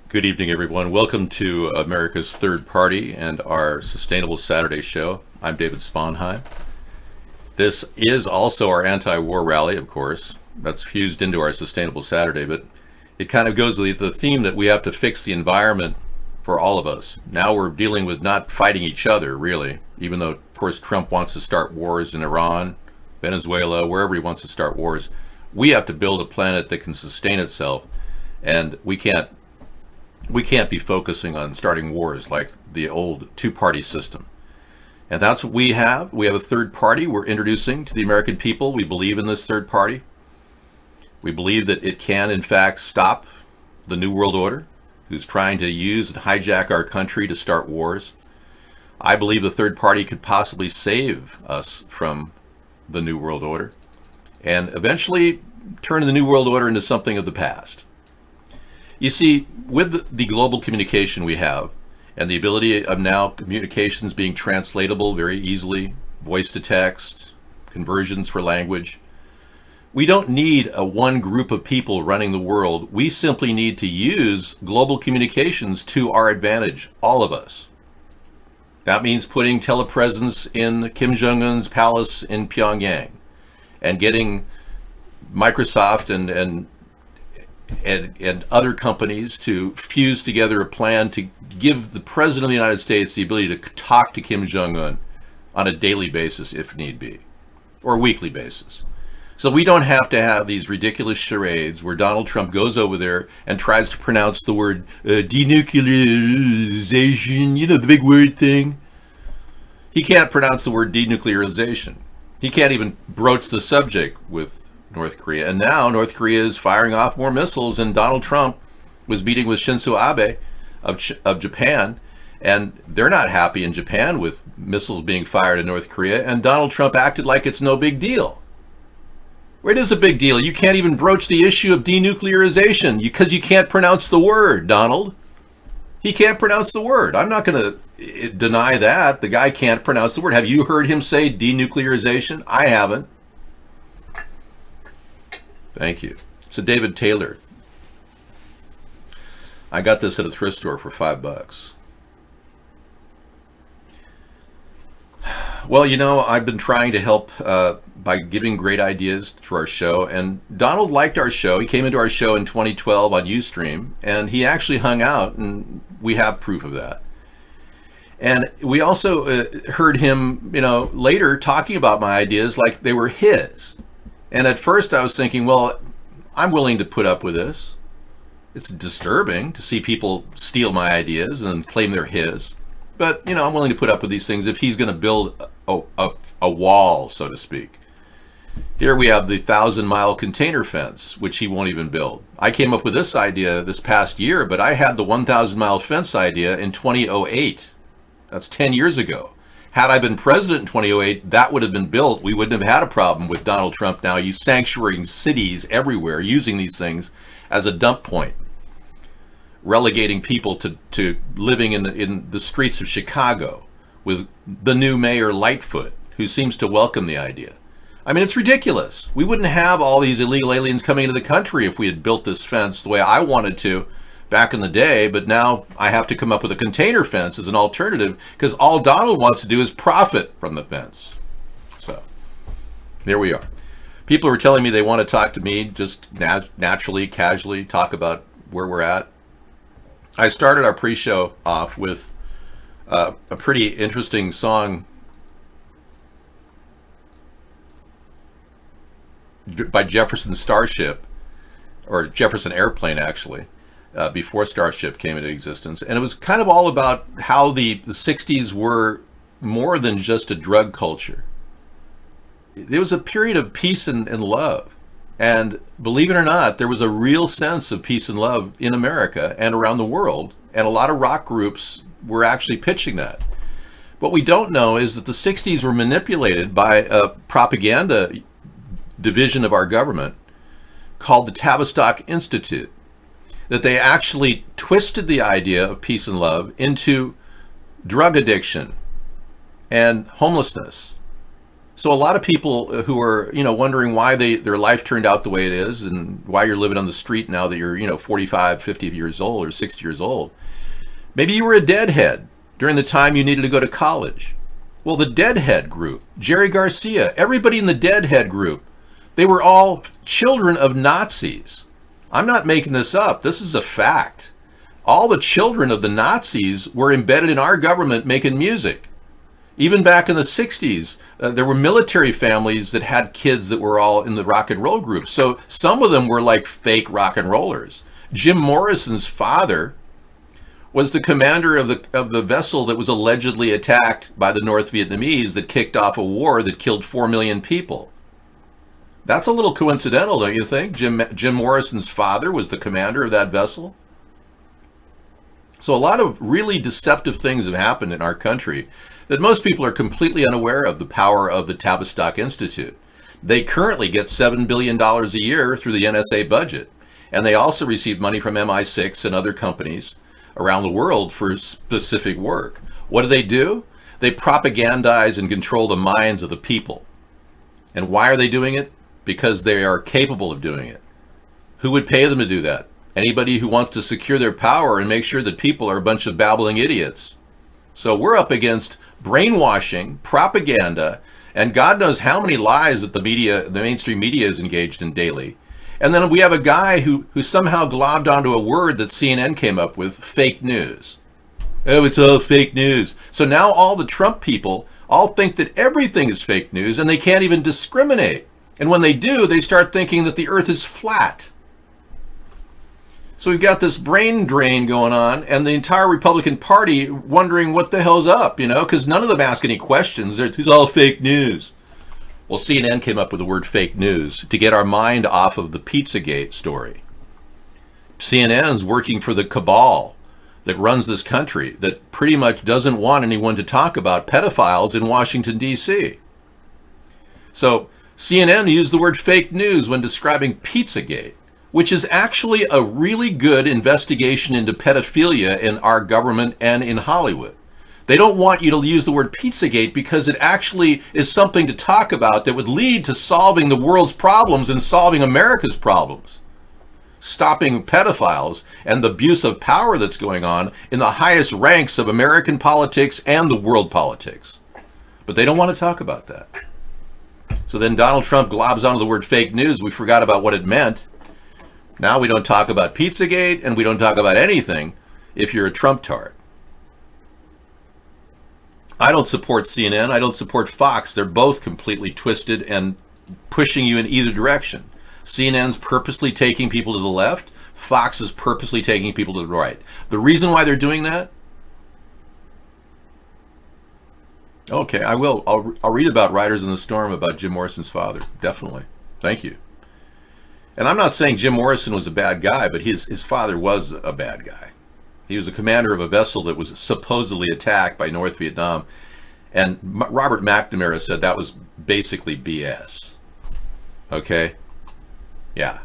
Good evening, everyone. Welcome to America's Third Party and our Sustainable Saturday show. I'm David Sponheim. This is also our anti-war rally, of course. That's fused into our Sustainable Saturday, but it kind of goes with the theme that we have to fix the environment for all of us. Now we're dealing with not fighting each other, really, even though, of course, Trump wants to start wars in Iran, Venezuela, wherever he wants to start wars. We have to build a planet that can sustain itself, and we can't be focusing on starting wars like the old two-party system. And that's what we have. We have a third party we're introducing to the American people. We believe in this third party. We believe that it can, in fact, stop the New World Order, who's trying to use and hijack our country to start wars. I believe the third party could possibly save us from the New World Order and eventually turn the New World Order into something of the past. You see, with the global communication we have and the ability of now communications being translatable very easily, voice to text, conversions for language, we don't need a one group of people running the world. We simply need to use global communications to our advantage, all of us. That means putting telepresence in Kim Jong-un's palace in Pyongyang and getting Microsoft and other companies to fuse together a plan to give the President of the United States the ability to talk to Kim Jong-un on a daily basis if need be, or a weekly basis. So we don't have to have these ridiculous charades where Donald Trump goes over there and tries to pronounce the word denuclearization, the big word thing. He can't pronounce the word denuclearization. He can't even broach the subject with North Korea. And now North Korea is firing off more missiles, and Donald Trump was meeting with Shinzo Abe of Japan, and they're not happy in Japan with missiles being fired in North Korea, and Donald Trump acted like it's no big deal. It is a big deal. You can't even broach the issue of denuclearization because you can't pronounce the word, Donald. He can't pronounce the word. I'm not going to deny that. The guy can't pronounce the word. Have you heard him say denuclearization? I haven't. Thank you. So David Taylor. I got this at a thrift store for $5. Well, I've been trying to help by giving great ideas to our show, and Donald liked our show. He came into our show in 2012 on Ustream, and he actually hung out, and we have proof of that. And we also heard him, later talking about my ideas like they were his. And at first I was thinking, well, I'm willing to put up with this. It's disturbing to see people steal my ideas and claim they're his. But, I'm willing to put up with these things if he's going to build a wall, so to speak. Here we have the 1,000-mile container fence, which he won't even build. I came up with this idea this past year, but I had the 1,000-mile fence idea in 2008. That's 10 years ago. Had I been president in 2008, that would have been built. We wouldn't have had a problem with Donald Trump now sanctuarying cities everywhere, using these things as a dump point, relegating people to living in the streets of Chicago with the new mayor Lightfoot, who seems to welcome the idea. I mean, it's ridiculous. We wouldn't have all these illegal aliens coming into the country if we had built this fence the way I wanted to back in the day, but now I have to come up with a container fence as an alternative because all Donald wants to do is profit from the fence. So there we are. People are telling me they want to talk to me just naturally, casually, talk about where we're at. I started our pre-show off with a pretty interesting song by Jefferson Starship, or Jefferson Airplane actually, before Starship came into existence. And it was kind of all about how the 60s were more than just a drug culture. There was a period of peace and love. And believe it or not, there was a real sense of peace and love in America and around the world. And a lot of rock groups were actually pitching that. What we don't know is that the 60s were manipulated by a propaganda division of our government called the Tavistock Institute. That they actually twisted the idea of peace and love into drug addiction and homelessness So a lot of people who are, wondering why their life turned out the way it is and why you're living on the street now that you're, 45, 50 years old or 60 years old. Maybe you were a deadhead during the time you needed to go to college. Well, the Deadhead group, Jerry Garcia, everybody in the Deadhead group, they were all children of Nazis. I'm not making this up. This is a fact. All the children of the Nazis were embedded in our government making music. Even back in the 60s, there were military families that had kids that were all in the rock and roll group. So some of them were like fake rock and rollers. Jim Morrison's father was the commander of the vessel that was allegedly attacked by the North Vietnamese that kicked off a war that killed 4 million people. That's a little coincidental, don't you think? Jim Morrison's father was the commander of that vessel. So a lot of really deceptive things have happened in our country that most people are completely unaware of the power of the Tavistock Institute. They currently get $7 billion a year through the NSA budget. And they also receive money from MI6 and other companies around the world for specific work. What do? They propagandize and control the minds of the people. And why are they doing it? Because they are capable of doing it. Who would pay them to do that? Anybody who wants to secure their power and make sure that people are a bunch of babbling idiots. So we're up against brainwashing, propaganda, and God knows how many lies that the mainstream media is engaged in daily. And then we have a guy who somehow globbed onto a word that CNN came up with, fake news. Oh, it's all fake news. So now all the Trump people all think that everything is fake news and they can't even discriminate. And when they do, they start thinking that the earth is flat. So we've got this brain drain going on and the entire Republican Party wondering what the hell's up, because none of them ask any questions. It's all fake news. Well, CNN came up with the word fake news to get our mind off of the Pizzagate story. CNN's working for the cabal that runs this country that pretty much doesn't want anyone to talk about pedophiles in Washington, D.C. So CNN used the word fake news when describing Pizzagate, which is actually a really good investigation into pedophilia in our government and in Hollywood. They don't want you to use the word Pizzagate because it actually is something to talk about that would lead to solving the world's problems and solving America's problems. Stopping pedophiles and the abuse of power that's going on in the highest ranks of American politics and the world politics. But they don't want to talk about that. So then Donald Trump globs onto the word fake news. We forgot about what it meant. Now we don't talk about Pizzagate and we don't talk about anything if you're a Trump tart. I don't support CNN. I don't support Fox. They're both completely twisted and pushing you in either direction. CNN's purposely taking people to the left. Fox is purposely taking people to the right. The reason why they're doing that? Okay, I will. I'll read about Riders in the Storm about Jim Morrison's father. Definitely. Thank you. And I'm not saying Jim Morrison was a bad guy, but his father was a bad guy. He was a commander of a vessel that was supposedly attacked by North Vietnam. And Robert McNamara said that was basically BS. Okay? Yeah.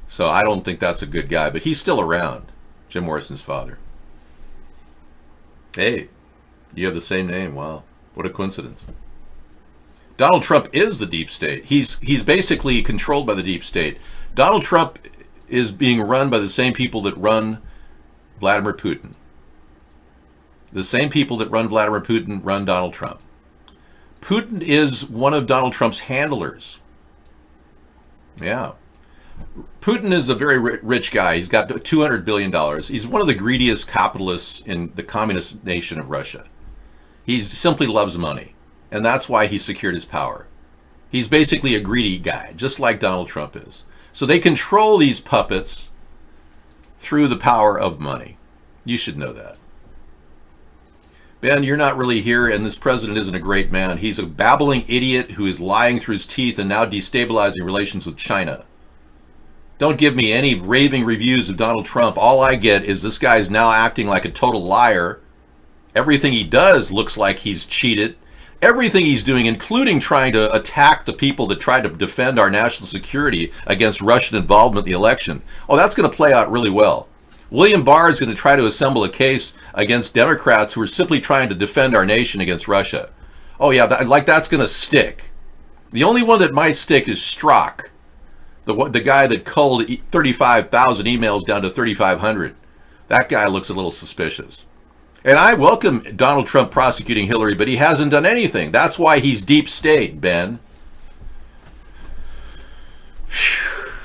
So I don't think that's a good guy, but he's still around, Jim Morrison's father. Hey, you have the same name. Wow. What a coincidence. Donald Trump is the deep state. He's basically controlled by the deep state. Donald Trump is being run by the same people that run Vladimir Putin. The same people that run Vladimir Putin run Donald Trump. Putin is one of Donald Trump's handlers. Yeah. Putin is a very rich guy. He's got $200 billion. He's one of the greediest capitalists in the communist nation of Russia. He simply loves money. And that's why he secured his power. He's basically a greedy guy, just like Donald Trump is. So they control these puppets through the power of money. You should know that. Ben, you're not really here, and this president isn't a great man. He's a babbling idiot who is lying through his teeth and now destabilizing relations with China. Don't give me any raving reviews of Donald Trump. All I get is this guy's now acting like a total liar. Everything he does looks like he's cheated. Everything he's doing, including trying to attack the people that tried to defend our national security against Russian involvement in the election. Oh, that's going to play out really well. William Barr is going to try to assemble a case against Democrats who are simply trying to defend our nation against Russia. Oh yeah, that's going to stick. The only one that might stick is Strzok, the guy that culled 35,000 emails down to 3,500. That guy looks a little suspicious. And I welcome Donald Trump prosecuting Hillary, but he hasn't done anything. That's why he's deep state, Ben.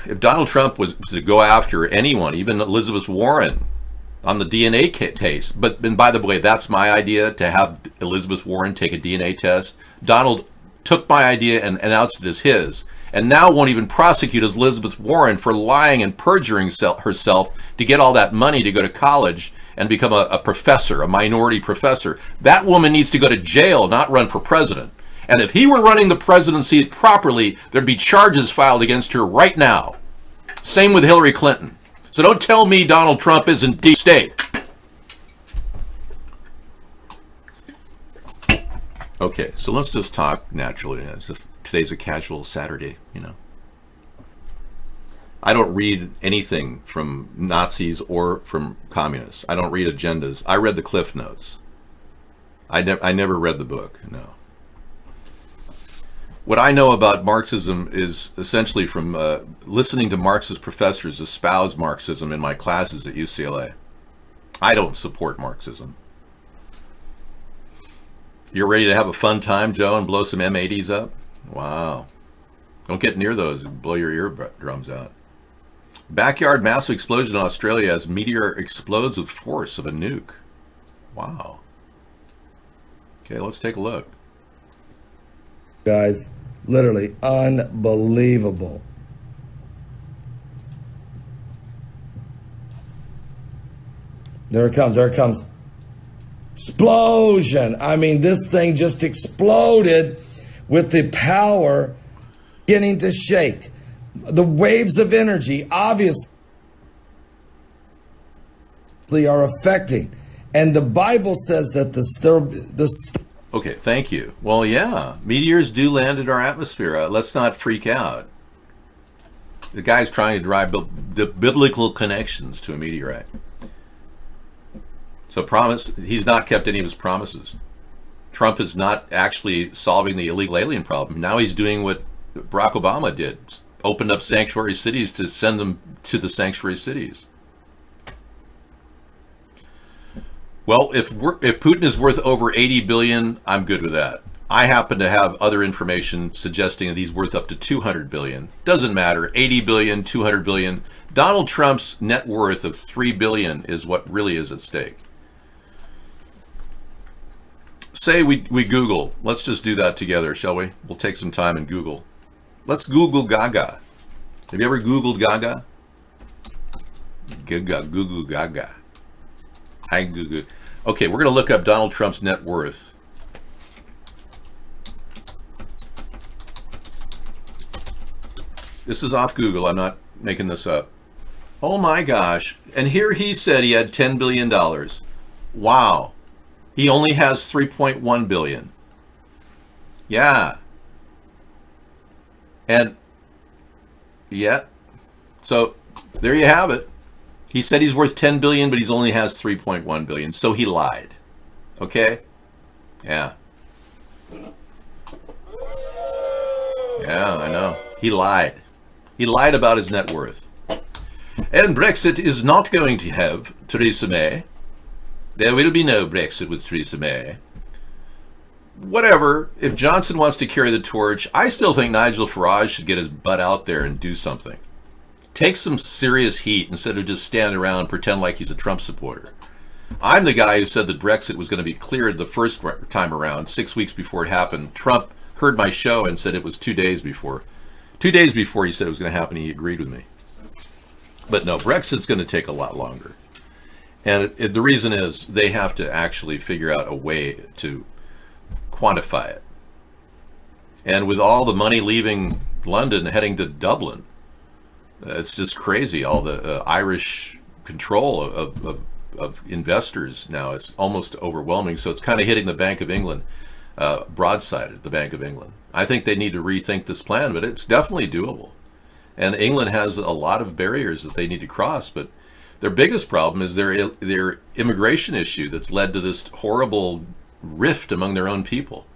If Donald Trump was to go after anyone, even Elizabeth Warren, on the DNA case, and by the way, that's my idea, to have Elizabeth Warren take a DNA test. Donald took my idea and announced it as his, and now won't even prosecute Elizabeth Warren for lying and perjuring herself to get all that money to go to college and become a professor, a minority professor. That woman needs to go to jail, not run for president. And if he were running the presidency properly, there'd be charges filed against her right now. Same with Hillary Clinton. So don't tell me Donald Trump isn't deep state. Okay, so let's just talk naturally. As if today's a casual Saturday, you know. I don't read anything from Nazis or from communists. I don't read agendas. I read the Cliff Notes. I never read the book, no. What I know about Marxism is essentially from listening to Marxist professors espouse Marxism in my classes at UCLA. I don't support Marxism. You're ready to have a fun time, Joe, and blow some M80s up? Wow. Don't get near those and blow your eardrums out. Backyard massive explosion in Australia as meteor explodes with force of a nuke. Wow. Okay, let's take a look. Guys, literally unbelievable. There it comes, there it comes. Explosion. I mean, this thing just exploded with the power beginning to shake. The waves of energy obviously are affecting. And the Bible says that Okay, thank you. Well, yeah, meteors do land in our atmosphere. Let's not freak out. The guy's trying to drive biblical connections to a meteorite. So he's not kept any of his promises. Trump is not actually solving the illegal alien problem. Now he's doing what Barack Obama did, opened up sanctuary cities to send them to the sanctuary cities. Well, if Putin is worth over 80 billion, I'm good with that. I happen to have other information suggesting that he's worth up to 200 billion. Doesn't matter, 80 billion, 200 billion. Donald Trump's net worth of 3 billion is what really is at stake. Say we Google. Let's just do that together, shall we? We'll take some time and Google. Let's Google Gaga. Have you ever Googled Gaga? Google Gaga. I Google. Okay, we're going to look up Donald Trump's net worth. This is off Google. I'm not making this up. Oh my gosh. And here he said he had $10 billion. Wow. He only has 3.1 billion. Yeah. And yeah. So there you have it. He said he's worth 10 billion, but he only has 3.1 billion. So he lied. Okay? Yeah. Yeah, I know. He lied. He lied about his net worth. And Brexit is not going to have Theresa May. There will be no Brexit with Theresa May. Whatever. If Johnson wants to carry the torch, I still think Nigel Farage should get his butt out there and do something. Take some serious heat instead of just stand around and pretend like he's a Trump supporter. I'm the guy who said that Brexit was going to be cleared the first time around, 6 weeks before it happened. Trump heard my show and said it was 2 days before. 2 days before he said it was going to happen, he agreed with me. But no, Brexit's going to take a lot longer. And the reason is they have to actually figure out a way to quantify it. And with all the money leaving London heading to Dublin, it's just crazy. All the Irish control of investors now is almost overwhelming. So it's kind of hitting the Bank of England, broadsided the Bank of England. I think they need to rethink this plan, but it's definitely doable. And England has a lot of barriers that they need to cross, but their biggest problem is their immigration issue that's led to this horrible rift among their own people.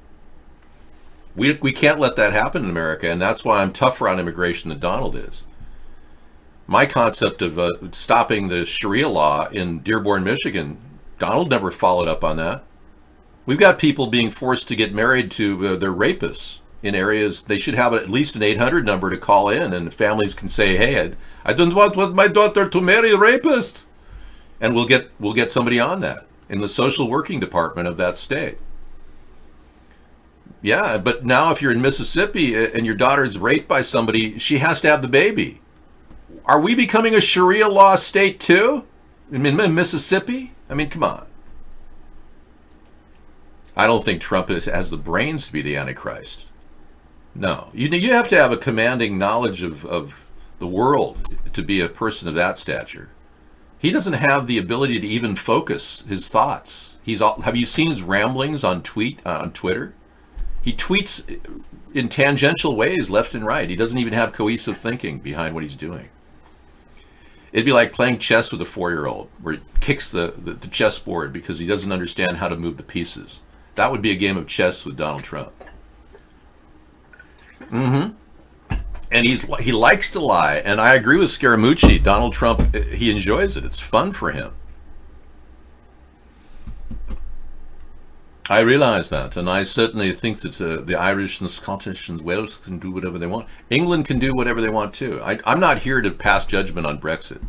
We can't let that happen in America, and that's why I'm tougher on immigration than Donald is. My concept of stopping the Sharia law in Dearborn, Michigan, Donald never followed up on that. We've got people being forced to get married to their rapists in areas. They should have at least an 800 number to call in, and families can say, hey, I don't want my daughter to marry a rapist. And we'll get somebody on that in the social working department of that state. Yeah, but now if you're in Mississippi and your daughter's raped by somebody, she has to have the baby. Are we becoming a Sharia law state too? In Mississippi? I mean, come on. I don't think Trump has the brains to be the Antichrist. No. You have to have a commanding knowledge of the world to be a person of that stature. He doesn't have the ability to even focus his thoughts. Have you seen his ramblings on Twitter? He tweets in tangential ways left and right. He doesn't even have cohesive thinking behind what he's doing. It'd be like playing chess with a 4-year-old where he kicks the chessboard because he doesn't understand how to move the pieces. That would be a game of chess with Donald Trump. And he likes to lie. And I agree with Scaramucci. Donald Trump, he enjoys it. It's fun for him. I realize that, and I certainly think that the Irish and Scottish and Wales can do whatever they want. England can do whatever they want too. I'm not here to pass judgment on Brexit.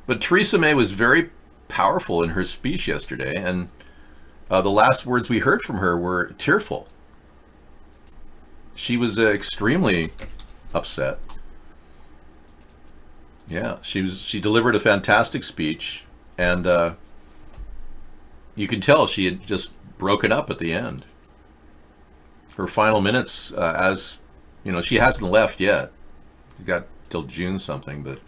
But Theresa May was very powerful in her speech yesterday, and the last words we heard from her were tearful. She was extremely upset. Yeah, she delivered a fantastic speech, and you can tell she had just broken up at the end. Her final minutes, as you know, she hasn't left yet. She got till June something, but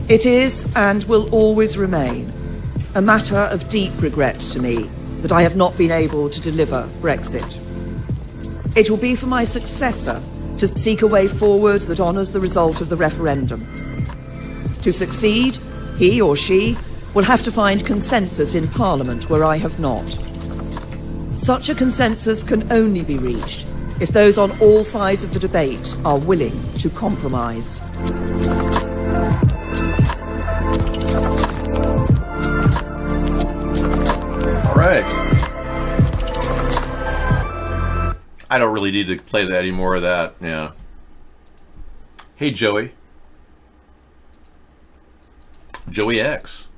it is and will always remain a matter of deep regret to me that I have not been able to deliver Brexit. It will be for my successor to seek a way forward that honours the result of the referendum. To succeed, he or she will have to find consensus in Parliament where I have not. Such a consensus can only be reached if those on all sides of the debate are willing to compromise. all right. I don't really need to play that anymore of that. Yeah. Hey, Joey. Joey X.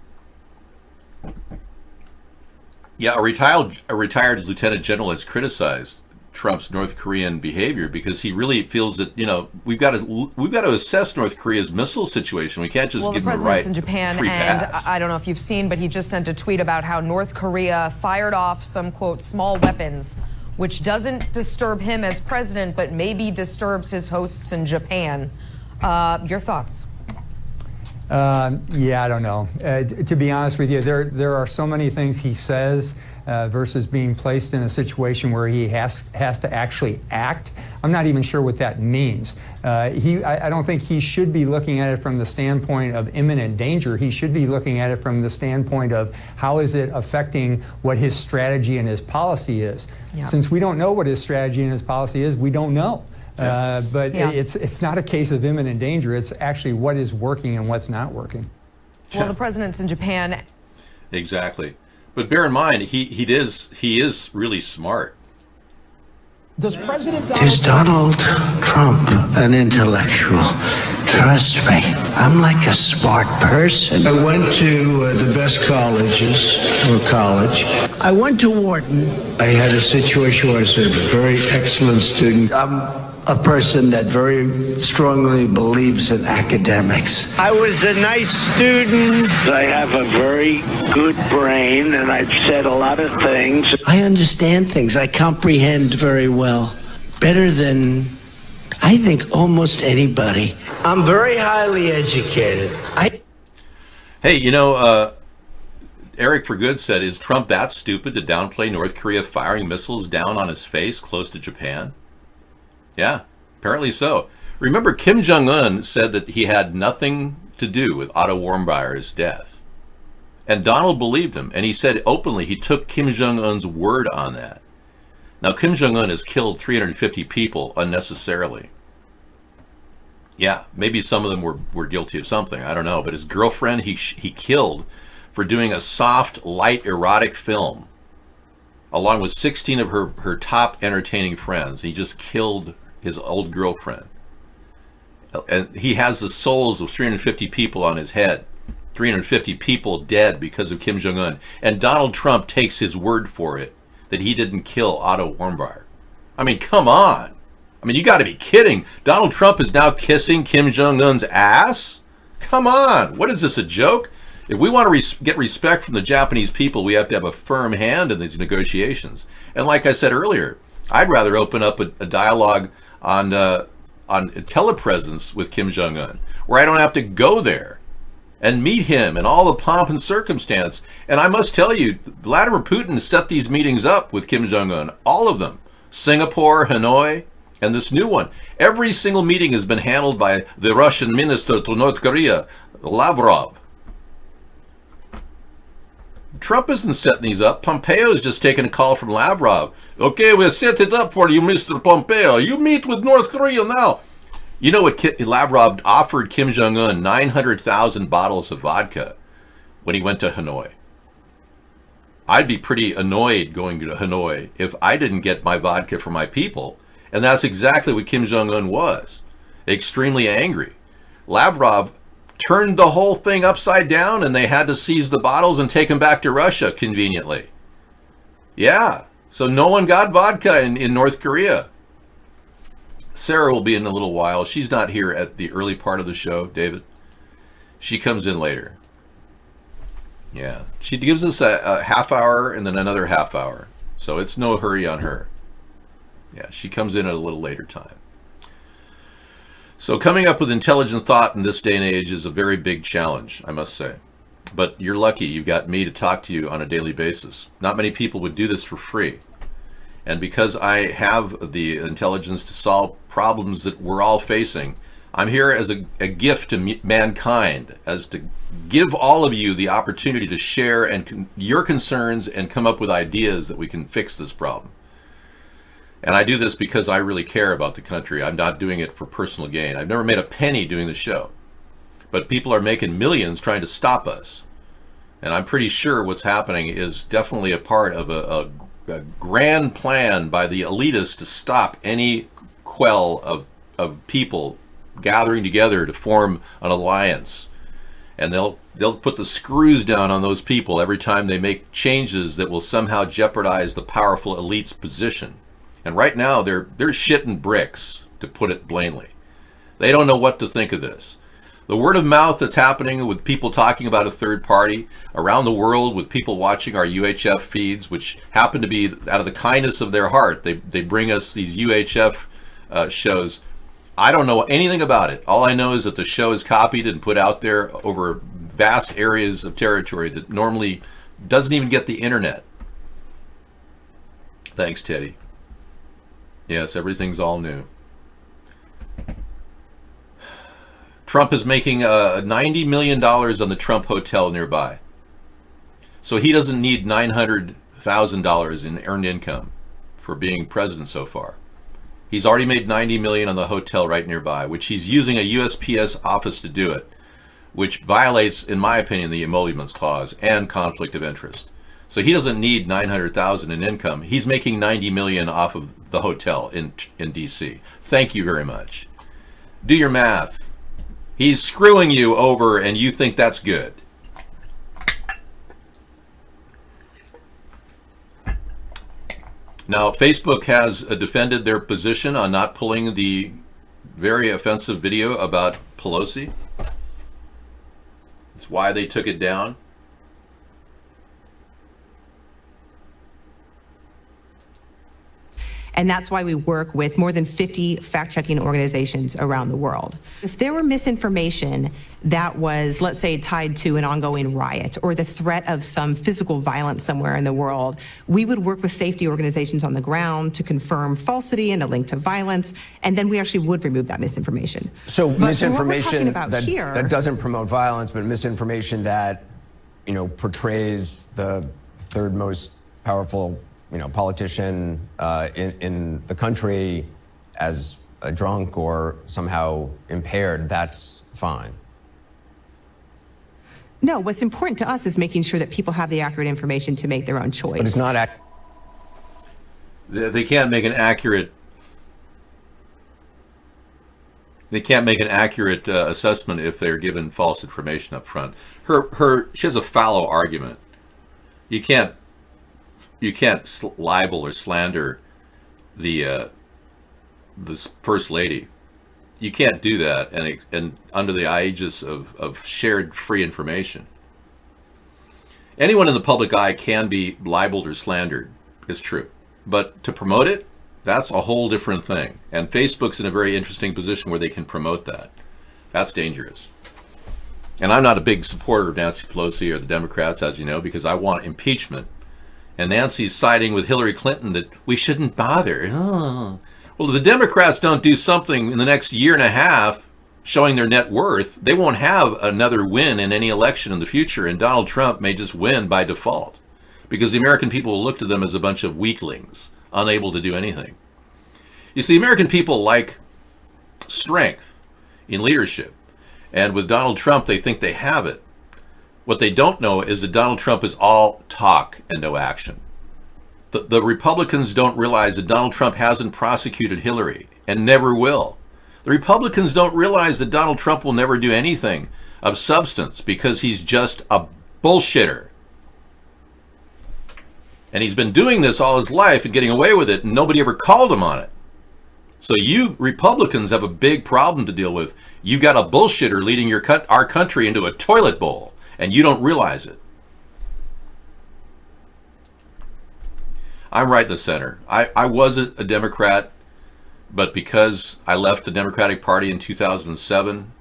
Yeah, a retired lieutenant general has criticized Trump's North Korean behavior because he really feels that, you know, we've got to assess North Korea's missile situation. We can't just give them a right in Japan, free and pass. I don't know if you've seen, but he just sent a tweet about how North Korea fired off some, quote, small weapons, which doesn't disturb him as president, but maybe disturbs his hosts in Japan. Your thoughts? Yeah, I don't know. To be honest with you, there are so many things he says versus being placed in a situation where he has to actually act. I'm not even sure what that means. I don't think he should be looking at it from the standpoint of imminent danger. He should be looking at it from the standpoint of how is it affecting what his strategy and his policy is. Yeah. Since we don't know what his strategy and his policy is, we don't know. But yeah. It's not a case of imminent danger. It's actually what is working and what's not working. Well, the president's in Japan. Exactly. But bear in mind, he is really smart. Does President Is Donald Trump an intellectual? Trust me, I'm like a smart person. I went to the best colleges, or college. I went to Wharton. I had a situation where I was a very excellent student. I'm a person that very strongly believes in academics. I was a nice student. I have a very good brain, and I've said a lot of things. I understand things. I comprehend very well. Better than, I think, almost anybody. I'm very highly educated. Hey, you know, Eric for Good said, is Trump that stupid to downplay North Korea firing missiles down on his face close to Japan? Yeah, apparently so. Remember, Kim Jong-un said that he had nothing to do with Otto Warmbier's death. And Donald believed him, and he said openly he took Kim Jong-un's word on that. Now, Kim Jong-un has killed 350 people unnecessarily. Yeah, maybe some of them were guilty of something, I don't know. But his girlfriend, he killed for doing a soft, light, erotic film, along with 16 of her top entertaining friends. He just killed his old girlfriend. And he has the souls of 350 people on his head. 350 people dead because of Kim Jong-un. And Donald Trump takes his word for it that he didn't kill Otto Warmbier. I mean, come on. I mean, you got to be kidding. Donald Trump is now kissing Kim Jong-un's ass? Come on. What is this, a joke? If we want to get respect from the Japanese people, we have to have a firm hand in these negotiations. And like I said earlier, I'd rather open up a dialogue on telepresence with Kim Jong-un, where I don't have to go there and meet him in all the pomp and circumstance. And I must tell you, Vladimir Putin set these meetings up with Kim Jong-un, all of them. Singapore, Hanoi, and this new one. Every single meeting has been handled by the Russian minister to North Korea, Lavrov. Trump isn't setting these up. Pompeo is just taking a call from Lavrov. Okay, we'll set it up for you, Mr. Pompeo. You meet with North Korea now. You know what Lavrov offered Kim Jong-un? 900,000 bottles of vodka when he went to Hanoi. I'd be pretty annoyed going to Hanoi if I didn't get my vodka for my people. And that's exactly what Kim Jong-un was. Extremely angry. Lavrov turned the whole thing upside down, and they had to seize the bottles and take them back to Russia conveniently. Yeah, so no one got vodka in North Korea. Sarah will be in a little while. She's not here at the early part of the show, David. She comes in later. Yeah, she gives us a half hour and then another half hour. So it's no hurry on her. Yeah, she comes in at a little later time. So coming up with intelligent thought in this day and age is a very big challenge, I must say. But you're lucky you've got me to talk to you on a daily basis. Not many people would do this for free. And because I have the intelligence to solve problems that we're all facing, I'm here as a gift to mankind, as to give all of you the opportunity to share your concerns and come up with ideas that we can fix this problem. And I do this because I really care about the country. I'm not doing it for personal gain. I've never made a penny doing the show. But people are making millions trying to stop us. And I'm pretty sure what's happening is definitely a part of a grand plan by the elitists to stop any quell of people gathering together to form an alliance. And they'll put the screws down on those people every time they make changes that will somehow jeopardize the powerful elite's position. And right now, they're shitting bricks, to put it plainly. They don't know what to think of this. The word of mouth that's happening with people talking about a third party around the world, with people watching our UHF feeds, which happen to be out of the kindness of their heart. They bring us these UHF shows. I don't know anything about it. All I know is that the show is copied and put out there over vast areas of territory that normally doesn't even get the internet. Thanks, Teddy. Yes, everything's all new. Trump is making $90 million on the Trump Hotel nearby. So he doesn't need $900,000 in earned income for being president so far. He's already made $90 million on the hotel right nearby, which he's using a USPS office to do it, which violates, in my opinion, the emoluments clause and conflict of interest. So he doesn't need $900,000 in income. He's making $90 million off of the hotel in DC. Thank you very much. Do your math. He's screwing you over, and you think that's good. Now, Facebook has defended their position on not pulling the very offensive video about Pelosi. That's why they took it down. And that's why we work with more than 50 fact-checking organizations around the world. If there were misinformation that was, let's say, tied to an ongoing riot or the threat of some physical violence somewhere in the world, we would work with safety organizations on the ground to confirm falsity and the link to violence, and then we actually would remove that misinformation. So But what we're misinformation talking about here, that doesn't promote violence, but misinformation that, portrays the third most powerful, politician in the country as a drunk or somehow impaired, that's fine. no, what's important to us is making sure that people have the accurate information to make their own choice. But it's not They can't make an accurate. They can't make an accurate assessment if they're given false information up front. She has a fallow argument. You can't libel or slander the first lady. You can't do that, and under the aegis of shared free information. Anyone in the public eye can be libeled or slandered. It's true, but to promote it, that's a whole different thing. And Facebook's in a very interesting position where they can promote that. That's dangerous. And I'm not a big supporter of Nancy Pelosi or the Democrats, as you know, because I want impeachment. And Nancy's siding with Hillary Clinton that we shouldn't bother. Oh. Well, if the Democrats don't do something in the next year and a half showing their net worth, they won't have another win in any election in the future, and Donald Trump may just win by default because the American people will look to them as a bunch of weaklings, unable to do anything. You see, American people like strength in leadership. And with Donald Trump, they think they have it. What they don't know is that Donald Trump is all talk and no action. The Republicans don't realize that Donald Trump hasn't prosecuted Hillary and never will. The Republicans don't realize that Donald Trump will never do anything of substance because he's just a bullshitter. And he's been doing this all his life and getting away with it, and nobody ever called him on it. So you Republicans have a big problem to deal with. You got a bullshitter leading our country into a toilet bowl, and you don't realize it. I'm right in the center. I wasn't a Democrat, but because I left the Democratic Party in 2007,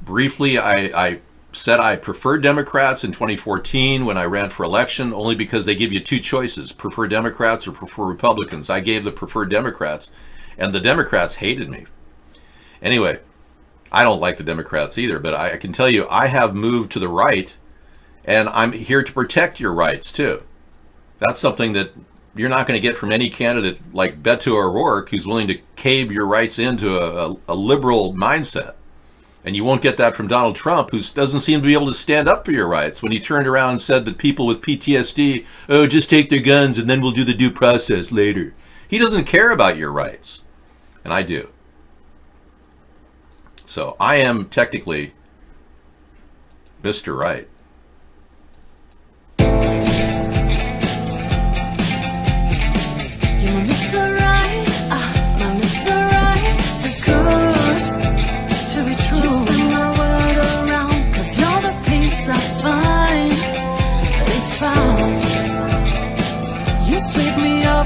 briefly I said I preferred Democrats in 2014 when I ran for election, only because they give you two choices, prefer Democrats or prefer Republicans. I gave the preferred Democrats, and the Democrats hated me. Anyway, I don't like the Democrats either, but I can tell you I have moved to the right, and I'm here to protect your rights too. That's something that you're not going to get from any candidate like Beto O'Rourke, who's willing to cave your rights into a liberal mindset. And you won't get that from Donald Trump, who doesn't seem to be able to stand up for your rights when he turned around and said that people with PTSD, oh, just take their guns and then we'll do the due process later. He doesn't care about your rights, and I do. So I am technically Mr. Right.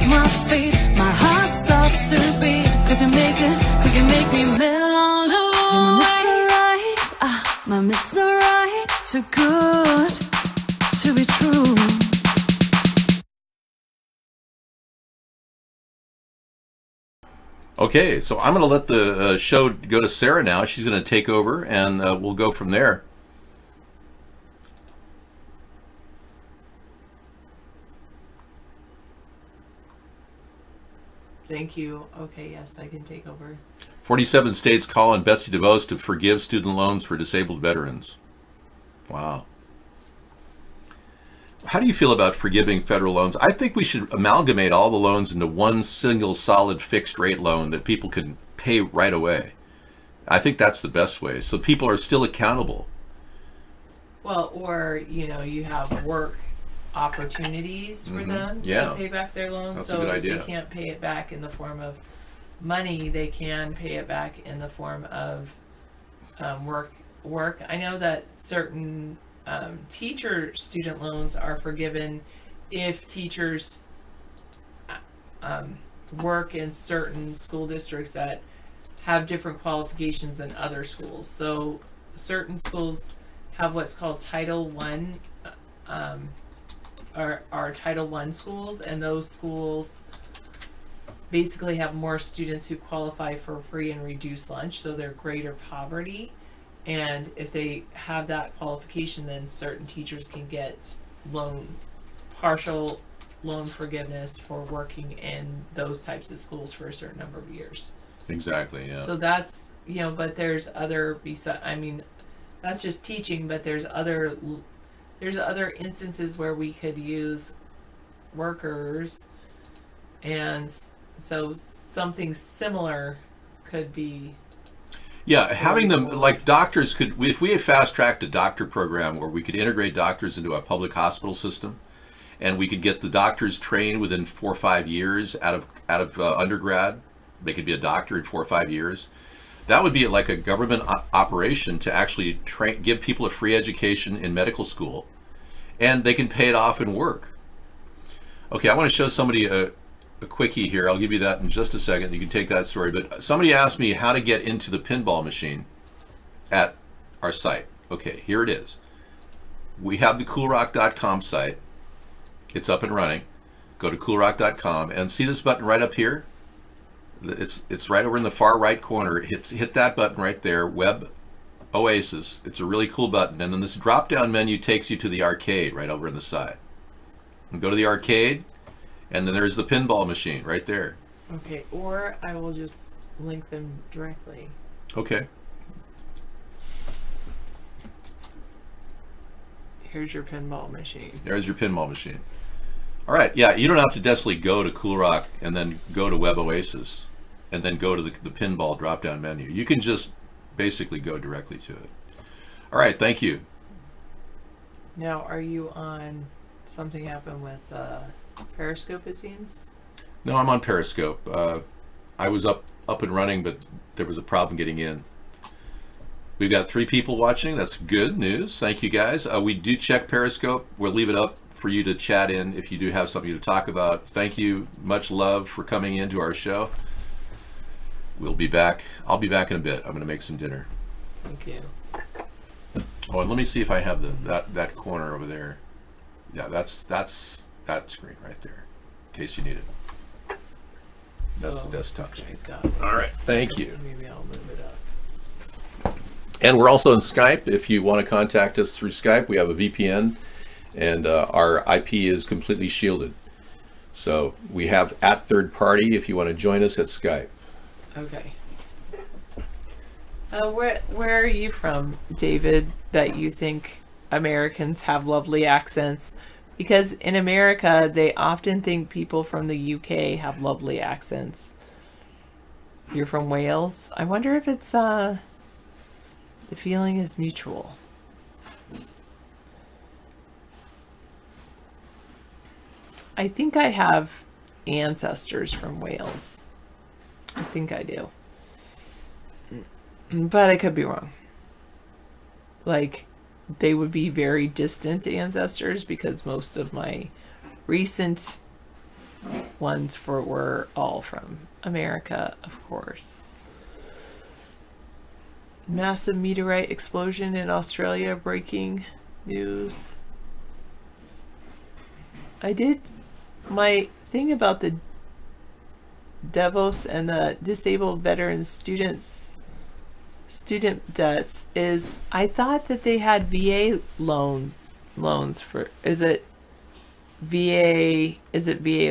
My feet, my heart stops to beat, cause you make me melt away. My Mr. Right, too good to be true. Okay, so I'm going to let the show go to Sarah now. She's going to take over, and we'll go from there. Thank you. Okay, yes, I can take over. 47 states call on Betsy DeVos to forgive student loans for disabled veterans. Wow. How do you feel about forgiving federal loans? I think we should amalgamate all the loans into one single solid fixed rate loan that people can pay right away. I think that's the best way, so people are still accountable. Well, or, you have work opportunities for them to pay back their loans. That's so a good if idea. they can't pay it back in the form of money, they can pay it back in the form of work. I know that certain teacher student loans are forgiven if teachers work in certain school districts that have different qualifications than other schools. So certain schools have what's called Title One, are Title One schools, and those schools basically have more students who qualify for free and reduced lunch, so they're greater poverty. And if they have that qualification, then certain teachers can get partial loan forgiveness for working in those types of schools for a certain number of years. Exactly. Yeah. So that's, but there's other that's just teaching, but there's other instances where we could use workers, and so something similar could be. Yeah, having them, like doctors could, if we had fast-tracked a doctor program where we could integrate doctors into a public hospital system, and we could get the doctors trained within 4 or 5 years out of undergrad, they could be a doctor in 4 or 5 years. That would be like a government operation to actually give people a free education in medical school, and they can pay it off and work. Okay, I want to show somebody a quickie here. I'll give you that in just a second. You can take that story. But somebody asked me how to get into the pinball machine at our site. Okay, here it is. We have the coolrock.com site. It's up and running. Go to coolrock.com and see this button right up here. It's right over in the far right corner. Hit that button right there, Web Oasis. It's a really cool button. And then this drop-down menu takes you to the arcade right over on the side. And go to the arcade, and then there's the pinball machine right there. Okay, or I will just link them directly. Okay. Here's your pinball machine. There's your pinball machine. All right, yeah, you don't have to necessarily go to Cool Rock and then go to Web Oasis and then go to the pinball drop-down menu. You can just basically go directly to it. All right, thank you. Now, are you on something happened with Periscope, it seems? No, I'm on Periscope. I was up and running, but there was a problem getting in. We've got 3 people watching. That's good news. Thank you, guys. We do check Periscope. We'll leave it up for you to chat in if you do have something to talk about. Thank you. Much love for coming into our show. We'll be back. I'll be back in a bit. I'm going to make some dinner. Thank you. Oh, and let me see if I have that corner over there. Yeah, that's that screen right there, in case you need it. That's the desktop screen. Got it. All right. Thank you. Maybe I'll move it up. And we're also on Skype. If you want to contact us through Skype, we have a VPN, and our IP is completely shielded. So we have @third-party if you want to join us at Skype. Okay. Where are you from, David, that you think Americans have lovely accents? Because in America, they often think people from the UK have lovely accents. You're from Wales. I wonder if it's the feeling is mutual. I think I have ancestors from Wales. I think I do. But I could be wrong. Like, they would be very distant ancestors because most of my recent ones were all from America, of course. Massive meteorite explosion in Australia, breaking news. I did my thing about the Davos and the disabled veterans student debts is I thought that they had VA loans for, is it VA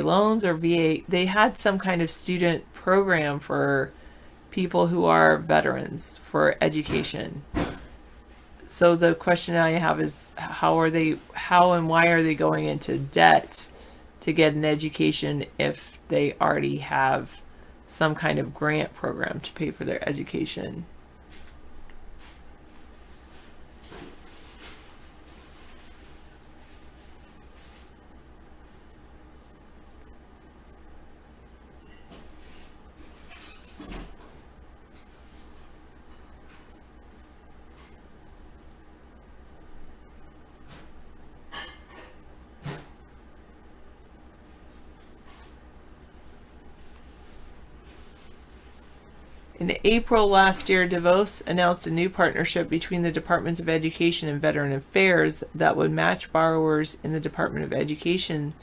loans or VA? They had some kind of student program for people who are veterans for education. So the question I have is how and why are they going into debt to get an education if they already have some kind of grant program to pay for their education? In April last year, DeVos announced a new partnership between the Departments of Education and Veteran Affairs that would match borrowers in the Department of Education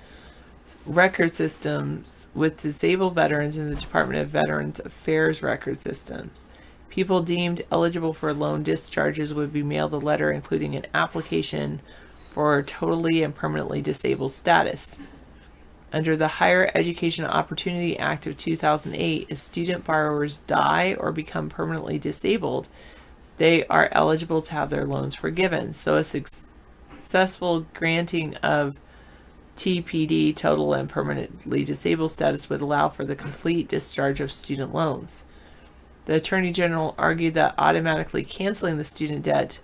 record systems with disabled veterans in the Department of Veterans Affairs record systems. People deemed eligible for loan discharges would be mailed a letter including an application for totally and permanently disabled status. Under the Higher Education Opportunity Act of 2008, if student borrowers die or become permanently disabled, they are eligible to have their loans forgiven. So a successful granting of TPD, total and permanently disabled status, would allow for the complete discharge of student loans. The Attorney General argued that automatically canceling the student debt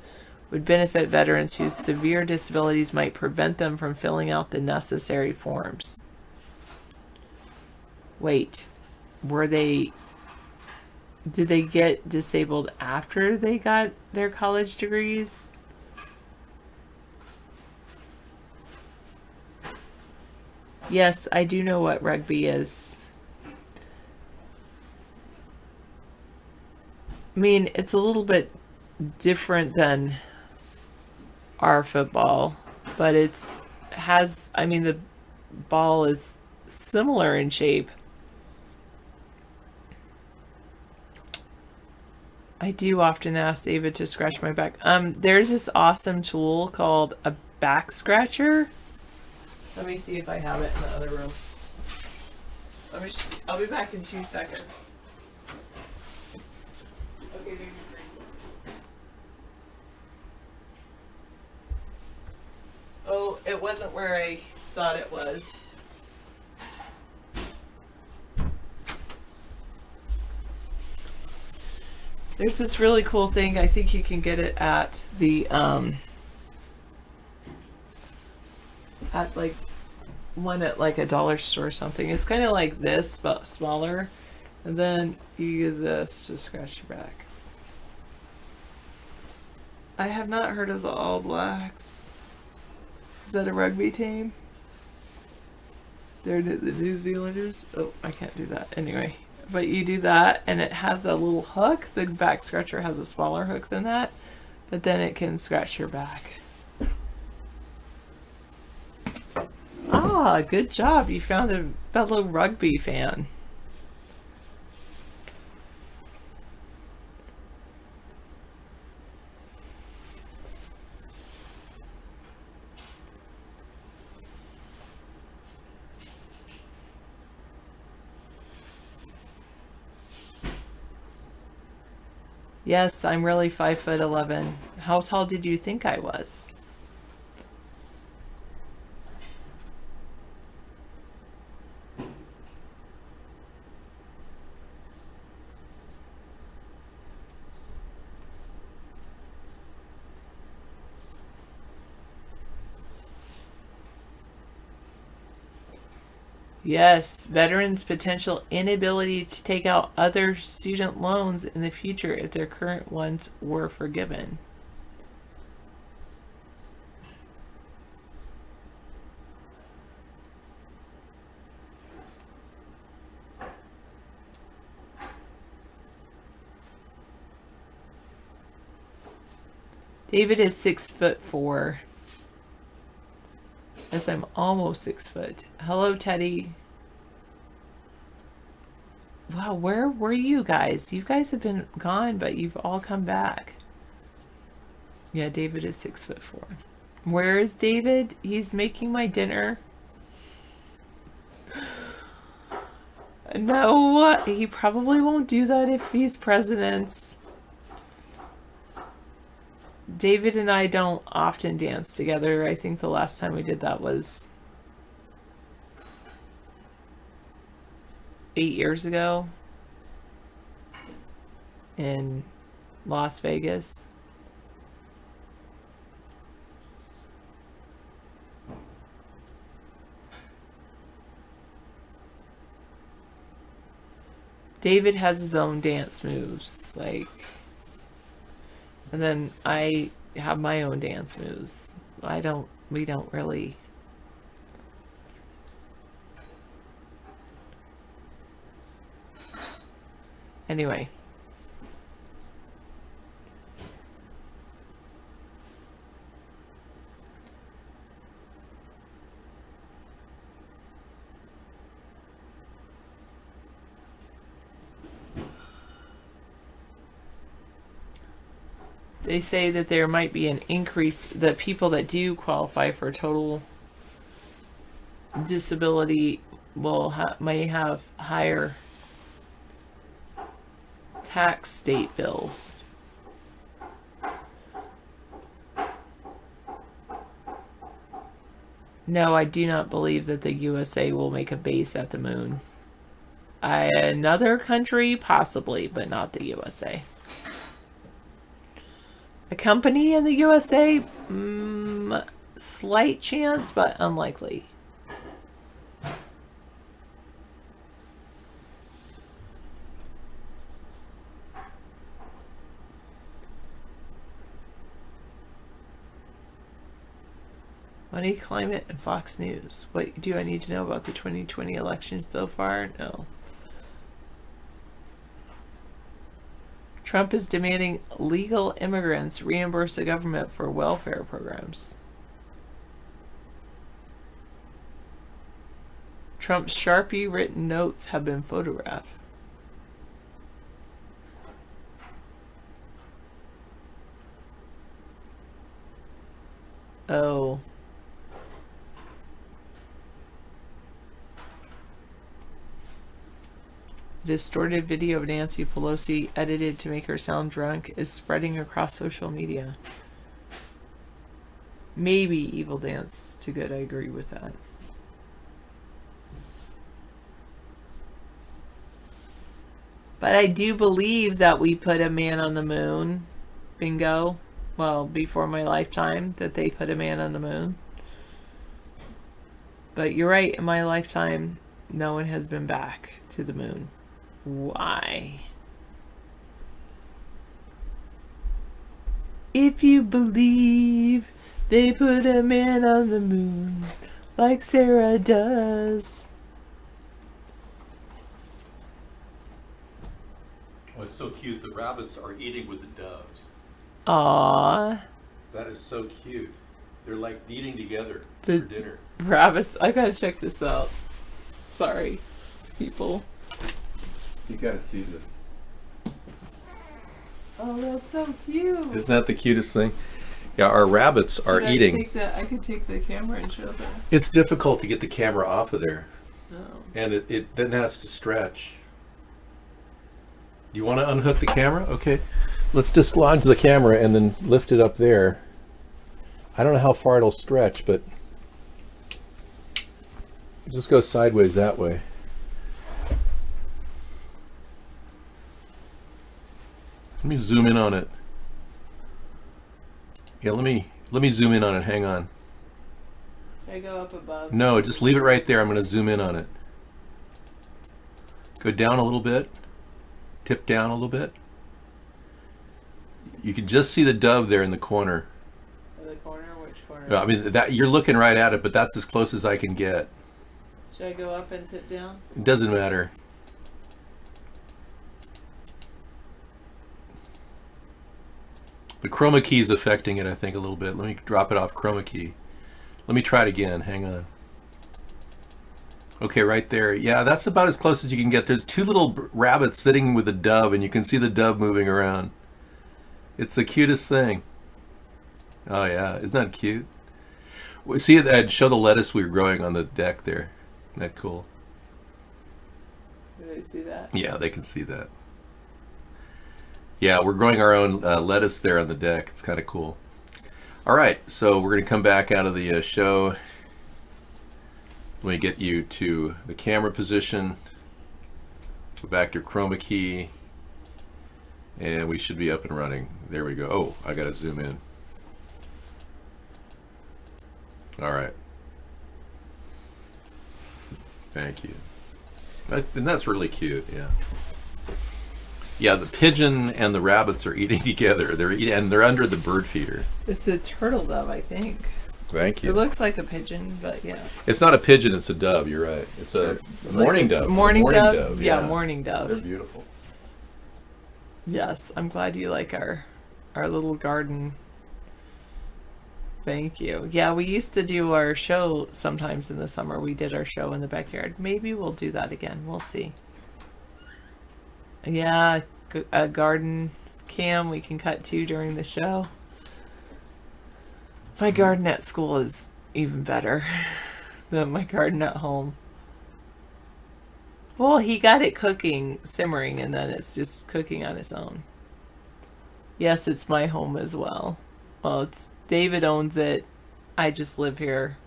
would benefit veterans whose severe disabilities might prevent them from filling out the necessary forms. Wait, did they get disabled after they got their college degrees? Yes, I do know what rugby is. I mean, it's a little bit different than our football, but the ball is similar in shape. I do often ask David to scratch my back. There's this awesome tool called a back scratcher. Let me see if I have it in the other room. I'll be back in 2 seconds. Okay, maybe 3 seconds. Oh, it wasn't where I thought it was. There's this really cool thing. I think you can get it at the at like one at like a dollar store or something. It's kind of like this but smaller, and then you use this to scratch your back. I have not heard of the All Blacks. Is that a rugby team? They're the New Zealanders. Oh, I can't do that anyway. But you do that, and it has a little hook. The back scratcher has a smaller hook than that, but then it can scratch your back. Ah, good job. You found a fellow rugby fan. Yes, I'm really 5'11". How tall did you think I was? Yes, veterans' potential inability to take out other student loans in the future if their current ones were forgiven. David is 6'4". Yes, I'm almost 6 foot. Hello, Teddy. Wow, where were you guys? You guys have been gone, but you've all come back. Yeah, David is 6'4". Where is David? He's making my dinner. No, he probably won't do that if he's president. David and I don't often dance together. I think the last time we did that was 8 years ago in Las Vegas. David has his own dance moves, like, and then I have my own dance moves. We don't really. Anyway, They say that there might be an increase, that people that do qualify for total disability may have higher tax state bills. No, I do not believe that the USA will make a base at the moon. Another country, possibly, but not the USA. A company in the USA, slight chance, but unlikely. Money, climate, and Fox News. What do I need to know about the 2020 election so far? No. Trump is demanding legal immigrants reimburse the government for welfare programs. Trump's Sharpie written notes have been photographed. Oh. Distorted video of Nancy Pelosi edited to make her sound drunk is spreading across social media. Maybe evil dance to good. I agree with that. But I do believe that we put a man on the moon. Bingo. Well, before my lifetime, that they put a man on the moon. But you're right, in my lifetime, no one has been back to the moon. Why? If you believe they put a man on the moon, like Sarah does. Oh, it's so cute. The rabbits are eating with the doves. Aww. That is so cute. They're like eating together The for dinner. rabbits. I gotta check this out. Sorry, people. You gotta see this. Oh, that's so cute. Isn't that the cutest thing? Yeah, our rabbits are eating. I could take the camera and show them. It's difficult to get the camera off of there. Oh. And it then has to stretch. You want to unhook the camera? Okay. Let's dislodge the camera and then lift it up there. I don't know how far it'll stretch, but just go sideways that way. Let me zoom in on it. Yeah, let me zoom in on it. Hang on. Should I go up above? No, just leave it right there. I'm going to zoom in on it. Go down a little bit. Tip down a little bit. You can just see the dove there in the corner. The corner? Which corner? I mean, that you're looking right at it, but that's as close as I can get. Should I go up and tip down? It doesn't matter. The chroma key is affecting it, I think, a little bit. Let me drop it off chroma key. Let me try it again. Hang on. Okay, right there. Yeah, that's about as close as you can get. There's two little rabbits sitting with a dove, and you can see the dove moving around. It's the cutest thing. Oh, yeah. Isn't that cute? See, I'd show the lettuce we were growing on the deck there. Isn't that cool? Do they see that? Yeah, they can see that. Yeah, we're growing our own lettuce there on the deck. It's kind of cool. All right, so we're going to come back out of the show. Let me get you to the camera position. Go back to chroma key. And we should be up and running. There we go. Oh, I got to zoom in. All right. Thank you. And that's really cute, yeah. Yeah, the pigeon and the rabbits are eating together. They're under the bird feeder. It's a turtle dove, I think. Thank you. It looks like a pigeon, but yeah. It's not a pigeon, it's a dove, you're right. It's a mourning dove. Mourning dove? Yeah, mourning dove. They're beautiful. Yes, I'm glad you like our little garden. Thank you. Yeah, we used to do our show sometimes in the summer. We did our show in the backyard. Maybe we'll do that again. We'll see. Yeah, a garden cam we can cut to during the show. My garden at school is even better than my garden at home. Well, he got it cooking, simmering, and then it's just cooking on its own. Yes, it's my home as well. Well, it's David owns it. I just live here.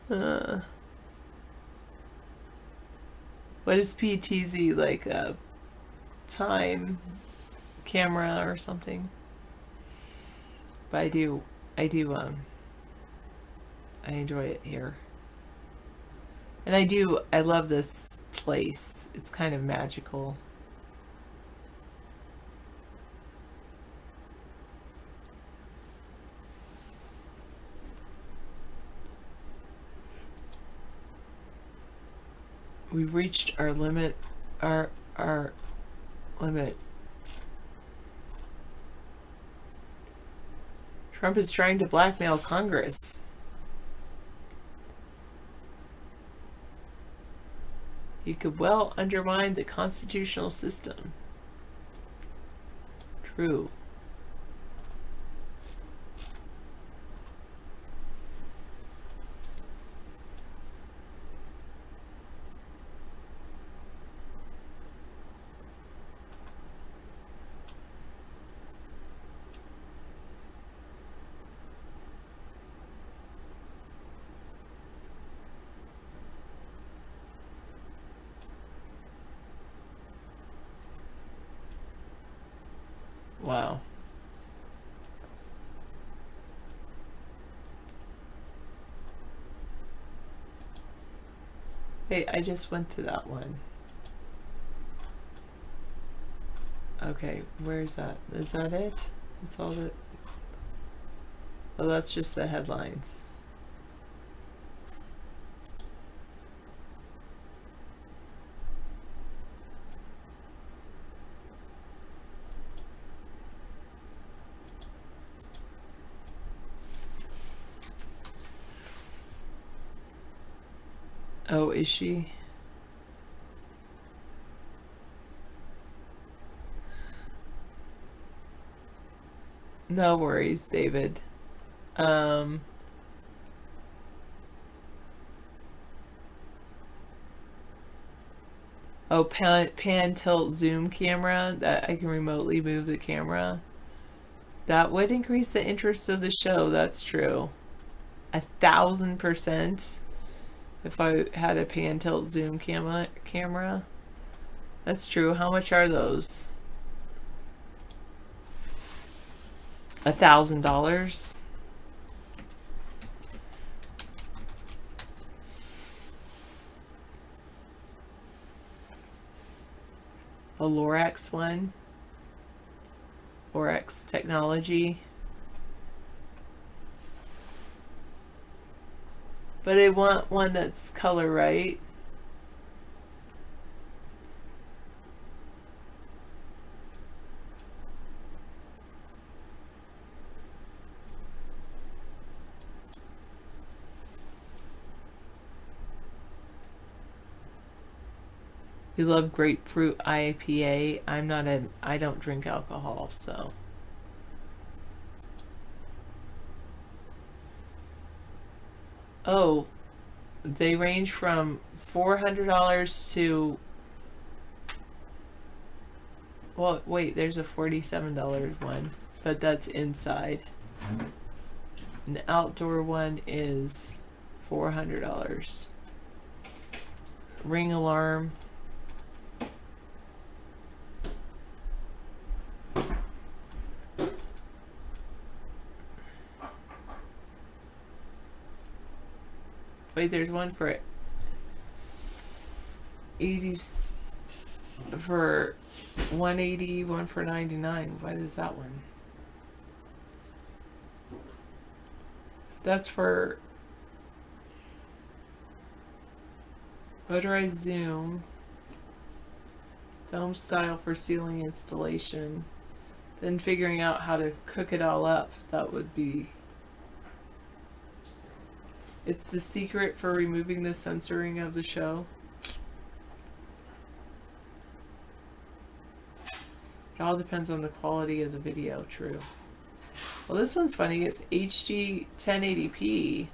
What is PTZ, like a time camera or something? But I enjoy it here. And I love this place. It's kind of magical. We've reached our limit, our limit. Trump is trying to blackmail Congress. He could well undermine the constitutional system. True. Wow. Hey, I just went to that one. Okay, where's that? Is that it? That's all that... Oh, that's just the headlines. Oh, is she? No worries, David. Oh, pan tilt zoom camera that I can remotely move the camera. That would increase the interest of the show. That's true. 1,000%. If I had a pan tilt zoom camera. That's true. How much are those? $1,000. A Lorax one. Lorax technology. But I want one that's color, right? You love grapefruit IPA. I don't drink alcohol, so. Oh, they range from $400 to, well, wait, there's a $47 one, but that's inside. An outdoor one is $400. Ring alarm. Wait, there's one for 80s for 180, one for 99. What is that one? That's for motorized zoom, dome style for ceiling installation. Then figuring out how to cook it all up, that would be. It's the secret for removing the censoring of the show. It all depends on the quality of the video, true. Well, this one's funny. It's HD 1080p.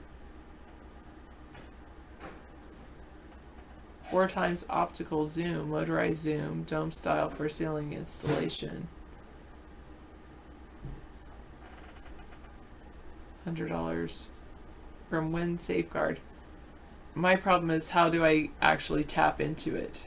4x optical zoom, motorized zoom, dome style for ceiling installation. $100 from Wind Safeguard. My problem is, how do I actually tap into it?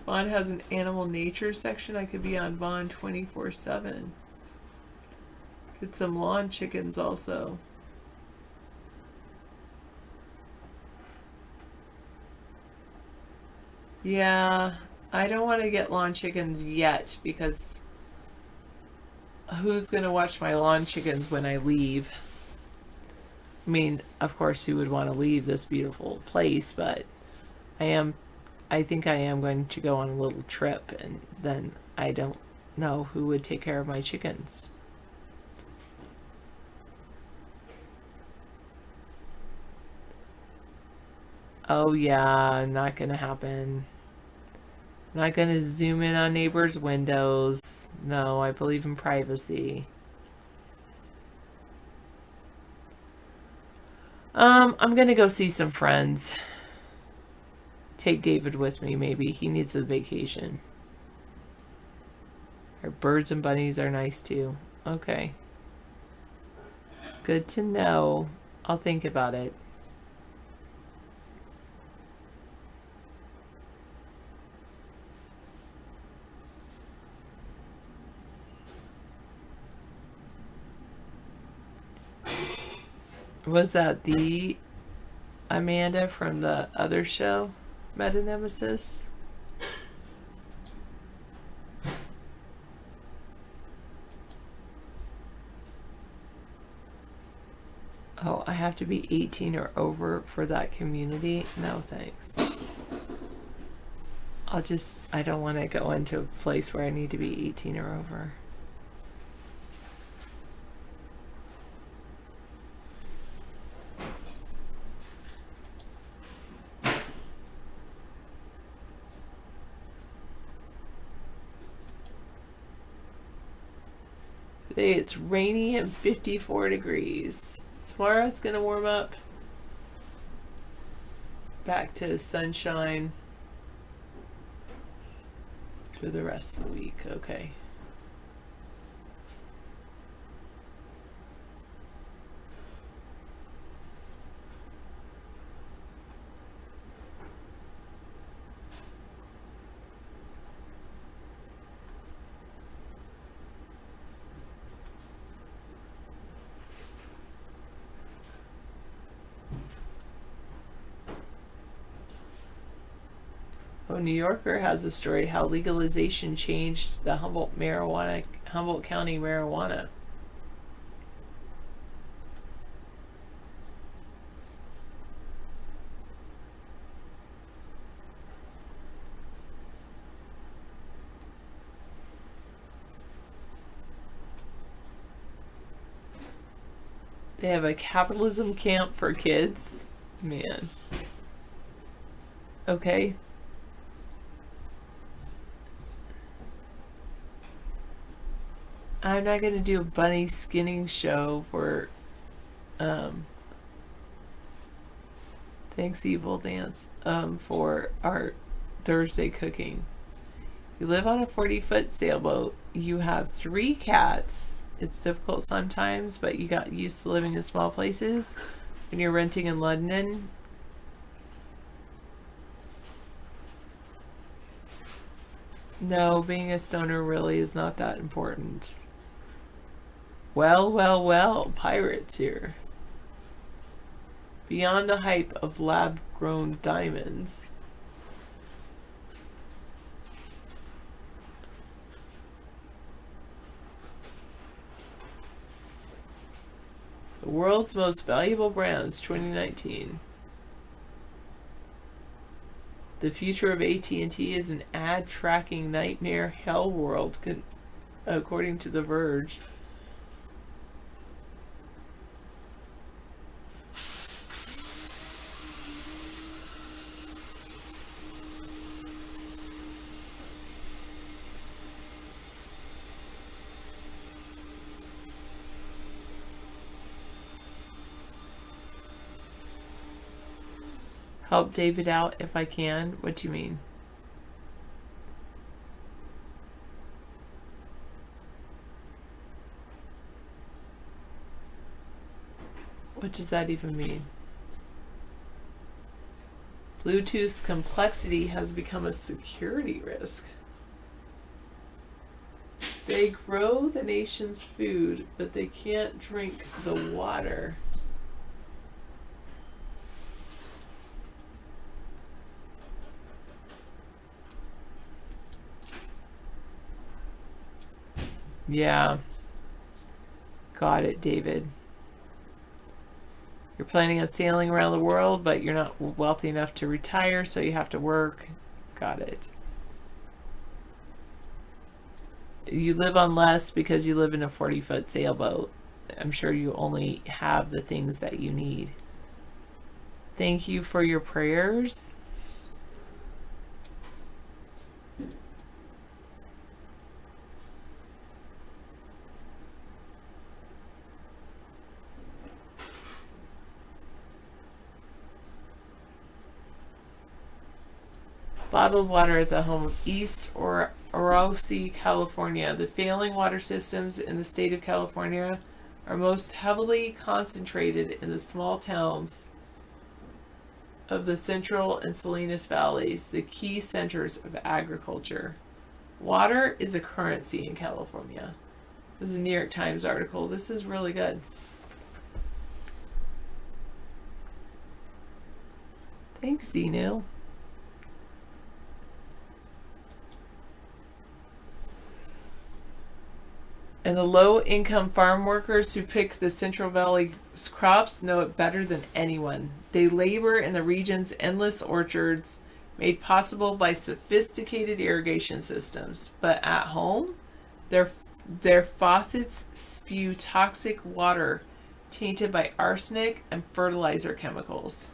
Vaughn has an animal nature section. I could be on Vaughn 24/7. Get some lawn chickens also. Yeah, I don't want to get lawn chickens yet because who's going to watch my lawn chickens when I leave? I mean, of course, who would want to leave this beautiful place, but I think I am going to go on a little trip, and then I don't know who would take care of my chickens. Oh yeah, not gonna happen. Not gonna zoom in on neighbors' windows. No, I believe in privacy. I'm gonna go see some friends. Take David with me, maybe. He needs a vacation. Our birds and bunnies are nice too. Okay. Good to know. I'll think about it. Was that the Amanda from the other show, Meta Nemesis? Oh, I have to be 18 or over for that community? No, thanks. I don't want to go into a place where I need to be 18 or over. Today it's rainy and 54 degrees. Tomorrow it's going to warm up. Back to sunshine for the rest of the week. Okay. Oh, New Yorker has a story how legalization changed the Humboldt County marijuana. They have a capitalism camp for kids. Man. Okay. I'm not going to do a bunny skinning show for, thanks Evil Dance, for our Thursday cooking. You live on a 40-foot sailboat. You have 3 cats. It's difficult sometimes, but you got used to living in small places. When you're renting in London, no, being a stoner really is not that important. Well, well, well, pirates here. Beyond the hype of lab-grown diamonds. The world's most valuable brands 2019. The future of AT&T is an ad tracking nightmare hell world, according to The Verge. help David out if I can. What do you mean? What does that even mean? Bluetooth's complexity has become a security risk. They grow the nation's food, but they can't drink the water. Yeah. Got it, David. You're planning on sailing around the world, but you're not wealthy enough to retire, so you have to work. Got it. You live on less because you live in a 40-foot sailboat. I'm sure you only have the things that you need. Thank you for your prayers. Bottled water at the home of East Orosi, California. The failing water systems in the state of California are most heavily concentrated in the small towns of the Central and Salinas Valleys, the key centers of agriculture. Water is a currency in California. This is a New York Times article. This is really good. Thanks, Zenu. And the low-income farm workers who pick the Central Valley's crops know it better than anyone. They labor in the region's endless orchards, made possible by sophisticated irrigation systems. But at home, their faucets spew toxic water tainted by arsenic and fertilizer chemicals.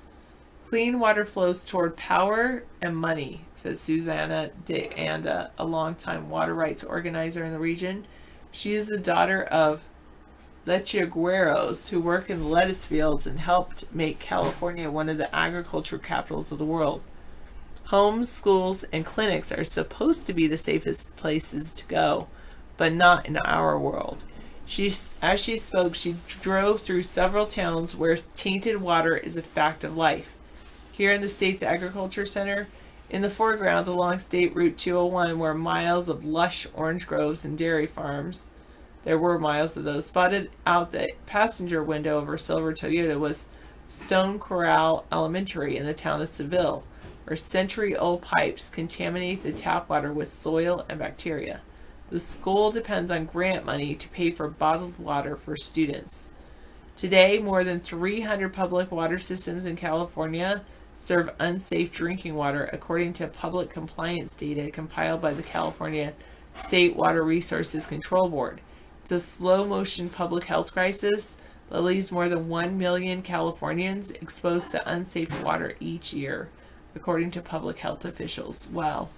Clean water flows toward power and money, says Susanna De Anda, a longtime water rights organizer in the region. She is the daughter of lechegueros who work in the lettuce fields and helped make California one of the agriculture capitals of the world. Homes, schools, and clinics are supposed to be the safest places to go, but not in our world. As she spoke, she drove through several towns where tainted water is a fact of life. Here in the state's agriculture center, in the foreground along State Route 201 were miles of lush orange groves and dairy farms. There were miles of those. Spotted out the passenger window of her silver Toyota was Stone Corral Elementary in the town of Seville, where century-old pipes contaminate the tap water with soil and bacteria. The school depends on grant money to pay for bottled water for students. Today, more than 300 public water systems in California serve unsafe drinking water, according to public compliance data compiled by the California State Water Resources Control Board. It's a slow-motion public health crisis that leaves more than 1 million Californians exposed to unsafe water each year, according to public health officials. Wow.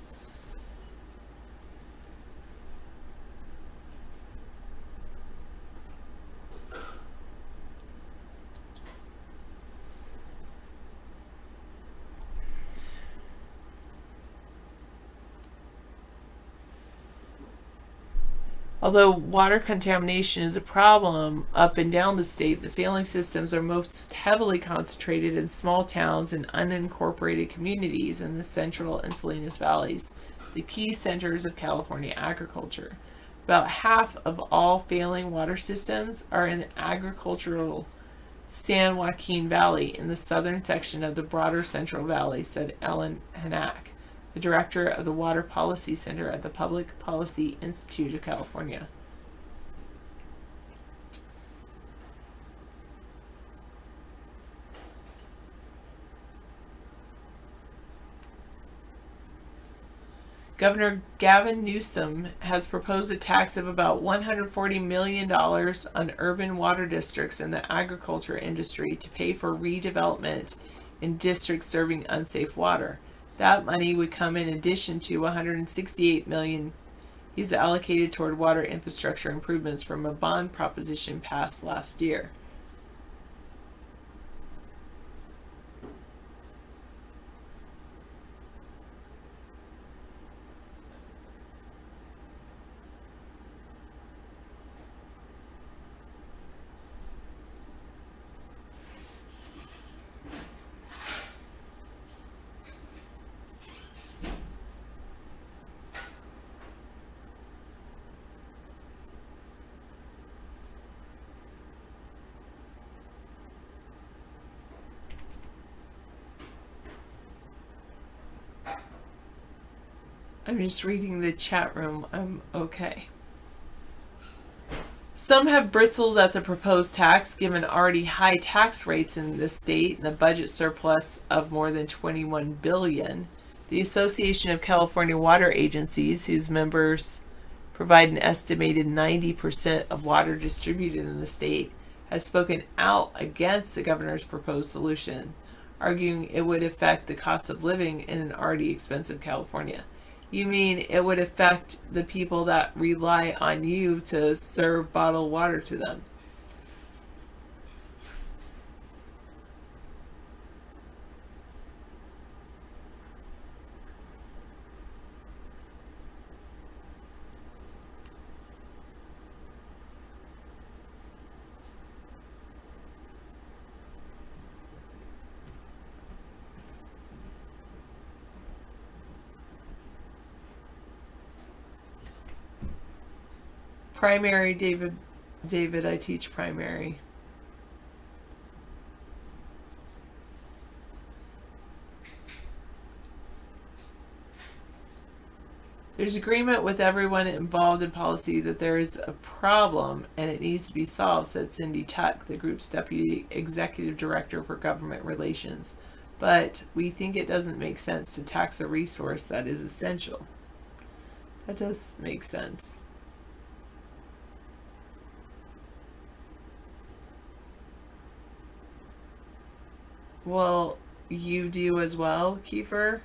Although water contamination is a problem up and down the state, the failing systems are most heavily concentrated in small towns and unincorporated communities in the Central and Salinas Valleys, the key centers of California agriculture. About half of all failing water systems are in the agricultural San Joaquin Valley in the southern section of the broader Central Valley, said Ellen Hanak, the director of the Water Policy Center at the Public Policy Institute of California. Governor Gavin Newsom has proposed a tax of about $140 million on urban water districts in the agriculture industry to pay for redevelopment in districts serving unsafe water. That money would come in addition to $168 million he's allocated toward water infrastructure improvements from a bond proposition passed last year. I'm just reading the chat room. I'm okay. Some have bristled at the proposed tax, given already high tax rates in the state and the budget surplus of more than $21 billion. The Association of California Water Agencies, whose members provide an estimated 90% of water distributed in the state, has spoken out against the governor's proposed solution, arguing it would affect the cost of living in an already expensive California. You mean it would affect the people that rely on you to serve bottled water to them? Primary, David, I teach primary. There's agreement with everyone involved in policy that there is a problem and it needs to be solved, said Cindy Tuck, the group's deputy executive director for government relations. But we think it doesn't make sense to tax a resource that is essential. That does make sense. Well, you do as well, Kiefer?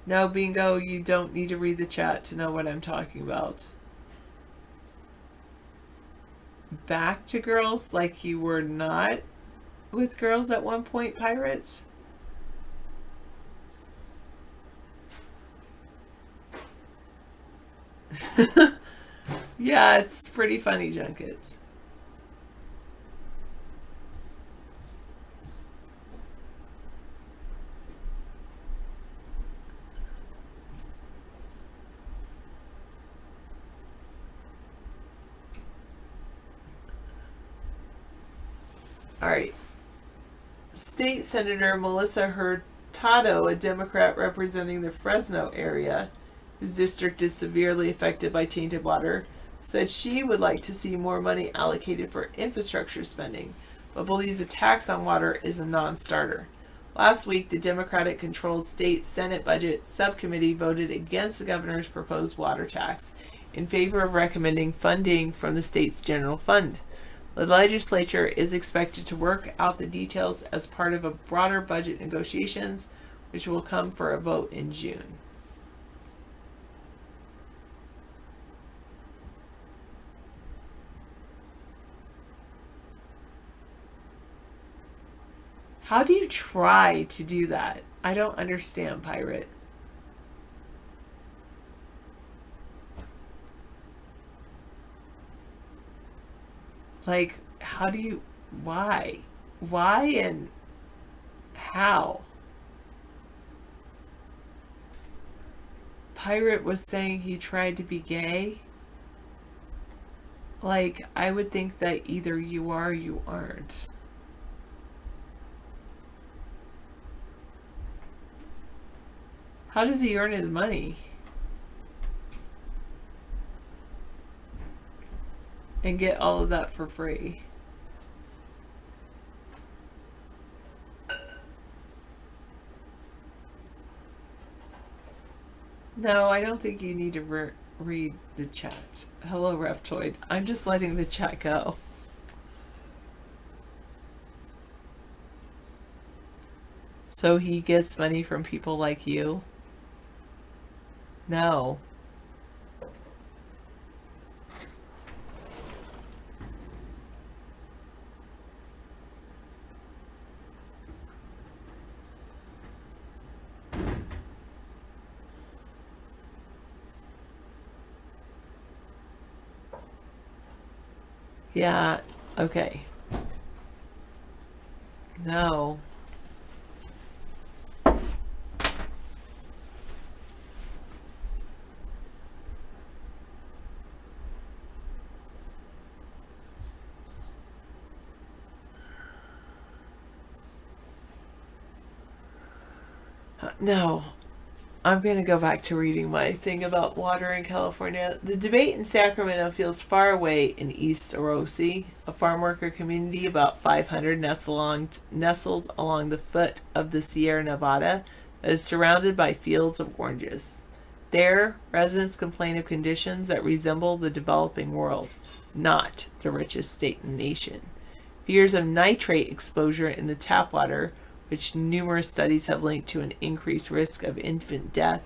No, Bingo, you don't need to read the chat to know what I'm talking about. Back to girls like you were not with girls at one point, Pirates? Yeah, it's pretty funny, Junkets. All right. State Senator Melissa Hurtado, a Democrat representing the Fresno area, whose district is severely affected by tainted water, said she would like to see more money allocated for infrastructure spending, but believes a tax on water is a non-starter. Last week, the Democratic-controlled state Senate Budget Subcommittee voted against the governor's proposed water tax in favor of recommending funding from the state's general fund. The legislature is expected to work out the details as part of a broader budget negotiations, which will come for a vote in June. How do you try to do that? I don't understand, Pirate. Like, how do you, why? Why and how? Pirate was saying he tried to be gay. Like, I would think that either you are or you aren't. How does he earn his money? And get all of that for free. No, I don't think you need to read the chat. Hello, Reptoid. I'm just letting the chat go. So he gets money from people like you? No. Yeah, okay. No. No, I'm going to go back to reading my thing about water in California. The debate in Sacramento feels far away in East Orosi, a farm worker community about 500 nestled along the foot of the Sierra Nevada that is surrounded by fields of oranges. There, residents complain of conditions that resemble the developing world, not the richest state in the nation. Fears of nitrate exposure in the tap water, which numerous studies have linked to an increased risk of infant death,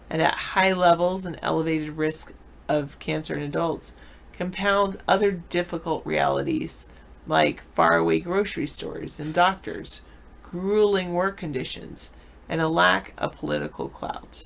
and at high levels an elevated risk of cancer in adults, compound other difficult realities like faraway grocery stores and doctors, grueling work conditions, and a lack of political clout.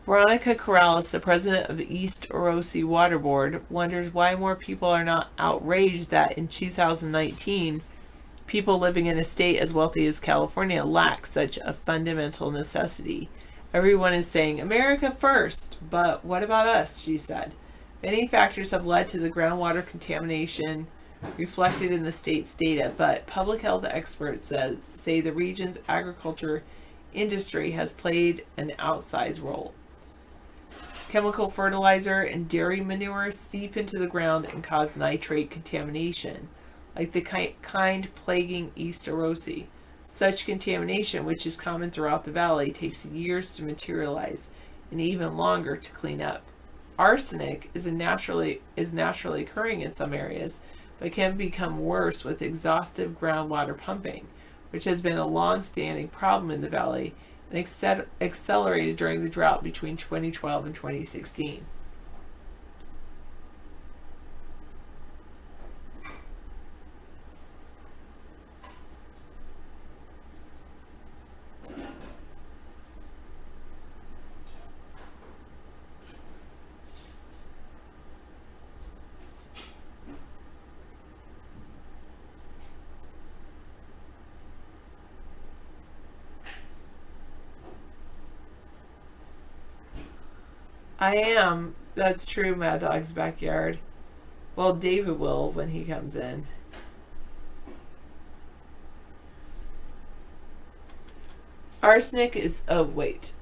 Veronica Corrales, the president of the East Orosi Water Board, wonders why more people are not outraged that in 2019, people living in a state as wealthy as California lack such a fundamental necessity. Everyone is saying, America first, but what about us, she said. Many factors have led to the groundwater contamination reflected in the state's data, but public health experts say the region's agriculture industry has played an outsized role. Chemical fertilizer and dairy manure seep into the ground and cause nitrate contamination, like the kind plaguing East Orosi. Such contamination, which is common throughout the valley, takes years to materialize and even longer to clean up. Arsenic is naturally occurring in some areas, but can become worse with exhaustive groundwater pumping, which has been a long-standing problem in the valley and accelerated during the drought between 2012 and 2016. I am. That's true, Mad Dog's backyard. Well, David will when he comes in. Arsenic is... Oh, wait.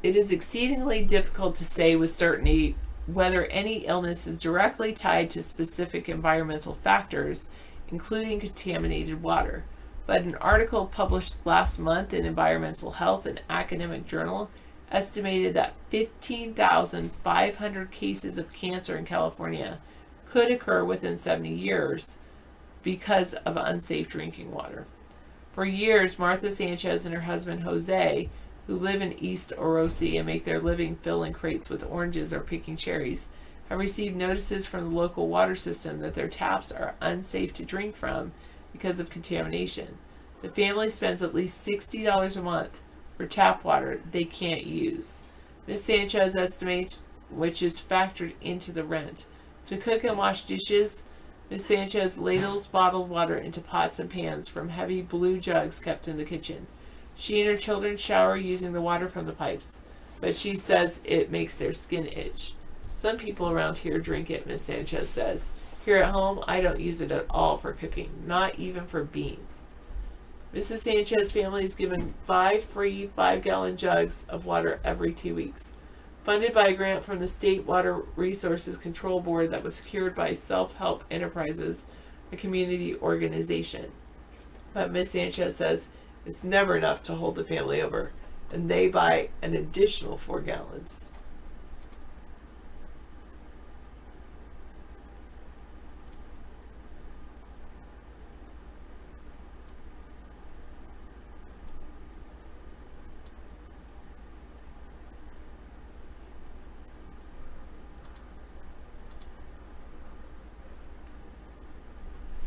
It is exceedingly difficult to say with certainty whether any illness is directly tied to specific environmental factors, including contaminated water. But an article published last month in Environmental Health, an academic journal, estimated that 15,500 cases of cancer in California could occur within 70 years because of unsafe drinking water. For years, Martha Sanchez and her husband Jose, who live in East Orosi and make their living filling crates with oranges or picking cherries, have received notices from the local water system that their taps are unsafe to drink from because of contamination. The family spends at least $60 a month for tap water they can't use. Ms. Sanchez estimates, which is factored into the rent. To cook and wash dishes, Ms. Sanchez ladles bottled water into pots and pans from heavy blue jugs kept in the kitchen. She and her children shower using the water from the pipes, but she says it makes their skin itch. Some people around here drink it, Ms. Sanchez says. Here at home, I don't use it at all for cooking, not even for beans. Mrs. Sanchez's family is given 5 free 5-gallon jugs of water every 2 weeks, funded by a grant from the State Water Resources Control Board that was secured by Self-Help Enterprises, a community organization. But Ms. Sanchez says it's never enough to hold the family over, and they buy an additional 4 gallons.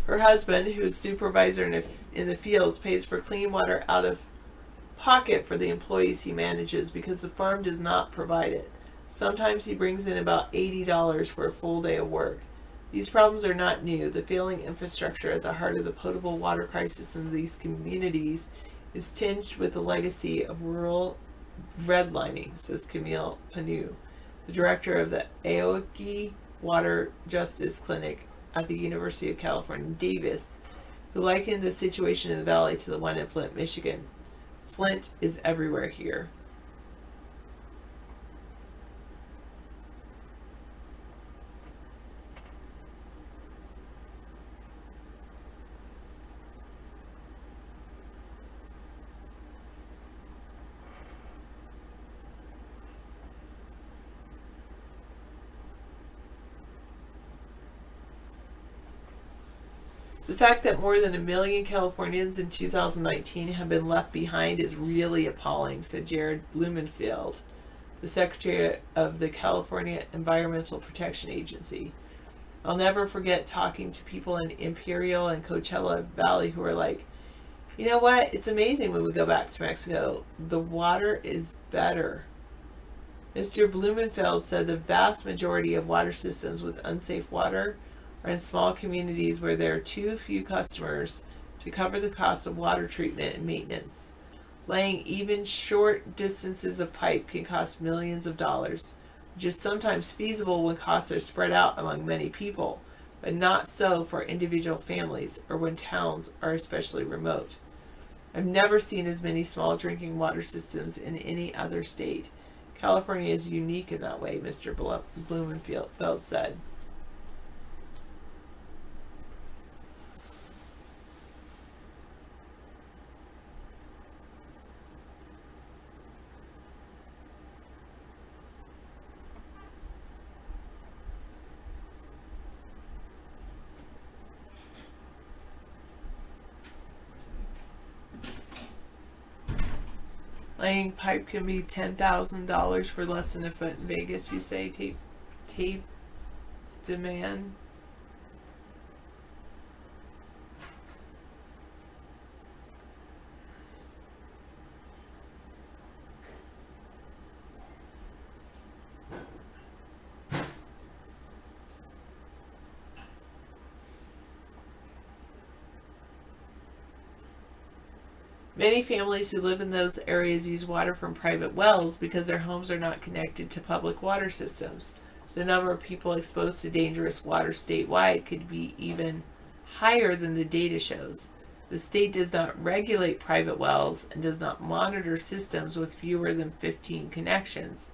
Her husband, who is supervisor in the fields, pays for clean water out of pocket for the employees he manages because the farm does not provide it. Sometimes he brings in about $80 for a full day of work. These problems are not new. The failing infrastructure at the heart of the potable water crisis in these communities is tinged with the legacy of rural redlining, says Camille Panu, the director of the Aoki Water Justice Clinic at the University of California, Davis, who likened the situation in the valley to the one in Flint, Michigan. Flint is everywhere here. The fact that more than 1 million Californians in 2019 have been left behind is really appalling, said Jared Blumenfield, the Secretary of the California Environmental Protection Agency. I'll never forget talking to people in Imperial and Coachella Valley who are like, you know what? It's amazing when we go back to Mexico. The water is better. Mr. Blumenfeld said the vast majority of water systems with unsafe water are in small communities where there are too few customers to cover the cost of water treatment and maintenance. Laying even short distances of pipe can cost millions of dollars, which is sometimes feasible when costs are spread out among many people, but not so for individual families or when towns are especially remote. I've never seen as many small drinking water systems in any other state. California is unique in that way, Mr. Blumenfeld said. Laying pipe can be $10,000 for less than a foot in Vegas, you say, tape demand. Many families who live in those areas use water from private wells because their homes are not connected to public water systems. The number of people exposed to dangerous water statewide could be even higher than the data shows. The state does not regulate private wells and does not monitor systems with fewer than 15 connections.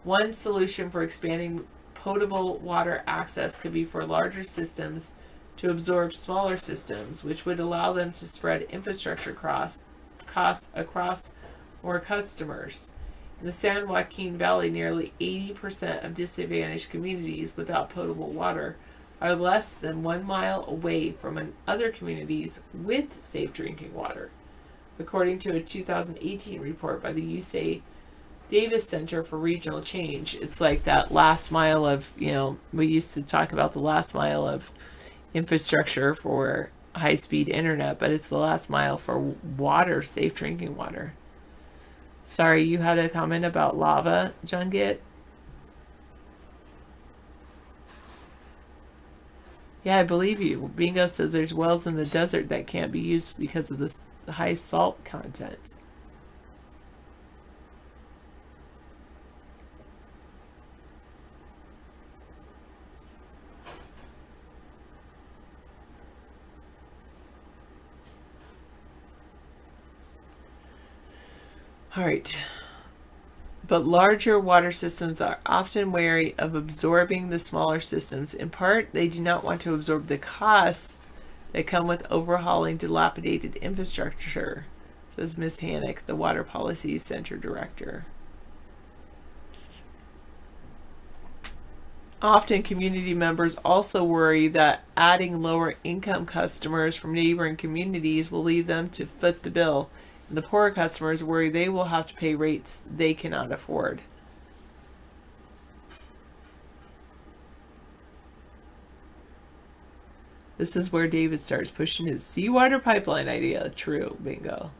One solution for expanding potable water access could be for larger systems to absorb smaller systems, which would allow them to spread infrastructure costs across more customers. In the San Joaquin Valley, nearly 80% of disadvantaged communities without potable water are less than 1 mile away from other communities with safe drinking water. According to a 2018 report by the UC Davis Center for Regional Change, it's like that last mile of, we used to talk about the last mile of infrastructure for high-speed internet, but it's the last mile for water, safe drinking water. Sorry, you had a comment about lava, Jungit? Yeah, I believe you. Bingo says there's wells in the desert that can't be used because of the high salt content. All right. But larger water systems are often wary of absorbing the smaller systems. In part, they do not want to absorb the costs that come with overhauling dilapidated infrastructure, says Ms. Hannock, the Water Policy Center Director. Often, community members also worry that adding lower income customers from neighboring communities will leave them to foot the bill. The poorer customers worry they will have to pay rates they cannot afford. This is where David starts pushing his seawater pipeline idea. True, bingo.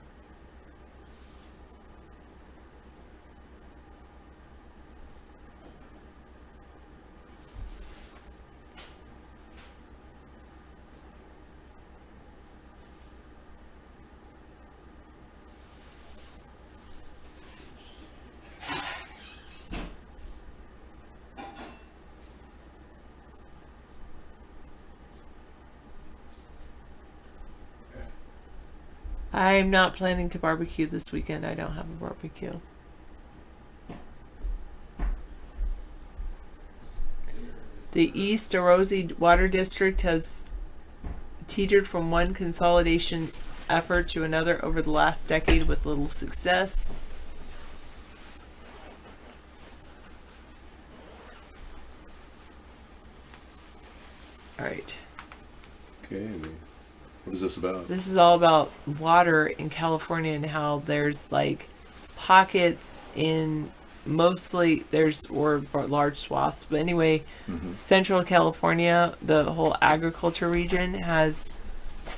I'm not planning to barbecue this weekend. I don't have a barbecue. The East Orosi Water District has teetered from one consolidation effort to another over the last decade with little success. All right. Okay. What is this about? This is all about water in California and how there's like pockets in mostly or large swaths, but anyway, Central California, the whole agriculture region has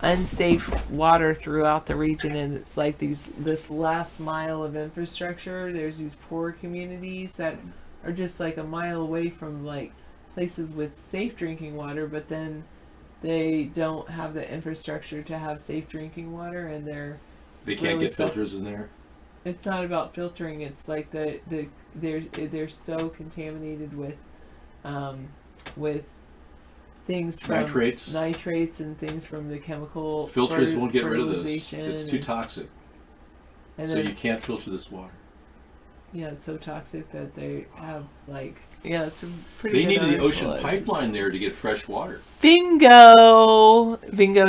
unsafe water throughout the region, and it's like this last mile of infrastructure. There's these poor communities that are just like a mile away from like places with safe drinking water, but then they don't have the infrastructure to have safe drinking water, and they can't get filters in there. It's not about filtering. It's like they're so contaminated with things from nitrates and things from the chemical filters won't get rid of this. fertilization It's too toxic. and So then, you can't filter this water. yeah, it's so toxic that they have like it's a pretty. They good needed the article. ocean pipeline there to get fresh water. Bingo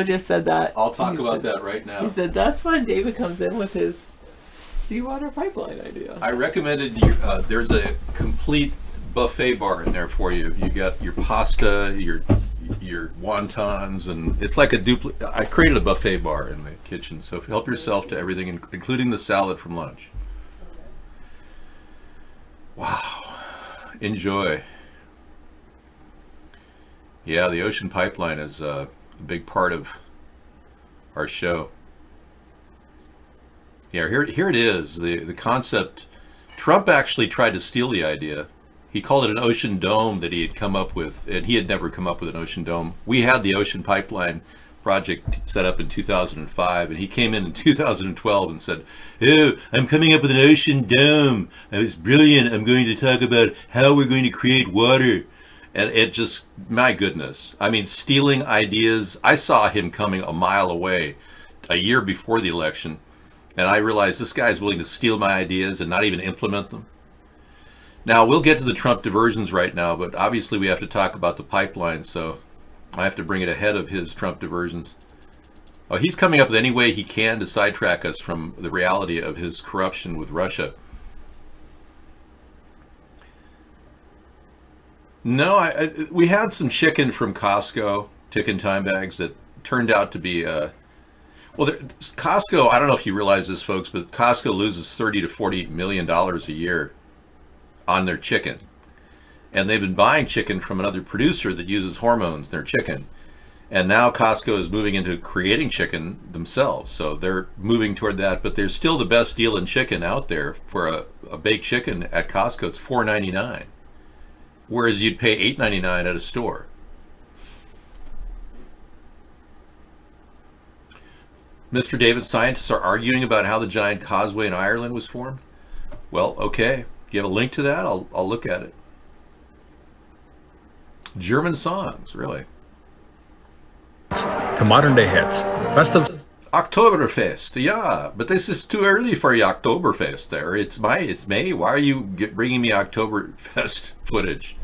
just said that. I'll talk He about said- that right now. He said that's when David comes in with his seawater pipeline idea. I recommended you, there's a complete buffet bar in there for you. You got your pasta, your wontons, and it's like I created a buffet bar in the kitchen, so help yourself to everything, including the salad from lunch. Wow. Enjoy. Yeah, the ocean pipeline is a big part of our show. Yeah, here it is. The concept. Trump actually tried to steal the idea. He called it an ocean dome that he had come up with, and he had never come up with an ocean dome. We had the ocean pipeline project set up in 2005, and he came in 2012 and said, "Oh, I'm coming up with an ocean dome. It's brilliant. I'm going to talk about how we're going to create water." And it just, my goodness. I mean, stealing ideas. I saw him coming a mile away a year before the election. And I realized this guy's willing to steal my ideas and not even implement them. Now, we'll get to the Trump diversions right now, but obviously we have to talk about the pipeline, so I have to bring it ahead of his Trump diversions. Oh, he's coming up with any way he can to sidetrack us from the reality of his corruption with Russia. No, we had some chicken from Costco, tick and time bags, that turned out to be... Costco, I don't know if you realize this, folks, but Costco loses $30 to $40 million a year on their chicken. And they've been buying chicken from another producer that uses hormones in their chicken. And now Costco is moving into creating chicken themselves. So they're moving toward that. But there's still the best deal in chicken out there for a baked chicken at Costco. It's $4.99. Whereas you'd pay $8.99 at a store. Mr. David, scientists are arguing about how the giant causeway in Ireland was formed. Well, okay. Do you have a link to that? I'll look at it. German songs, really. To modern day hits. Festive. Oktoberfest, yeah, but this is too early for your Oktoberfest there. It's May. Why are you bringing me Oktoberfest footage?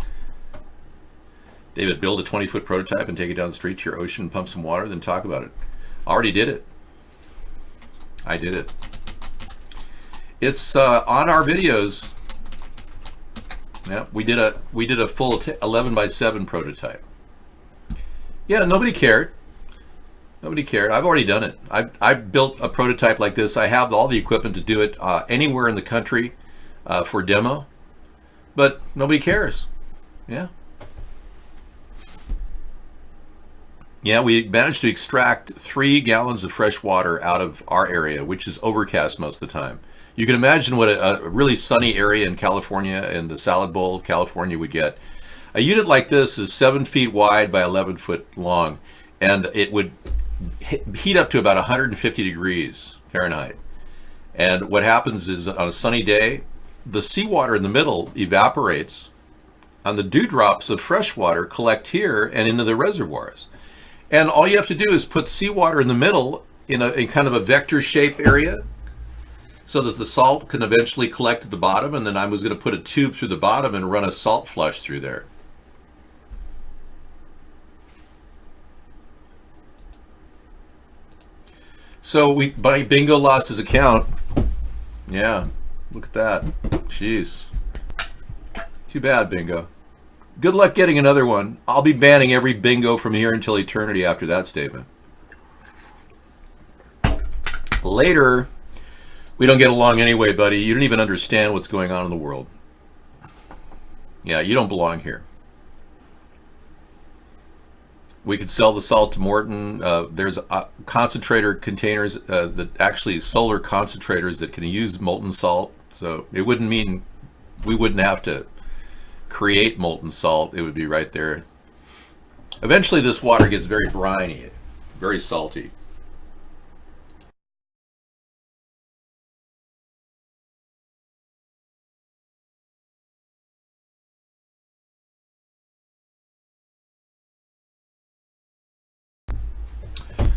David, build a 20-foot prototype and take it down the street to your ocean, pump some water, then talk about it. Already did it. I did it. It's on our videos. Yeah, we did a full 11x7 prototype. Yeah, nobody cared. Nobody cared. I've already done it. I built a prototype like this. I have all the equipment to do it anywhere in the country for demo, but nobody cares. Yeah. Yeah, we managed to extract 3 gallons of fresh water out of our area, which is overcast most of the time. You can imagine what a really sunny area in California and the Salad Bowl, California, would get. A unit like this is 7 feet wide by 11 foot long, and it would heat up to about 150 degrees Fahrenheit. And what happens is on a sunny day, the seawater in the middle evaporates, and the dewdrops of fresh water collect here and into the reservoirs. And all you have to do is put seawater in the middle in kind of a vector shape area, so that the salt can eventually collect at the bottom, and then I was going to put a tube through the bottom and run a salt flush through there. So Bingo lost his account. Yeah, look at that. Jeez. Too bad, Bingo. Good luck getting another one. I'll be banning every Bingo from here until eternity after that statement. Later. We don't get along anyway, buddy. You don't even understand what's going on in the world. Yeah, you don't belong here. We could sell the salt to Morton. There's concentrator containers that actually solar concentrators that can use molten salt. So it wouldn't mean we wouldn't have to create molten salt. It would be right there. Eventually this water gets very briny, very salty.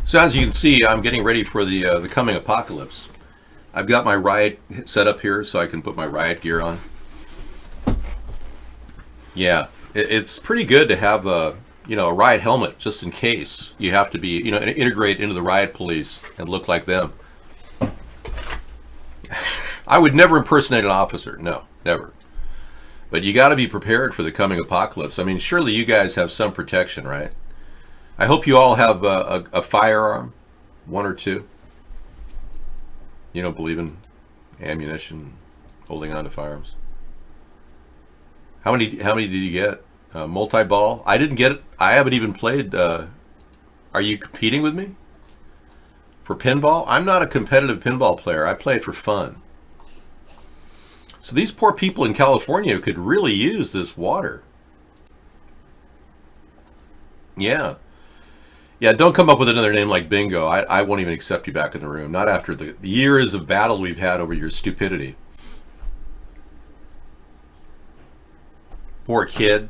So as you can see, I'm getting ready for the coming apocalypse. I've got my riot set up here so I can put my riot gear on. Yeah, it's pretty good to have a riot helmet just in case you have to be integrate into the riot police and look like them. I would never impersonate an officer. No, never. But you got to be prepared for the coming apocalypse. I mean, surely you guys have some protection, right? I hope you all have a firearm, one or two. You don't believe in ammunition, holding on to firearms. How many did you get? Multi-ball? I didn't get it. I haven't even played. Are you competing with me for pinball? I'm not a competitive pinball player. I play it for fun. So these poor people in California could really use this water. Yeah. Yeah, don't come up with another name like Bingo. I won't even accept you back in the room. Not after the years of battle we've had over your stupidity. Poor kid.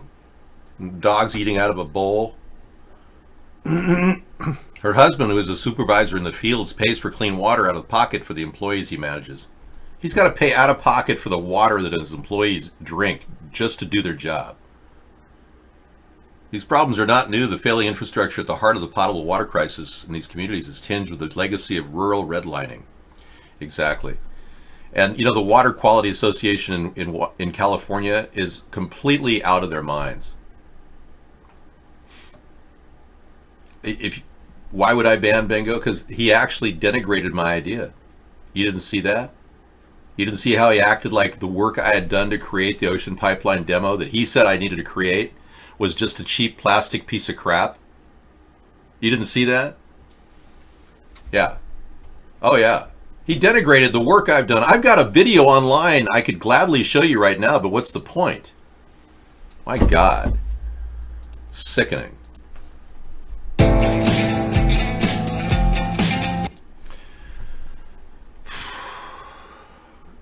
Dogs eating out of a bowl. Her husband, who is a supervisor in the fields, pays for clean water out of pocket for the employees he manages. He's got to pay out of pocket for the water that his employees drink just to do their job. These problems are not new. The failing infrastructure at the heart of the potable water crisis in these communities is tinged with the legacy of rural redlining. Exactly. And the Water Quality Association in California is completely out of their minds. Why would I ban Bingo? Because he actually denigrated my idea. You didn't see that? You didn't see how he acted like the work I had done to create the Ocean Pipeline demo that he said I needed to create was just a cheap plastic piece of crap? You didn't see that? Yeah. Oh yeah. He denigrated the work I've done. I've got a video online I could gladly show you right now, but what's the point? My God. Sickening.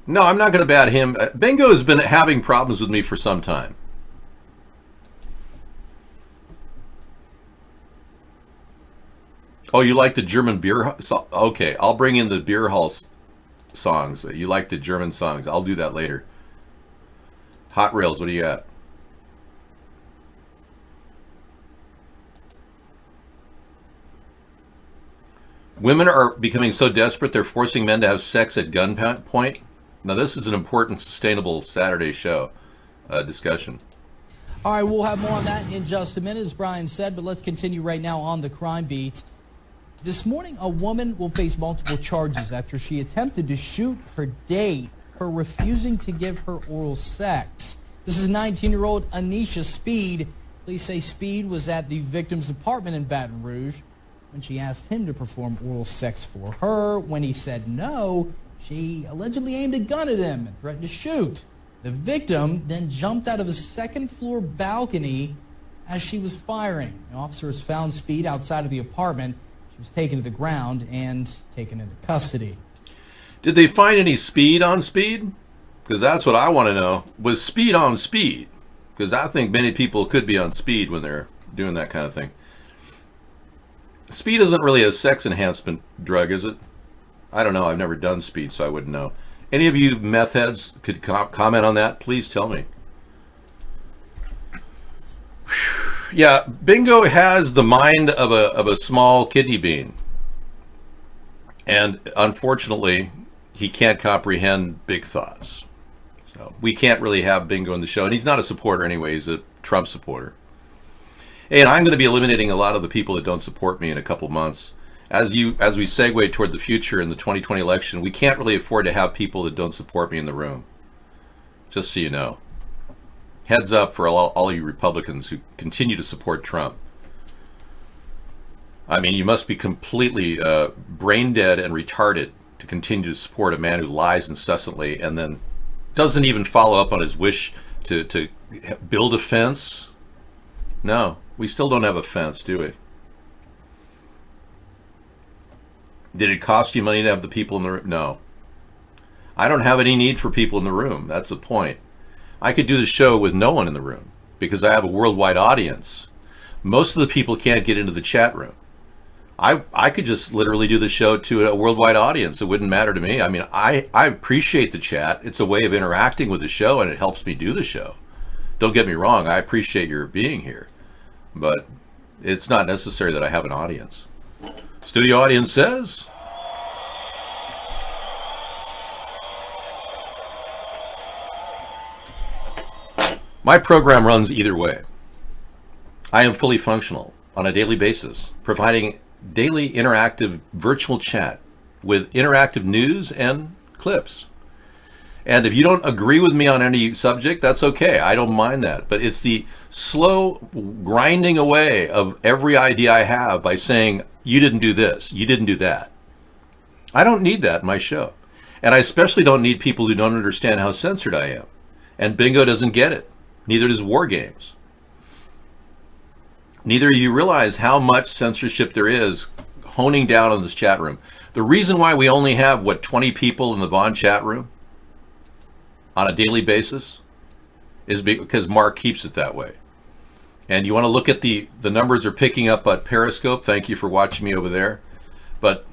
No, I'm not going to bat him. Bingo has been having problems with me for some time. Oh, you like the German beer? Okay, I'll bring in the beer hall songs. You like the German songs? I'll do that later. Hot Rails, what do you got? Women are becoming so desperate they're forcing men to have sex at gunpoint. Now, this is an important Sustainable Saturday show discussion. All right, we'll have more on that in just a minute, as Brian said, but let's continue right now on the crime beat. This morning, a woman will face multiple charges after she attempted to shoot her date for refusing to give her oral sex. This is 19-year-old Anisha Speed. Police say Speed was at the victim's apartment in Baton Rouge when she asked him to perform oral sex for her. When he said no, she allegedly aimed a gun at him and threatened to shoot. The victim then jumped out of a second-floor balcony as she was firing. The officers found Speed outside of the apartment. She was taken to the ground and taken into custody. Did they find any speed on Speed? Because that's what I want to know. Was Speed on speed? Because I think many people could be on speed when they're doing that kind of thing. Speed isn't really a sex enhancement drug, is it? I don't know. I've never done speed, so I wouldn't know. Any of you meth heads could comment on that? Please tell me. Yeah, Bingo has the mind of a small kidney bean. And unfortunately, he can't comprehend big thoughts. So we can't really have Bingo in the show. And he's not a supporter anyway. He's a Trump supporter. And I'm going to be eliminating a lot of the people that don't support me in a couple months. As we segue toward the future in the 2020 election, we can't really afford to have people that don't support me in the room. Just so you know. Heads up for all you Republicans who continue to support Trump. I mean, you must be completely brain dead and retarded to continue to support a man who lies incessantly and then doesn't even follow up on his wish to build a fence. No, we still don't have a fence, do we? Did it cost you money to have the people in the room? No. I don't have any need for people in the room. That's the point. I could do the show with no one in the room because I have a worldwide audience. Most of the people can't get into the chat room. I could just literally do the show to a worldwide audience. It wouldn't matter to me. I mean, I appreciate the chat. It's a way of interacting with the show, and it helps me do the show. Don't get me wrong. I appreciate your being here. But it's not necessary that I have an audience. Studio audience says... My program runs either way. I am fully functional on a daily basis, providing daily interactive virtual chat with interactive news and clips. And if you don't agree with me on any subject, that's okay. I don't mind that. But it's the slow grinding away of every idea I have by saying, you didn't do this, you didn't do that. I don't need that in my show. And I especially don't need people who don't understand how censored I am. And Bingo doesn't get it. Neither does War Games. Neither do you realize how much censorship there is honing down on this chat room. The reason why we only have, 20 people in the Vaughn chat room on a daily basis is because Mark keeps it that way. And you want to look at the numbers are picking up at Periscope. Thank you for watching me over there. But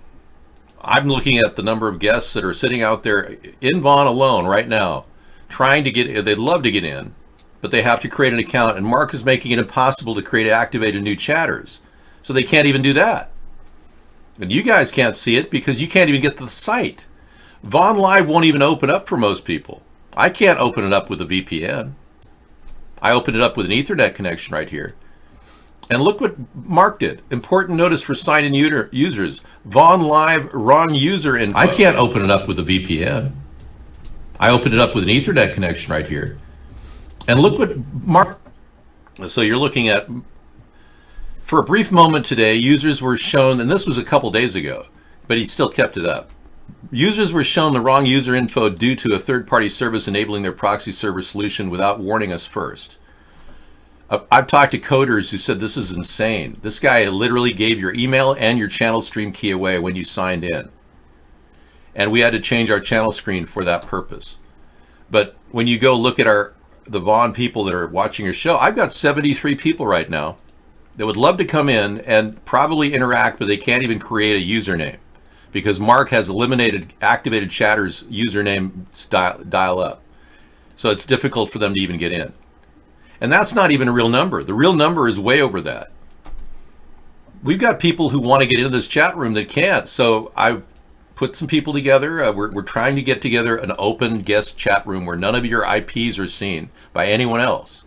I'm looking at the number of guests that are sitting out there in Vaughn alone right now, trying to get, they'd love to get in, but they have to create an account, and Mark is making it impossible to create activated new chatters. So they can't even do that. And you guys can't see it because you can't even get to the site. Vaughn Live won't even open up for most people. I can't open it up with a VPN. I opened it up with an Ethernet connection right here. And look what Mark did. Important notice for signed-in users. Vaughn Live, wrong user info. I can't open it up with a VPN. I opened it up with an Ethernet connection right here. And look what Mark... So you're looking at... For a brief moment today, users were shown, and this was a couple days ago, but he still kept it up. Users were shown the wrong user info due to a third-party service enabling their proxy server solution without warning us first. I've talked to coders who said this is insane. This guy literally gave your email and your channel stream key away when you signed in. And we had to change our channel screen for that purpose. But when you go look at the Vaughn people that are watching your show, I've got 73 people right now that would love to come in and probably interact, but they can't even create a username because Mark has eliminated activated chatter's username dial up. So it's difficult for them to even get in. And that's not even a real number. The real number is way over that. We've got people who want to get into this chat room that can't. So I've put some people together. We're trying to get together an open guest chat room where none of your IPs are seen by anyone else.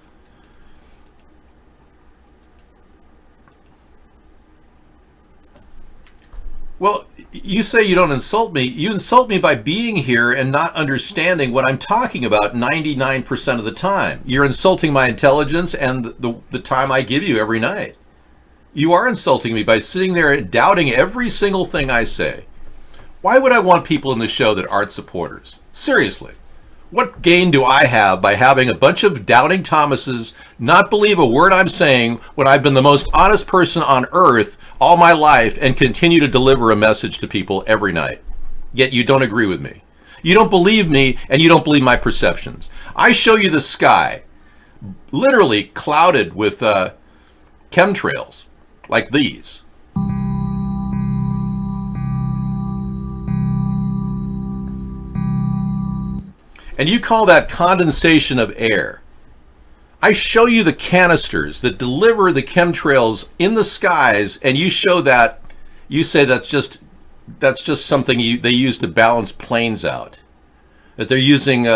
Well, you say you don't insult me. You insult me by being here and not understanding what I'm talking about 99% of the time. You're insulting my intelligence and the time I give you every night. You are insulting me by sitting there and doubting every single thing I say. Why would I want people in the show that aren't supporters? Seriously. What gain do I have by having a bunch of doubting Thomases not believe a word I'm saying when I've been the most honest person on earth all my life and continue to deliver a message to people every night? Yet you don't agree with me. You don't believe me and you don't believe my perceptions. I show you the sky literally clouded with chemtrails like these. And you call that condensation of air. I show you the canisters that deliver the chemtrails in the skies, and you show that, you say that's just something they use to balance planes out. That they're using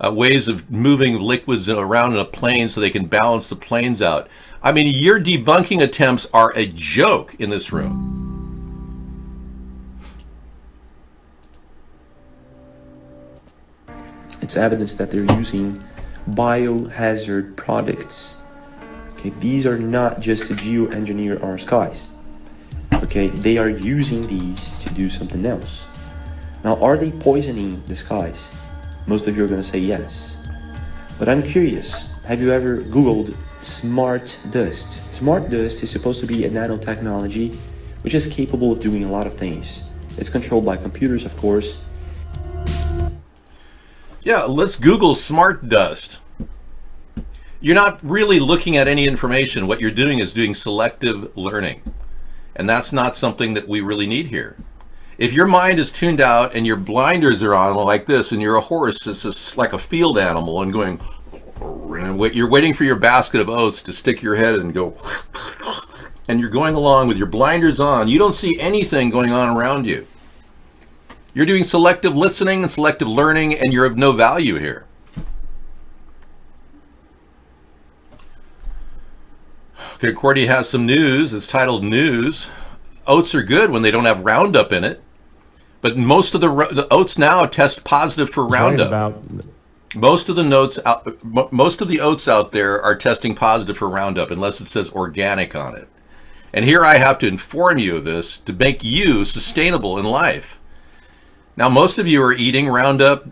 ways of moving liquids around in a plane so they can balance the planes out. I mean, your debunking attempts are a joke in this room. It's evidence that they're using biohazard products. Okay, these are not just to geoengineer our skies. Okay, they are using these to do something else. Now, are they poisoning the skies? Most of you are going to say yes. But I'm curious, have you ever Googled smart dust? Smart dust is supposed to be a nanotechnology which is capable of doing a lot of things. It's controlled by computers, of course. Yeah, let's Google smart dust. You're not really looking at any information. What you're doing is doing selective learning. And that's not something that we really need here. If your mind is tuned out and your blinders are on like this, and you're a horse, it's just like a field animal and going, and you're waiting for your basket of oats to stick your head and go, and you're going along with your blinders on, you don't see anything going on around you. You're doing selective listening and selective learning, and you're of no value here. Okay, Cordy has some news. It's titled News. Oats are good when they don't have Roundup in it. But most of the oats now test positive for Roundup. Most of the oats out there are testing positive for Roundup unless it says organic on it. And here I have to inform you of this to make you sustainable in life. Now, most of you are eating Roundup,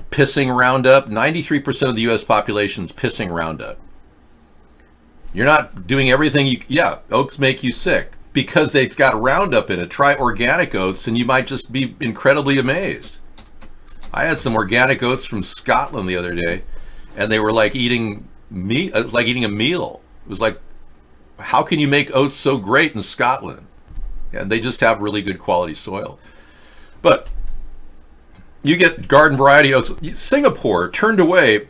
pissing Roundup. 93% of the U.S. population is pissing Roundup. You're not doing everything oats make you sick because they've got Roundup in it. Try organic oats and you might just be incredibly amazed. I had some organic oats from Scotland the other day, and they were like eating meat. It was like eating a meal. It was like, how can you make oats so great in Scotland? And they just have really good quality soil. But you get garden variety oats. Singapore turned away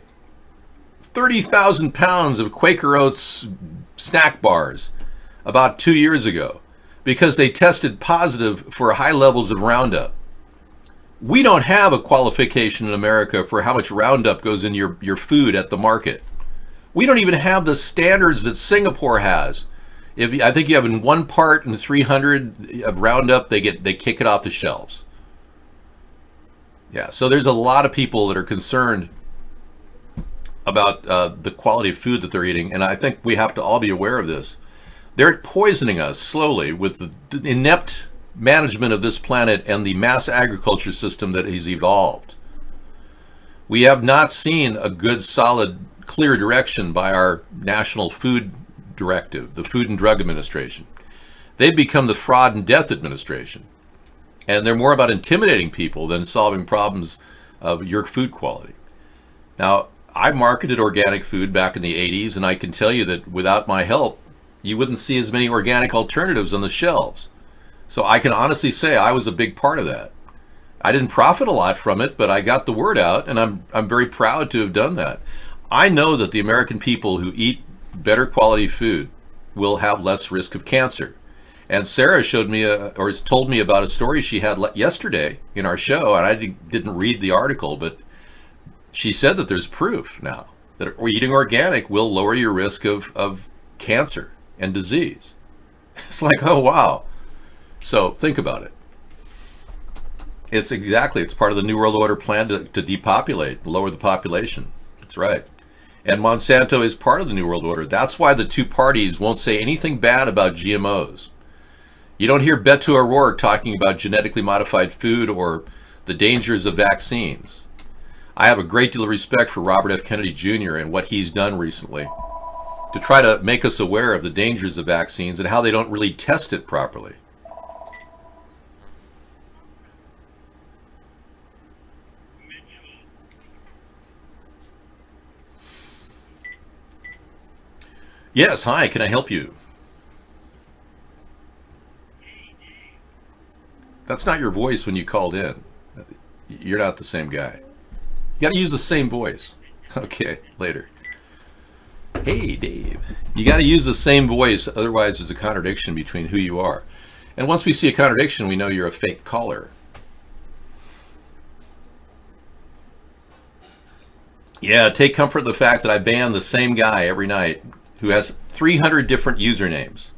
30,000 pounds of Quaker Oats snack bars about 2 years ago because they tested positive for high levels of Roundup. We don't have a qualification in America for how much Roundup goes in your food at the market. We don't even have the standards that Singapore has. I think you have in 1 part in 300 of Roundup, they kick it off the shelves. Yeah, so there's a lot of people that are concerned about the quality of food that they're eating, and I think we have to all be aware of this. They're poisoning us slowly with the inept management of this planet and the mass agriculture system that has evolved. We have not seen a good, solid, clear direction by our National Food Directive, the Food and Drug Administration. They've become the Fraud and Death Administration, and they're more about intimidating people than solving problems of your food quality. Now, I marketed organic food back in the 80s, and I can tell you that without my help, you wouldn't see as many organic alternatives on the shelves. So I can honestly say I was a big part of that. I didn't profit a lot from it, but I got the word out, and I'm very proud to have done that. I know that the American people who eat better quality food will have less risk of cancer. And Sarah showed me or told me about a story she had yesterday in our show, and I didn't read the article, but she said that there's proof now that eating organic will lower your risk of cancer and disease. It's like, oh, wow. So think about it. It's part of the New World Order plan to depopulate, lower the population. That's right. And Monsanto is part of the New World Order. That's why the two parties won't say anything bad about GMOs. You don't hear Beto O'Rourke talking about genetically modified food or the dangers of vaccines. I have a great deal of respect for Robert F. Kennedy Jr. and what he's done recently to try to make us aware of the dangers of vaccines and how they don't really test it properly. Yes, hi, can I help you? That's not your voice when you called in. You're not the same guy. You got to use the same voice. Okay, later. Hey, Dave. You got to use the same voice, otherwise there's a contradiction between who you are. And once we see a contradiction, we know you're a fake caller. Yeah, take comfort in the fact that I ban the same guy every night who has 300 different usernames.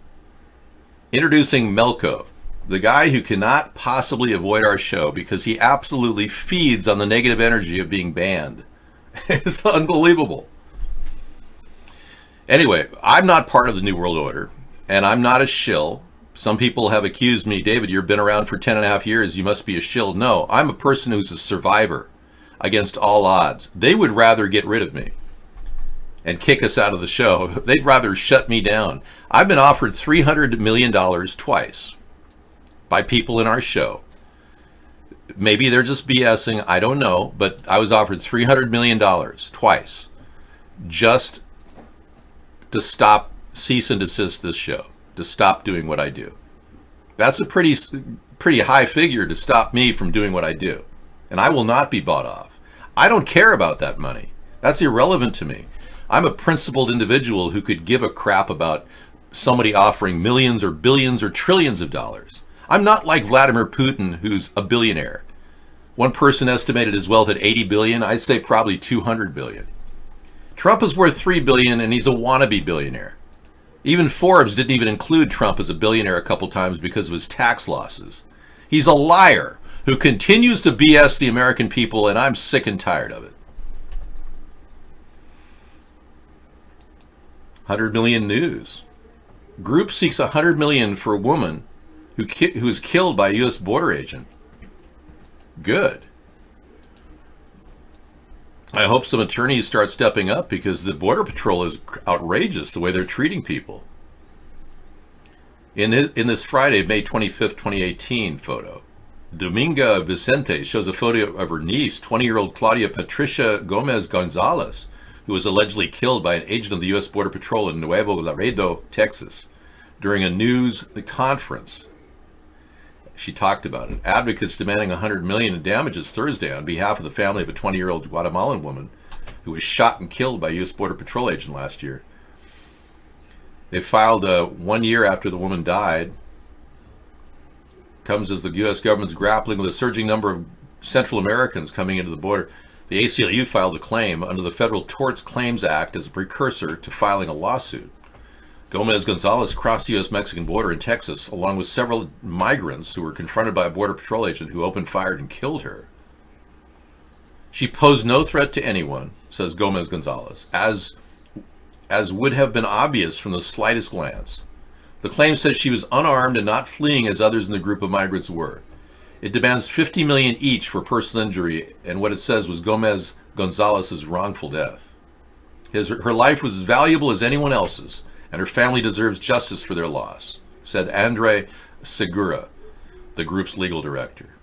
Introducing Melko, the guy who cannot possibly avoid our show because he absolutely feeds on the negative energy of being banned. It's unbelievable. Anyway, I'm not part of the New World Order, and I'm not a shill. Some people have accused me, David, you've been around for 10 and a half years, you must be a shill. No, I'm a person who's a survivor against all odds. They would rather get rid of me and kick us out of the show. They'd rather shut me down. I've been offered $300 million twice by people in our show. Maybe they're just BSing, I don't know, but I was offered $300 million twice just to stop, cease and desist this show, to stop doing what I do. That's a pretty high figure to stop me from doing what I do. And I will not be bought off. I don't care about that money. That's irrelevant to me. I'm a principled individual who could give a crap about somebody offering millions or billions or trillions of dollars. I'm not like Vladimir Putin, who's a billionaire. One person estimated his wealth at 80 billion. I'd say probably 200 billion. Trump is worth 3 billion and he's a wannabe billionaire. Even Forbes didn't even include Trump as a billionaire a couple times because of his tax losses. He's a liar who continues to BS the American people, and I'm sick and tired of it. 100 million news. Group seeks 100 million for a woman who was killed by a U.S. border agent. Good. I hope some attorneys start stepping up because the Border Patrol is outrageous the way they're treating people. In this Friday, May 25th, 2018 photo, Dominga Vicente shows a photo of her niece, 20-year-old Claudia Patricia Gomez Gonzalez, who was allegedly killed by an agent of the U.S. Border Patrol in Nuevo Laredo, Texas, during a news conference. She talked about it. Advocates demanding $100 million in damages Thursday on behalf of the family of a 20-year-old Guatemalan woman who was shot and killed by a U.S. Border Patrol agent last year. They filed 1 year after the woman died. Comes as the U.S. government's grappling with a surging number of Central Americans coming into the border. The ACLU filed a claim under the Federal Tort Claims Act as a precursor to filing a lawsuit. Gomez Gonzalez crossed the U.S.-Mexican border in Texas along with several migrants who were confronted by a Border Patrol agent who opened fire and killed her. She posed no threat to anyone, says Gomez Gonzalez, as would have been obvious from the slightest glance. The claim says she was unarmed and not fleeing as others in the group of migrants were. It demands $50 million each for personal injury, and what it says was Gomez Gonzalez's wrongful death. Her life was as valuable as anyone else's, and her family deserves justice for their loss, said Andre Segura, the group's legal director.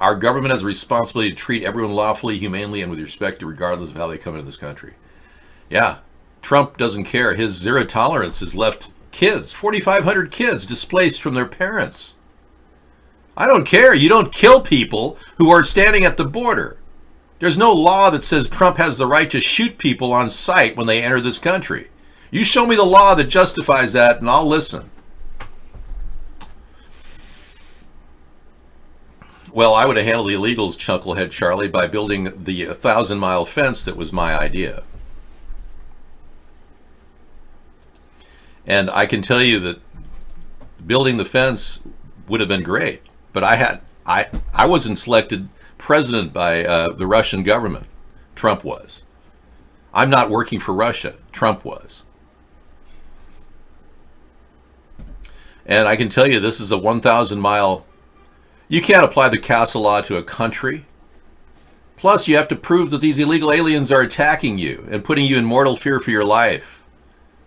Our government has a responsibility to treat everyone lawfully, humanely, and with respect, regardless of how they come into this country. Yeah, Trump doesn't care. His zero tolerance has left kids, 4,500 kids, displaced from their parents. I don't care. You don't kill people who are standing at the border. There's no law that says Trump has the right to shoot people on sight when they enter this country. You show me the law that justifies that, and I'll listen. Well, I would have handled the illegals, Chucklehead Charlie, by building the 1,000-mile fence that was my idea. And I can tell you that building the fence would have been great, but I wasn't selected president by the Russian government. Trump was. I'm not working for Russia. Trump was. And I can tell you this is a 1,000-mile... You can't apply the castle law to a country. Plus, you have to prove that these illegal aliens are attacking you and putting you in mortal fear for your life.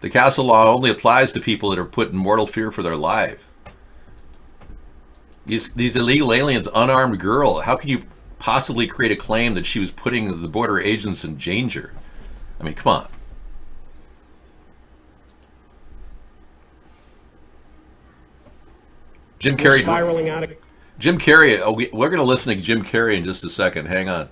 The castle law only applies to people that are put in mortal fear for their life. These illegal aliens, unarmed girl, how can you possibly create a claim that she was putting the border agents in danger? I mean, come on. Jim Carrey. Spiraling out of... Jim Carrey. Oh, we're going to listen to Jim Carrey in just a second. Hang on.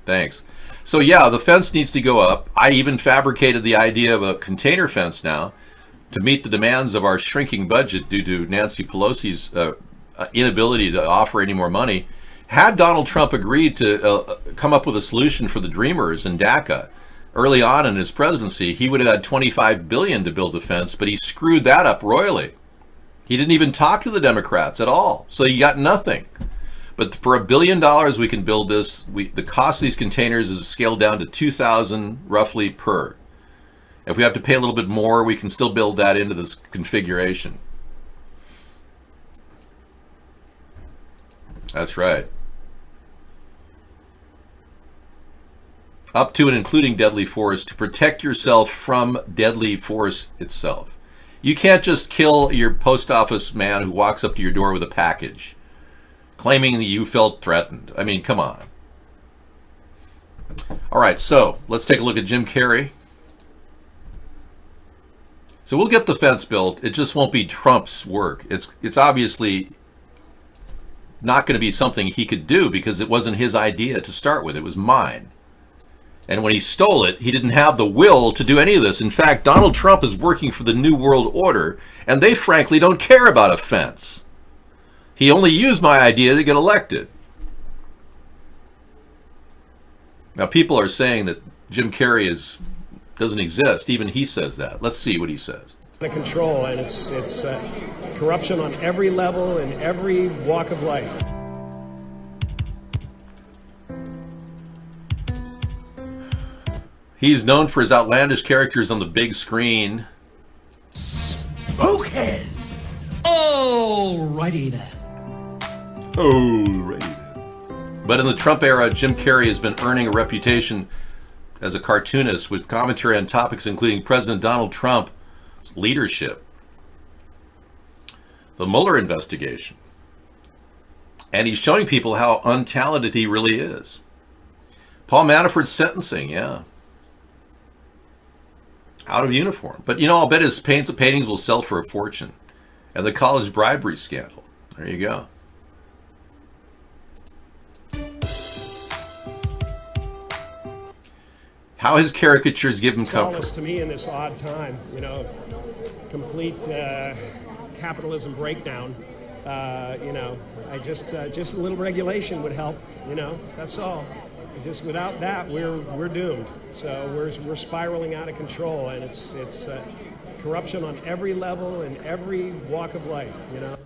Thanks. So yeah, the fence needs to go up. I even fabricated the idea of a container fence now to meet the demands of our shrinking budget due to Nancy Pelosi's inability to offer any more money. Had Donald Trump agreed to come up with a solution for the Dreamers in DACA early on in his presidency, he would have had $25 billion to build a fence, but he screwed that up royally. He didn't even talk to the Democrats at all, so he got nothing. But for $1 billion, we can build this. The cost of these containers is scaled down to $2,000 roughly per. If we have to pay a little bit more, we can still build that into this configuration. That's right. Up to and including deadly force to protect yourself from deadly force itself. You can't just kill your post office man who walks up to your door with a package, claiming that you felt threatened. I mean, come on. All right, so let's take a look at Jim Carrey. So we'll get the fence built. It just won't be Trump's work. It's obviously not going to be something he could do because it wasn't his idea to start with. It was mine. And when he stole it, he didn't have the will to do any of this. In fact, Donald Trump is working for the New World Order, and they frankly don't care about a fence. He only used my idea to get elected. Now, people are saying that Jim Carrey doesn't exist. Even he says that. Let's see what he says. The control, and it's corruption on every level and every walk of life. He's known for his outlandish characters on the big screen. Okay. Alrighty then. Alrighty. But in the Trump era, Jim Carrey has been earning a reputation as a cartoonist with commentary on topics including President Donald Trump's leadership, the Mueller investigation, and he's showing people how untalented he really is. Paul Manafort's sentencing, yeah. Out of uniform. But you know, I'll bet his paintings will sell for a fortune. And the college bribery scandal. There you go. How his caricatures give him comfort. Solace to me in this odd time, you know, complete capitalism breakdown. You know, I just a little regulation would help. You know, that's all. Just without that, we're doomed. So we're spiraling out of control, and it's corruption on every level and every walk of life. You know.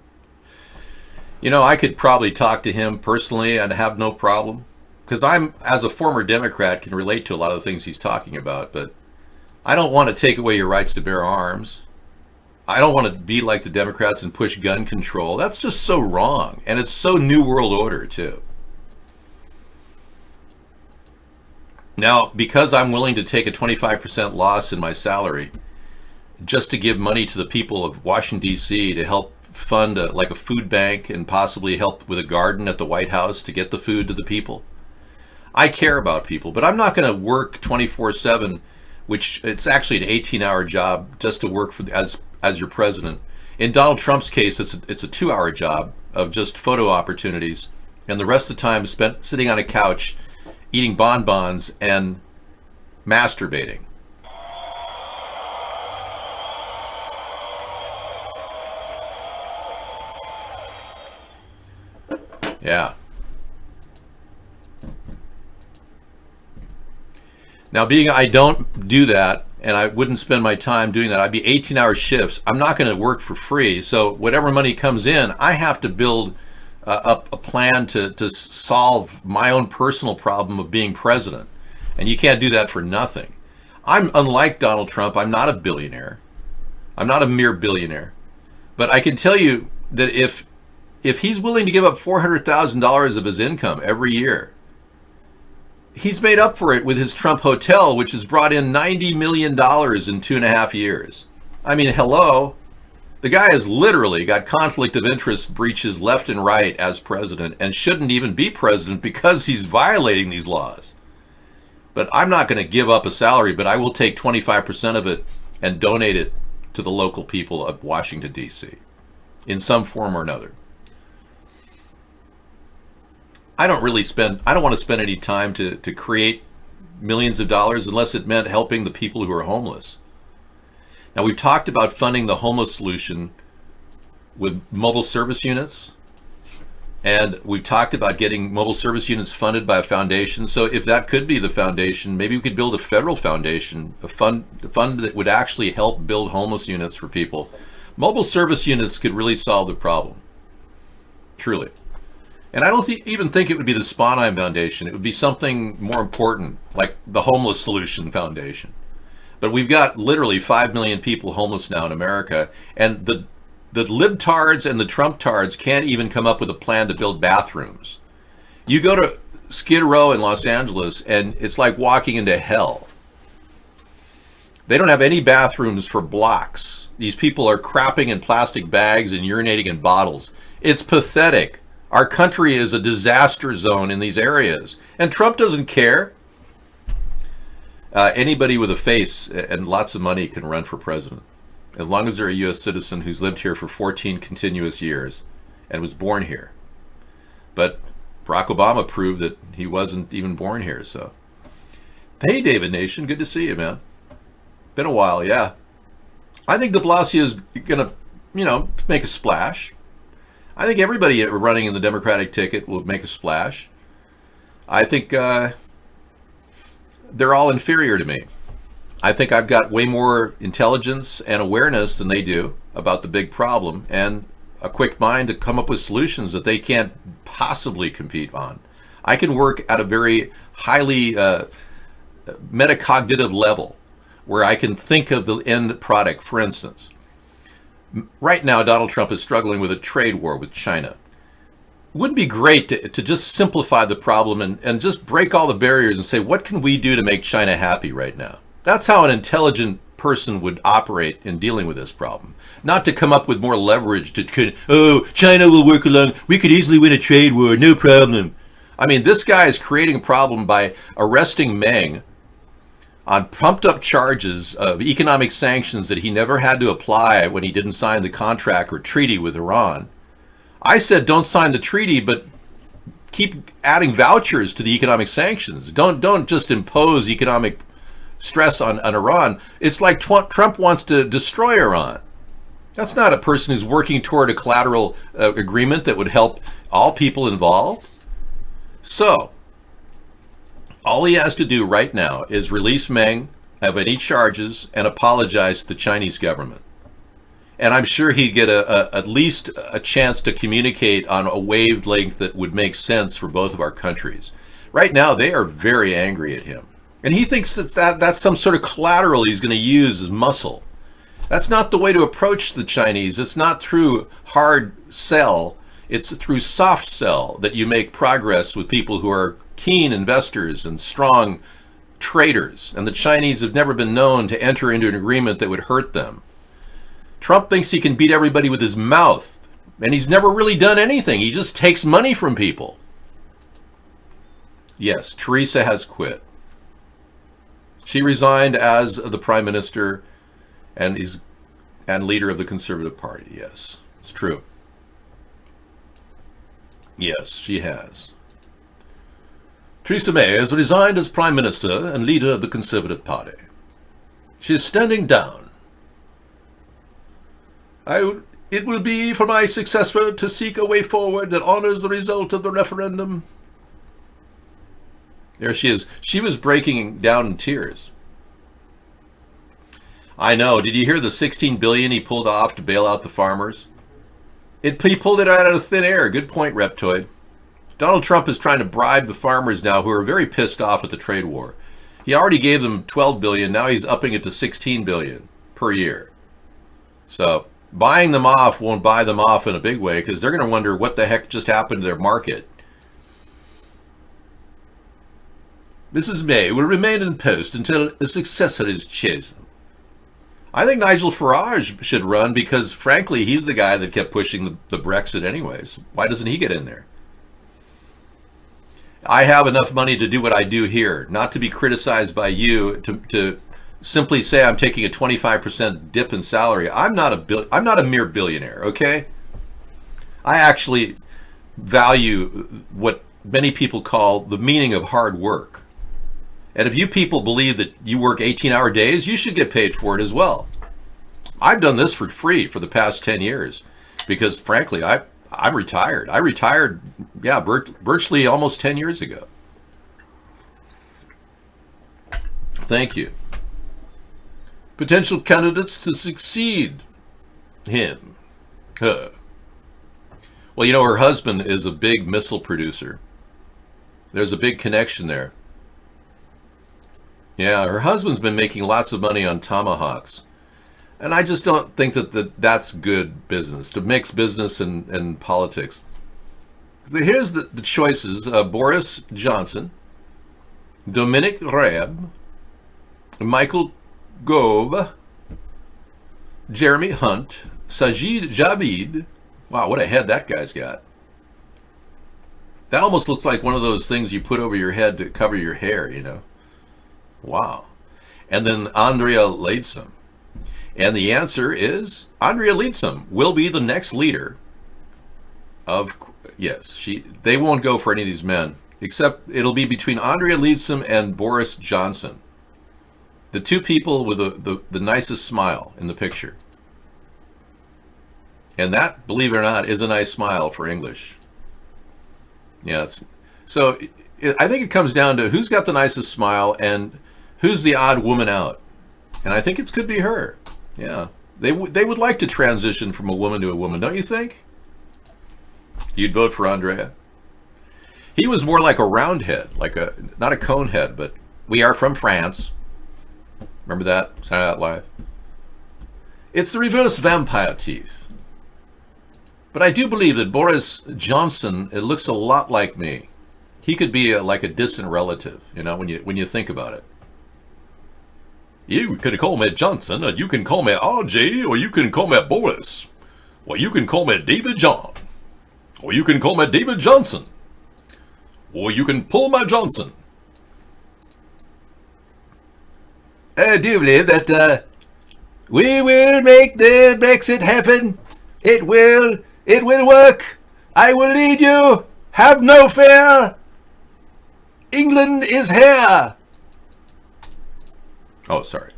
You know, I could probably talk to him personally and have no problem, because I'm, as a former Democrat, can relate to a lot of the things he's talking about. But I don't want to take away your rights to bear arms. I don't want to be like the Democrats and push gun control. That's just so wrong, and it's so New World Order too. Now, because I'm willing to take a 25% loss in my salary just to give money to the people of Washington, D.C. to help fund like a food bank and possibly help with a garden at the White House to get the food to the people. I care about people, but I'm not going to work 24/7, which it's actually an 18-hour job just to work for as your president. In Donald Trump's case, it's a 2-hour job of just photo opportunities, and the rest of the time spent sitting on a couch eating bonbons and masturbating. Yeah. Now, being I don't do that, and I wouldn't spend my time doing that, I'd be 18-hour shifts. I'm not going to work for free. So whatever money comes in, I have to build a plan to solve my own personal problem of being president. And you can't do that for nothing. I'm unlike Donald Trump. I'm not a billionaire. I'm not a mere billionaire. But I can tell you that if he's willing to give up $400,000 of his income every year, he's made up for it with his Trump Hotel, which has brought in $90 million in 2.5 years. I mean, hello. The guy has literally got conflict of interest breaches left and right as president and shouldn't even be president because he's violating these laws. But I'm not going to give up a salary, but I will take 25% of it and donate it to the local people of Washington, D.C. in some form or another. I don't want to spend any time to create millions of dollars unless it meant helping the people who are homeless. Now, we've talked about funding the homeless solution with mobile service units, and we've talked about getting mobile service units funded by a foundation. So if that could be the foundation, maybe we could build a federal foundation, a fund that would actually help build homeless units for people. Mobile service units could really solve the problem, truly. And I don't even think it would be the Sponheim Foundation. It would be something more important, like the Homeless Solution Foundation. But we've got literally 5 million people homeless now in America, and the libtards and the Trump-tards can't even come up with a plan to build bathrooms. You go to Skid Row in Los Angeles, and it's like walking into hell. They don't have any bathrooms for blocks. These people are crapping in plastic bags and urinating in bottles. It's pathetic. Our country is a disaster zone in these areas, and Trump doesn't care. Anybody with a face and lots of money can run for president, as long as they're a U.S. citizen who's lived here for 14 continuous years and was born here. But Barack Obama proved that he wasn't even born here. So, hey, David Nation, good to see you, man. Been a while, yeah. I think de Blasio is going to, make a splash. I think everybody running in the Democratic ticket will make a splash. I think they're all inferior to me. I think I've got way more intelligence and awareness than they do about the big problem, and a quick mind to come up with solutions that they can't possibly compete on. I can work at a very highly metacognitive level where I can think of the end product. For instance, right now Donald Trump is struggling with a trade war with China. Wouldn't it be great to just simplify the problem and just break all the barriers and say, what can we do to make China happy right now? That's how an intelligent person would operate in dealing with this problem. Not to come up with more leverage China will work along. We could easily win a trade war, no problem. I mean, this guy is creating a problem by arresting Meng on pumped up charges of economic sanctions that he never had to apply when he didn't sign the contract or treaty with Iran. I said, don't sign the treaty, but keep adding vouchers to the economic sanctions. Don't just impose economic stress on Iran. It's like Trump wants to destroy Iran. That's not a person who's working toward a collateral agreement that would help all people involved. So, all he has to do right now is release Meng of any charges and apologize to the Chinese government. And I'm sure he'd get at least a chance to communicate on a wavelength that would make sense for both of our countries. Right now, they are very angry at him. And he thinks that's some sort of collateral he's going to use as muscle. That's not the way to approach the Chinese. It's not through hard sell. It's through soft sell that you make progress with people who are keen investors and strong traders. And the Chinese have never been known to enter into an agreement that would hurt them. Trump thinks he can beat everybody with his mouth, and he's never really done anything. He just takes money from people. Yes, Teresa has quit. She resigned as the prime minister and leader of the Conservative Party. Yes, it's true. Yes, she has. Theresa May has resigned as prime minister and leader of the Conservative Party. She is standing down. It will be for my successor to seek a way forward that honors the result of the referendum. There she is. She was breaking down in tears. I know. Did you hear the $16 billion he pulled off to bail out the farmers? He pulled it out of thin air. Good point, Reptoid. Donald Trump is trying to bribe the farmers now who are very pissed off at the trade war. He already gave them $12 billion. Now he's upping it to $16 billion per year. So buying them off won't buy them off in a big way because they're going to wonder what the heck just happened to their market. Mrs. May will remain in post until a successor is chosen. I think Nigel Farage should run because, frankly, he's the guy that kept pushing the Brexit anyways. Why doesn't he get in there? I have enough money to do what I do here, not to be criticized by you to simply say I'm taking a 25% dip in salary. I'm not a mere billionaire, okay? I actually value what many people call the meaning of hard work. And if you people believe that you work 18-hour days, you should get paid for it as well. I've done this for free for the past 10 years because, frankly, I'm retired. I retired, virtually almost 10 years ago. Thank you. Potential candidates to succeed him. Huh. Well, you know, her husband is a big missile producer. There's a big connection there. Yeah, her husband's been making lots of money on Tomahawks. And I just don't think that's good business, to mix business and politics. So here's the choices. Boris Johnson, Dominic Raab, Michael Gove, Jeremy Hunt, Sajid Javid. Wow, what a head that guy's got. That almost looks like one of those things you put over your head to cover your hair, you know. Wow. And then Andrea Leadsom. And the answer is Andrea Leadsom will be the next leader of, yes, they won't go for any of these men, except it'll be between Andrea Leadsom and Boris Johnson. The two people with the nicest smile in the picture. And that, believe it or not, is a nice smile for English. Yeah, so I think it comes down to who's got the nicest smile and who's the odd woman out. And I think it could be her. Yeah, they would like to transition from a woman to a woman, don't you think? You'd vote for Andrea? He was more like a round head, not a cone head, but we are from France. Remember that? Saturday Night Live. It's the reverse vampire teeth. But I do believe that Boris Johnson, it looks a lot like me. He could be like a distant relative, you know, when you think about it. You can call me Johnson, or you can call me RJ, or you can call me Boris. Or you can call me David John. Or you can call me David Johnson. Or you can pull my Johnson. I do believe that we will make the Brexit happen. It will work. I will lead you. Have no fear. England is here. Oh, sorry.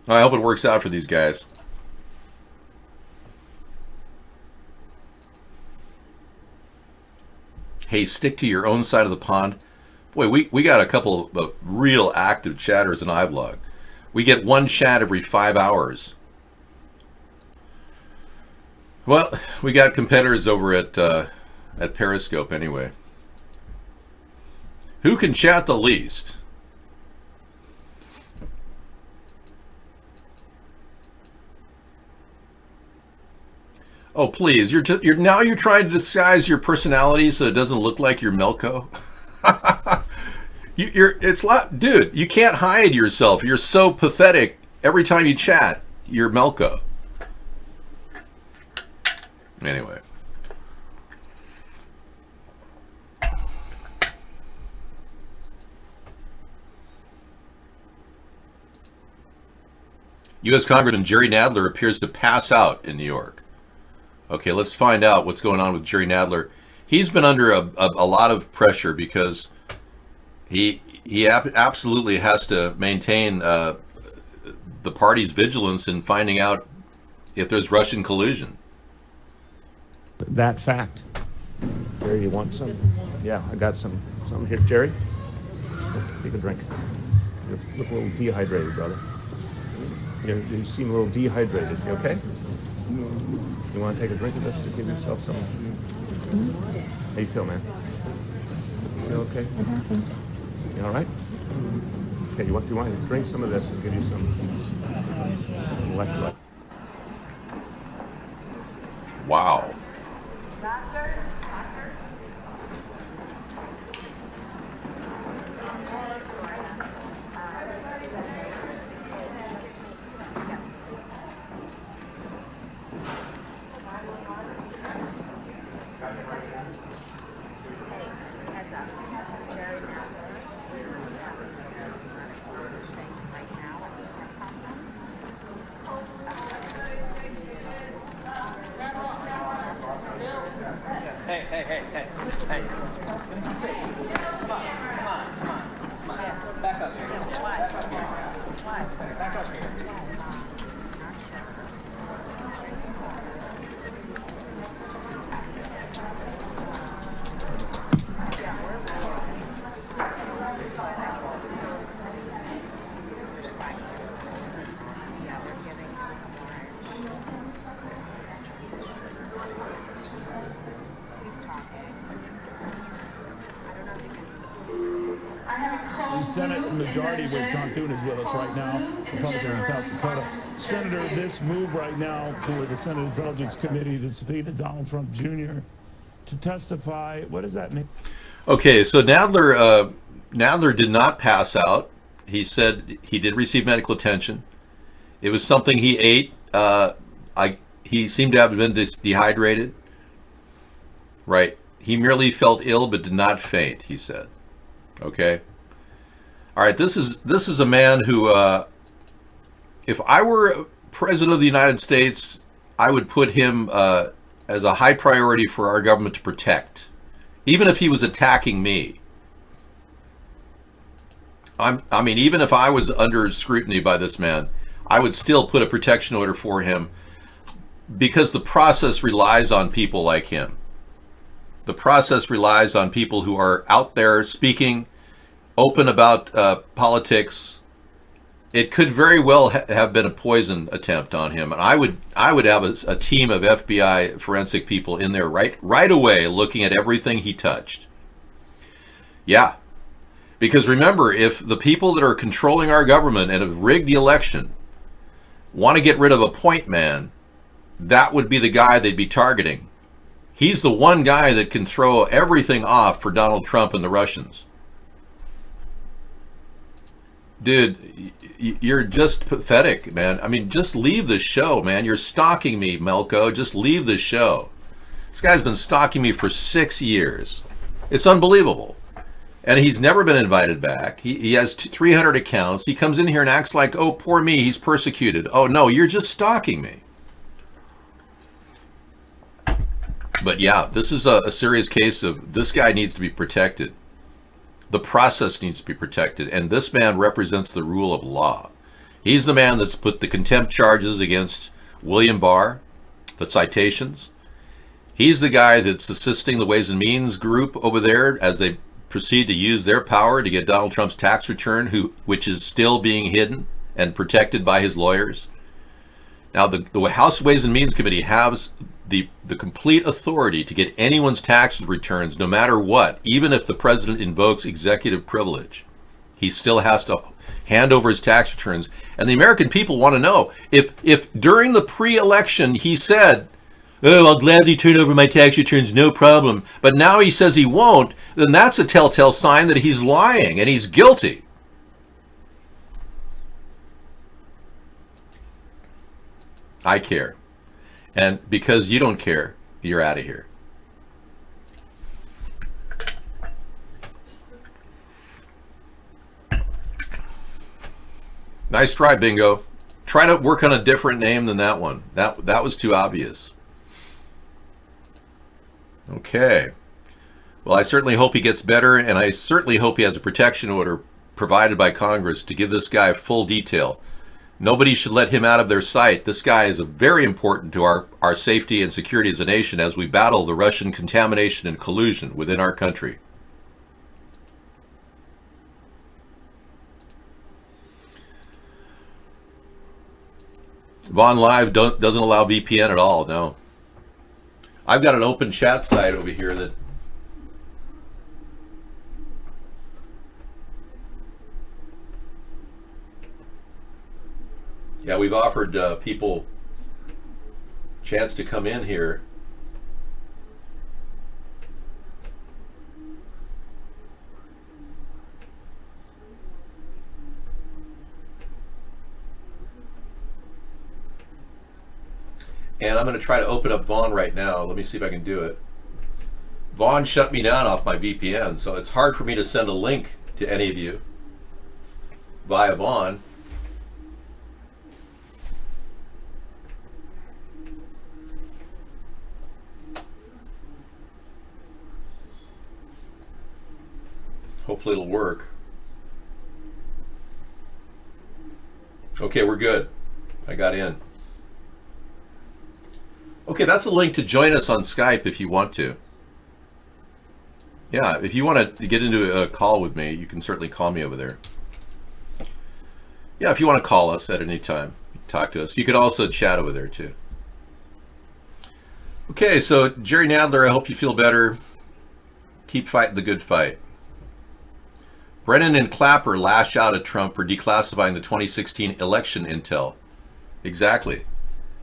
I hope it works out for these guys. Hey, stick to your own side of the pond. Boy, we got a couple of real active chatters in iVlog. We get one chat every 5 hours. Well, we got competitors over at Periscope anyway. Who can chat the least? Oh, please! You're trying to disguise your personality so it doesn't look like you're Melko. Dude. You can't hide yourself. You're so pathetic. Every time you chat, you're Melko. Anyway. U.S. Congressman Jerry Nadler appears to pass out in New York. Okay, let's find out what's going on with Jerry Nadler. He's been under a lot of pressure because he absolutely has to maintain the party's vigilance in finding out if there's Russian collusion. That fact. Jerry, you want some? Yeah, I got some here. Jerry, take a drink. You look a little dehydrated, brother. You seem a little dehydrated. You okay? You want to take a drink of this to give yourself some? How you feel, man? You feel okay? You all right? Okay, you want to drink some of this and give you some electrolyte. Wow. The Senate Majority Whip John Thune is with us right now, Republican in South Dakota. Senator, this move right now for the Senate Intelligence Committee to subpoena Donald Trump Jr. to testify, what does that mean? Okay, so Nadler did not pass out. He said he did receive medical attention. It was something he ate. He seemed to have been dehydrated. Right. He merely felt ill but did not faint, he said. Okay. All right, this is a man who, if I were president of the United States, I would put him as a high priority for our government to protect, even if he was attacking me. I mean, even if I was under scrutiny by this man, I would still put a protection order for him because the process relies on people like him. The process relies on people who are out there speaking open about politics. It could very well have been a poison attempt on him, and I would have a team of FBI forensic people in there right away looking at everything he touched. Yeah, because remember, if the people that are controlling our government and have rigged the election want to get rid of a point man, that would be the guy they'd be targeting. He's the one guy that can throw everything off for Donald Trump and the Russians. Dude, you're just pathetic, man. I mean, just leave the show, man. You're stalking me, Melko. Just leave the show. This guy's been stalking me for 6 years. It's unbelievable. And he's never been invited back. He has 300 accounts. He comes in here and acts like, oh, poor me, he's persecuted. Oh, no, you're just stalking me. But yeah, this is a serious case of this guy needs to be protected. The process needs to be protected, and this man represents the rule of law. He's the man that's put the contempt charges against William Barr, the citations. He's the guy that's assisting the Ways and Means group over there as they proceed to use their power to get Donald Trump's tax return, which is still being hidden and protected by his lawyers. Now, the House Ways and Means Committee has the complete authority to get anyone's tax returns, no matter what. Even if the president invokes executive privilege, he still has to hand over his tax returns. And the American people want to know, if during the pre-election he said, oh, I'll gladly turn over my tax returns, no problem, but now he says he won't, then that's a telltale sign that he's lying and he's guilty. I care. And because you don't care, you're out of here. Nice try, Bingo. Try to work on a different name than that one. That was too obvious. Okay. Well, I certainly hope he gets better, and I certainly hope he has a protection order provided by Congress to give this guy full detail. Nobody should let him out of their sight. This guy is very important to our safety and security as a nation as we battle the Russian contamination and collusion within our country. Vaughn Live doesn't allow VPN at all, no. I've got an open chat site over here that yeah, we've offered people chance to come in here. And I'm going to try to open up Vaughn right now. Let me see if I can do it. Vaughn shut me down off my VPN, so it's hard for me to send a link to any of you via Vaughn. Hopefully it'll work. Okay, we're good. I got in. Okay, that's a link to join us on Skype if you want to. Yeah, if you want to get into a call with me, you can certainly call me over there. Yeah, if you want to call us at any time, talk to us. You could also chat over there too. Okay, so Jerry Nadler, I hope you feel better. Keep fighting the good fight. Brennan and Clapper lash out at Trump for declassifying the 2016 election intel. Exactly.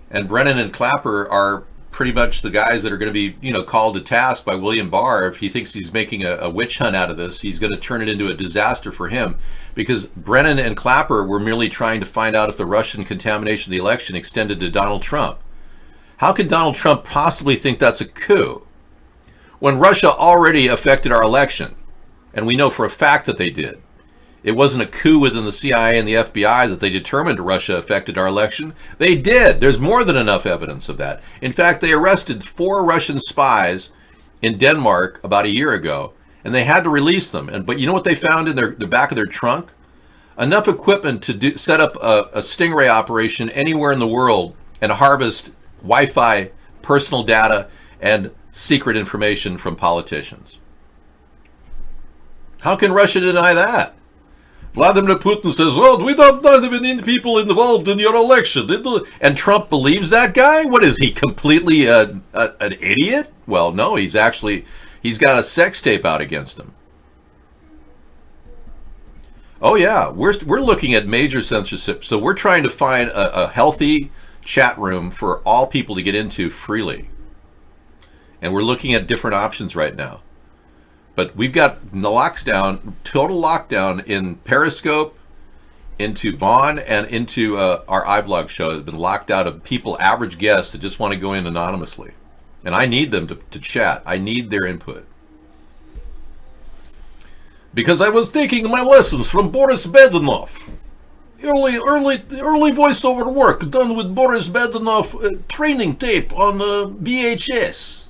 And Brennan and Clapper are pretty much the guys that are going to be, called to task by William Barr. If he thinks he's making a witch hunt out of this, he's going to turn it into a disaster for him, because Brennan and Clapper were merely trying to find out if the Russian contamination of the election extended to Donald Trump. How can Donald Trump possibly think that's a coup when Russia already affected our election? And we know for a fact that they did. It wasn't a coup within the CIA and the FBI that they determined Russia affected our election. They did. There's more than enough evidence of that. In fact, they arrested 4 Russian spies in Denmark about a year ago, and they had to release them. But you know what they found in the back of their trunk? Enough equipment to set up a stingray operation anywhere in the world and harvest Wi-Fi, personal data, and secret information from politicians. How can Russia deny that? Vladimir Putin says, "Oh, we don't even need people involved in your election." And Trump believes that guy? What is he, completely an idiot? Well, no, he's got a sex tape out against him. Oh yeah, we're looking at major censorship. So we're trying to find a healthy chat room for all people to get into freely. And we're looking at different options right now. But we've got total lockdown in Periscope, into Vaughn, and into our iBlog show. Has been locked out of people, average guests, that just want to go in anonymously. And I need them to chat. I need their input. Because I was taking my lessons from Boris Badenov. Early voiceover work done with Boris Badenov training tape on VHS.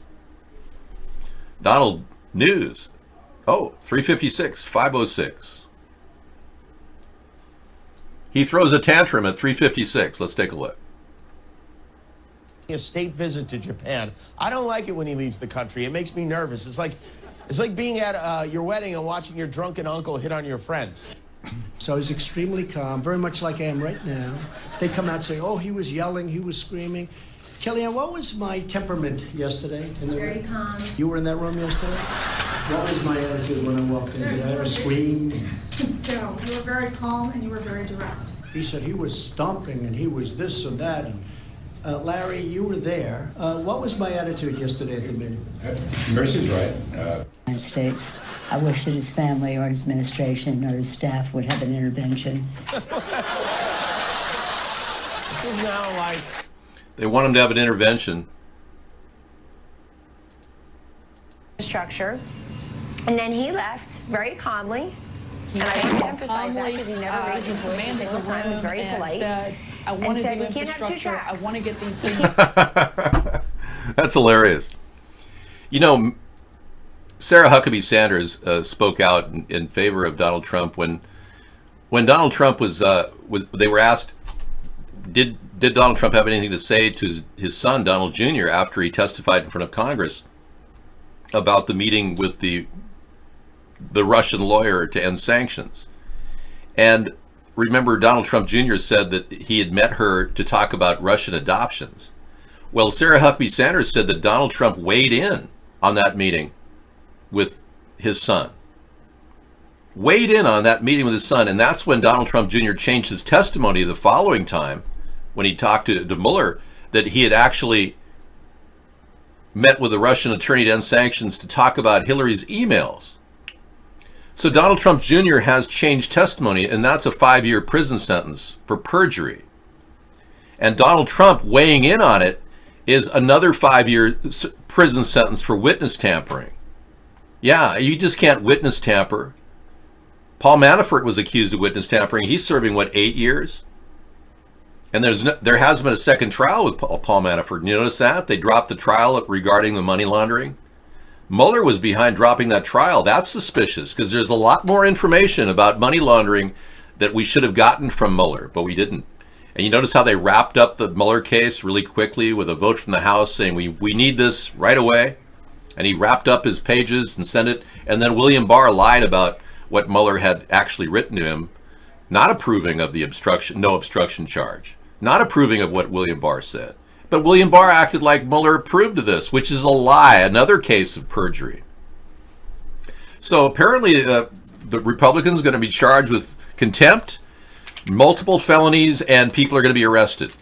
Donald News. Oh, 356, 506. He throws a tantrum at 356. Let's take a look. A state visit to Japan. I don't like it when he leaves the country. It makes me nervous. It's like being at your wedding and watching your drunken uncle hit on your friends. So he's extremely calm, very much like I am right now. They come out and say, "Oh, he was yelling, he was screaming." Kellyanne, what was my temperament yesterday? Very calm. You were in that room yesterday? What was my attitude when I walked in? Did I ever scream? No, you were very calm and you were very direct. He said he was stomping and he was this and that. And, Larry, you were there. What was my attitude yesterday at the meeting? Mercy's right. United States. I wish that his family or his administration or his staff would have an intervention. This is now like... They want him to have an intervention. Structure. And then he left very calmly. And I want to emphasize that because he never raised his voice a single time. He was very polite. I said, we can't have 2 tracks. I want to get these things. That's hilarious. Sarah Huckabee Sanders spoke out in favor of Donald Trump when Donald Trump was they were asked, did Donald Trump have anything to say to his son, Donald Jr., after he testified in front of Congress about the meeting with the Russian lawyer to end sanctions? And remember, Donald Trump Jr. said that he had met her to talk about Russian adoptions. Well, Sarah Huckabee Sanders said that Donald Trump weighed in on that meeting with his son. Weighed in on that meeting with his son, and that's when Donald Trump Jr. changed his testimony the following time when he talked to Mueller, that he had actually met with the Russian attorney to end sanctions to talk about Hillary's emails. So Donald Trump Jr. has changed testimony, and that's a 5-year prison sentence for perjury. And Donald Trump weighing in on it is another 5-year prison sentence for witness tampering. Yeah, you just can't witness tamper. Paul Manafort was accused of witness tampering. He's serving, 8 years? And there has been a second trial with Paul Manafort. You notice that? They dropped the trial regarding the money laundering. Mueller was behind dropping that trial. That's suspicious, because there's a lot more information about money laundering that we should have gotten from Mueller, but we didn't. And you notice how they wrapped up the Mueller case really quickly with a vote from the House saying we need this right away. And he wrapped up his pages and sent it. And then William Barr lied about what Mueller had actually written to him, not approving of the no obstruction charge, not approving of what William Barr said. But William Barr acted like Mueller approved of this, which is a lie, another case of perjury. So apparently the Republicans are going to be charged with contempt, multiple felonies, and people are going to be arrested.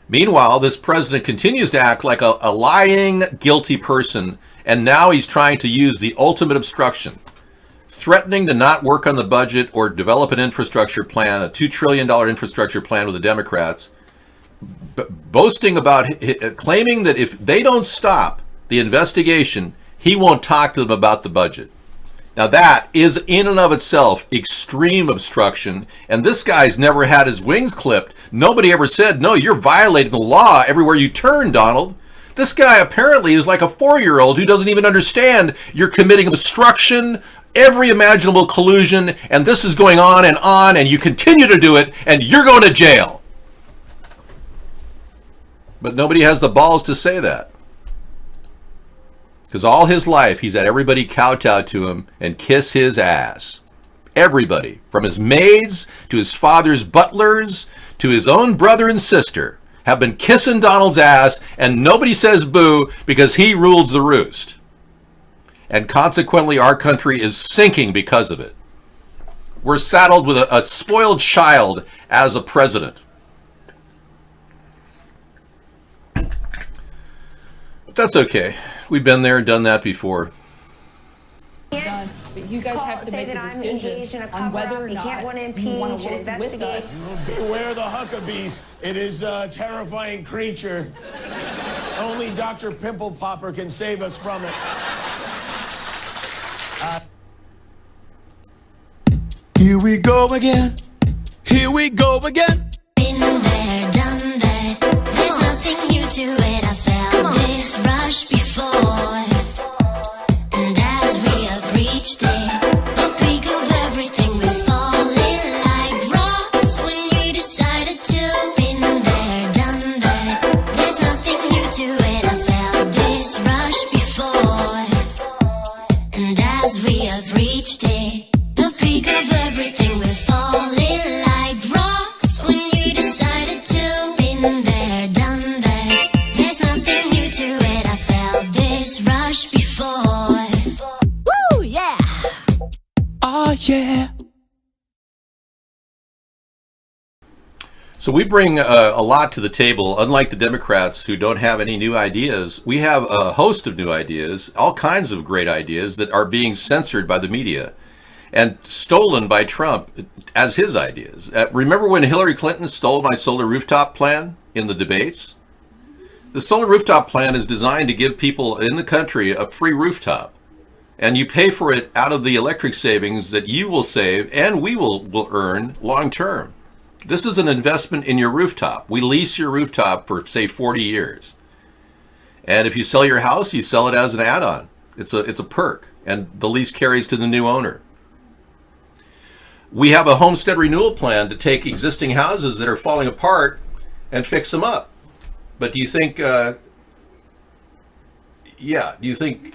Meanwhile, this president continues to act like a lying, guilty person, and now he's trying to use the ultimate obstruction, threatening to not work on the budget or develop an infrastructure plan, a $2 trillion infrastructure plan with the Democrats, boasting about, claiming that if they don't stop the investigation, he won't talk to them about the budget. Now that is in and of itself extreme obstruction, and this guy's never had his wings clipped. Nobody ever said, no, you're violating the law everywhere you turn, Donald. This guy apparently is like a 4-year-old who doesn't even understand you're committing obstruction, every imaginable collusion, and this is going on, and you continue to do it, and you're going to jail. But nobody has the balls to say that. Because all his life, he's had everybody kowtow to him and kiss his ass. Everybody, from his maids to his father's butlers to his own brother and sister, have been kissing Donald's ass, and nobody says boo because he rules the roost. And consequently, our country is sinking because of it. We're saddled with a spoiled child as a president. But that's okay. We've been there and done that before. Done, but you guys have to make a decision on whether or not you want to work with us. Beware the Huckabees. It is a terrifying creature. Only Dr. Pimple Popper can save us from it. Here we go again. Here we go again. Been there, done that. There's nothing new to it. I felt this rush before. And as we have reached it, the peak of everything, we're falling like rocks when you decided to. Been there, done that. There's nothing new to it. I felt this rush before. And as we have reached it, the peak of everything, we're falling like rocks when you decided to. Been there, done that. There's nothing new to it. I felt this rush before. Woo, yeah. Oh, yeah. So we bring a lot to the table. Unlike the Democrats who don't have any new ideas, we have a host of new ideas, all kinds of great ideas that are being censored by the media and stolen by Trump as his ideas. Remember when Hillary Clinton stole my solar rooftop plan in the debates? The solar rooftop plan is designed to give people in the country a free rooftop. And you pay for it out of the electric savings that you will save and we will earn long term. This is an investment in your rooftop. We lease your rooftop for, say, 40 years. And if you sell your house, you sell it as an add-on. It's a perk, and the lease carries to the new owner. We have a homestead renewal plan to take existing houses that are falling apart and fix them up. But do you think, do you think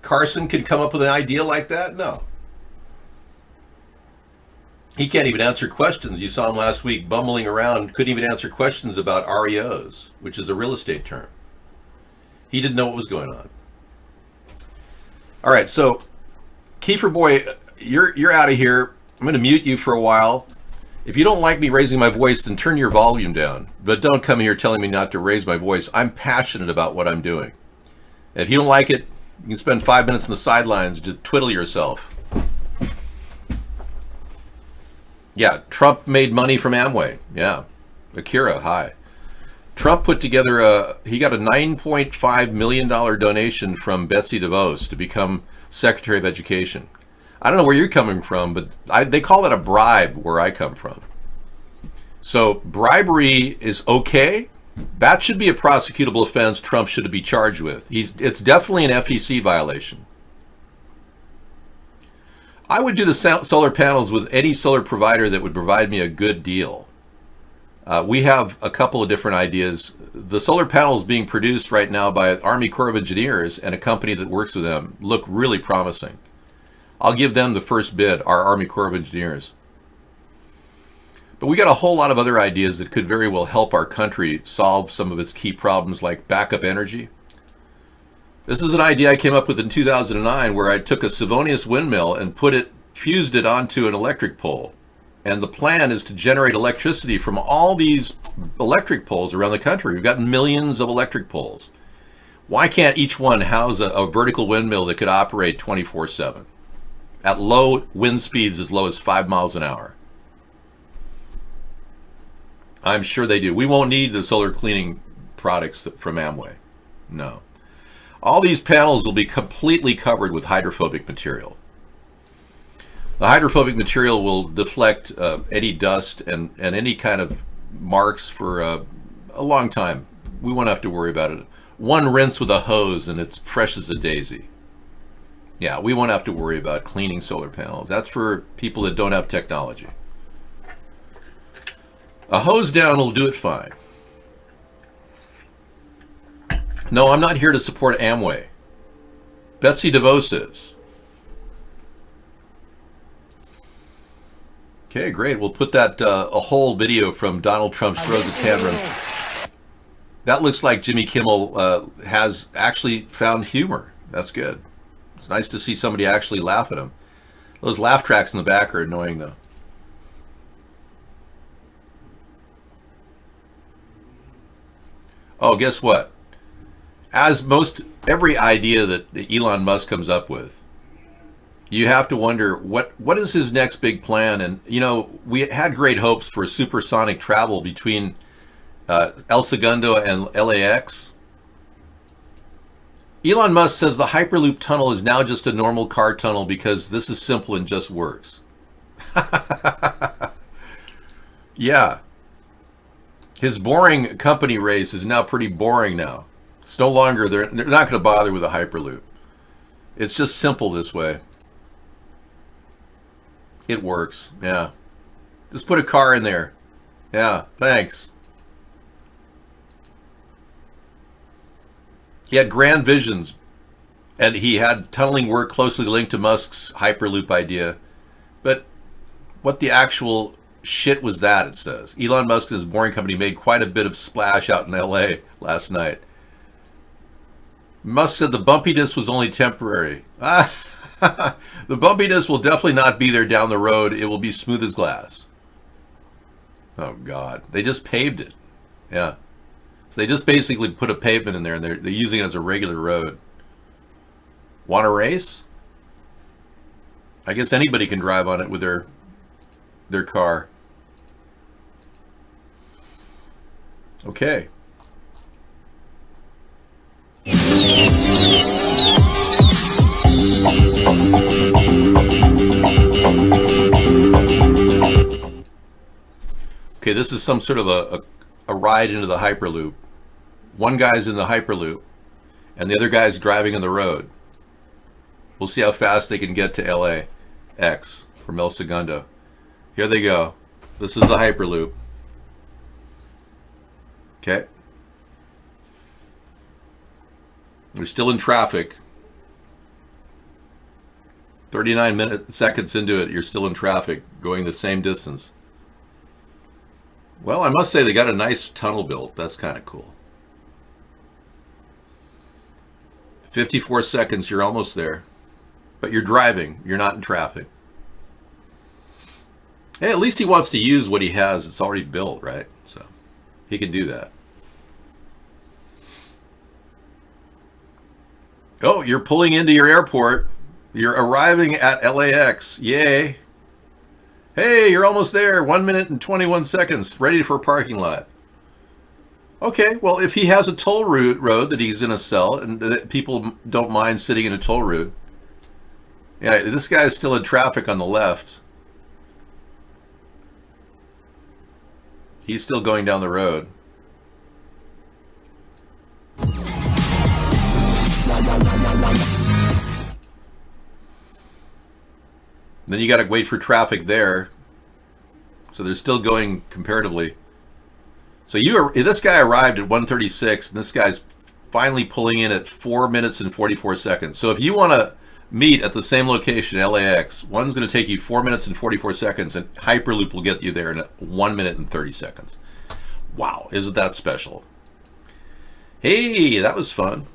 Carson can come up with an idea like that? No. He can't even answer questions. You saw him last week bumbling around, couldn't even answer questions about REOs, which is a real estate term. He didn't know what was going on. All right, so Kiefer Boy, you're out of here. I'm going to mute you for a while. If you don't like me raising my voice, then turn your volume down. But don't come here telling me not to raise my voice. I'm passionate about what I'm doing. And if you don't like it, you can spend 5 minutes on the sidelines and just twiddle yourself. Yeah, Trump made money from Amway. Yeah, Akira, hi. Trump put together he got a $9.5 million donation from Betsy DeVos to become Secretary of Education. I don't know where you're coming from, but they call that a bribe where I come from. So bribery is okay. That should be a prosecutable offense Trump should be charged with. It's definitely an FEC violation. I would do the solar panels with any solar provider that would provide me a good deal. We have a couple of different ideas. The solar panels being produced right now by Army Corps of Engineers and a company that works with them look really promising. I'll give them the first bid, our Army Corps of Engineers. But we got a whole lot of other ideas that could very well help our country solve some of its key problems, like backup energy. This is an idea I came up with in 2009, where I took a Savonius windmill and fused it onto an electric pole. And the plan is to generate electricity from all these electric poles around the country. We've got millions of electric poles. Why can't each one house a vertical windmill that could operate 24/7 at low wind speeds as low as 5 miles an hour? I'm sure they do. We won't need the solar cleaning products from Amway. No. All these panels will be completely covered with hydrophobic material. The hydrophobic material will deflect any dust and any kind of marks for a long time. We won't have to worry about it. One rinse with a hose and it's fresh as a daisy. Yeah, we won't have to worry about cleaning solar panels. That's for people that don't have technology. A hose down will do it fine. No, I'm not here to support Amway. Betsy DeVos is. Okay, great. We'll put that a whole video from Donald Trump's Rosicrucian. That looks like Jimmy Kimmel has actually found humor. That's good. It's nice to see somebody actually laugh at him. Those laugh tracks in the back are annoying, though. Oh, guess what? As every idea that Elon Musk comes up with, you have to wonder what is his next big plan. And you know, we had great hopes for supersonic travel between El Segundo and LAX. Elon Musk says the Hyperloop tunnel is now just a normal car tunnel because this is simple and just works. Yeah. His boring company race is now pretty boring now. It's no longer, they're not going to bother with a Hyperloop. It's just simple this way. It works, yeah. Just put a car in there. Yeah, thanks. He had grand visions, and he had tunneling work closely linked to Musk's Hyperloop idea. But what the actual shit was that, it says. Elon Musk and his boring company made quite a bit of splash out in LA last night. Musk said the bumpiness was only temporary. The bumpiness will definitely not be there down the road. It will be smooth as glass. Oh, God. They just paved it. Yeah. So they just basically put a pavement in there, and they're using it as a regular road. Want a race? I guess anybody can drive on it with their car. Okay. Okay, this is some sort of a ride into the Hyperloop. One guy's in the Hyperloop, and the other guy's driving on the road. We'll see how fast they can get to LAX from El Segundo. Here they go. This is the Hyperloop. Okay. We're still in traffic. 39 seconds into it, you're still in traffic, going the same distance. Well, I must say they got a nice tunnel built. That's kind of cool. 54 seconds, you're almost there. But you're driving, you're not in traffic. Hey, at least he wants to use what he has. It's already built, right? So he can do that. Oh, you're pulling into your airport. You're arriving at LAX. Yay. Hey, you're almost there. 1 minute and 21 seconds. Ready for a parking lot. Okay, well, if he has a toll road that he's going to sell, and that people don't mind sitting in a toll road. Yeah, this guy's still in traffic on the left. He's still going down the road. Then you got to wait for traffic there. So they're still going comparatively So this guy arrived at 1:36, and this guy's finally pulling in at 4 minutes and 44 seconds. So if you want to meet at the same location, LAX, one's going to take you 4 minutes and 44 seconds, and Hyperloop will get you there in 1 minute and 30 seconds. Wow, isn't that special? Hey, that was fun.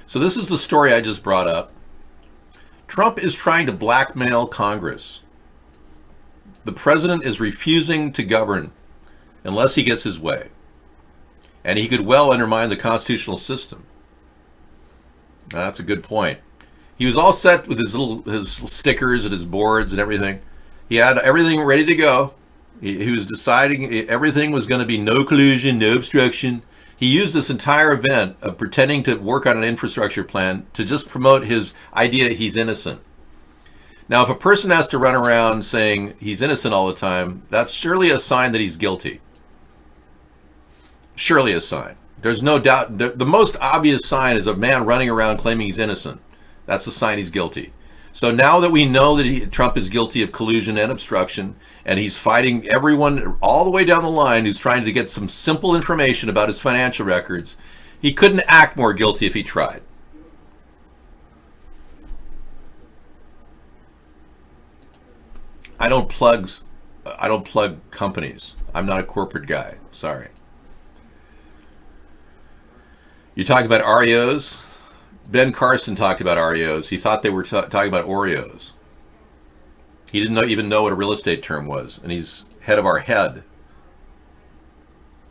So this is the story I just brought up. Trump is trying to blackmail Congress. The president is refusing to govern unless he gets his way. And he could well undermine the constitutional system. Now, that's a good point. He was all set with his stickers and his boards and everything. He had everything ready to go. He was deciding everything was going to be no collusion, no obstruction. He used this entire event of pretending to work on an infrastructure plan to just promote his idea he's innocent. Now, if a person has to run around saying he's innocent all the time, that's surely a sign that he's guilty. Surely a sign. There's no doubt. The most obvious sign is a man running around claiming he's innocent. That's a sign he's guilty. So now that we know that Trump is guilty of collusion and obstruction, and he's fighting everyone all the way down the line who's trying to get some simple information about his financial records, he couldn't act more guilty if he tried. I don't plug companies. I'm not a corporate guy. Sorry. You talk about REOs. Ben Carson talked about REOs. He thought they were talking about Oreos. He didn't even know what a real estate term was, and he's head of our HUD,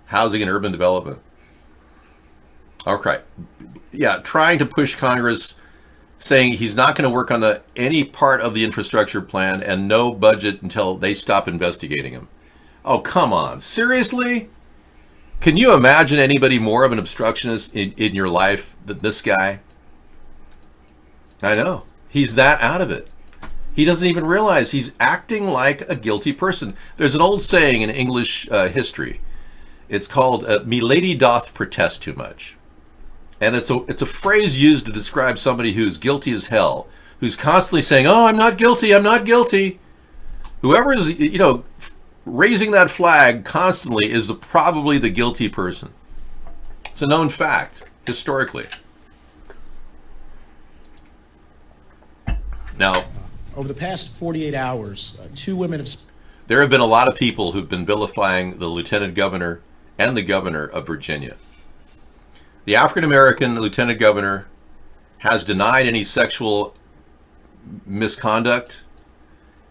Housing and Urban Development. Okay, yeah, trying to push Congress, saying he's not going to work on any part of the infrastructure plan and no budget until they stop investigating him. Oh, come on, seriously? Can you imagine anybody more of an obstructionist in your life than this guy? I know. He's that out of it. He doesn't even realize he's acting like a guilty person. There's an old saying in English history. It's called "Me lady doth protest too much." And it's a phrase used to describe somebody who's guilty as hell, who's constantly saying, "Oh, I'm not guilty, I'm not guilty." Whoever is, raising that flag constantly is probably the guilty person. It's a known fact, historically. Now, over the past 48 hours, 2 women have... There have been a lot of people who've been vilifying the lieutenant governor and the governor of Virginia. The African-American lieutenant governor has denied any sexual misconduct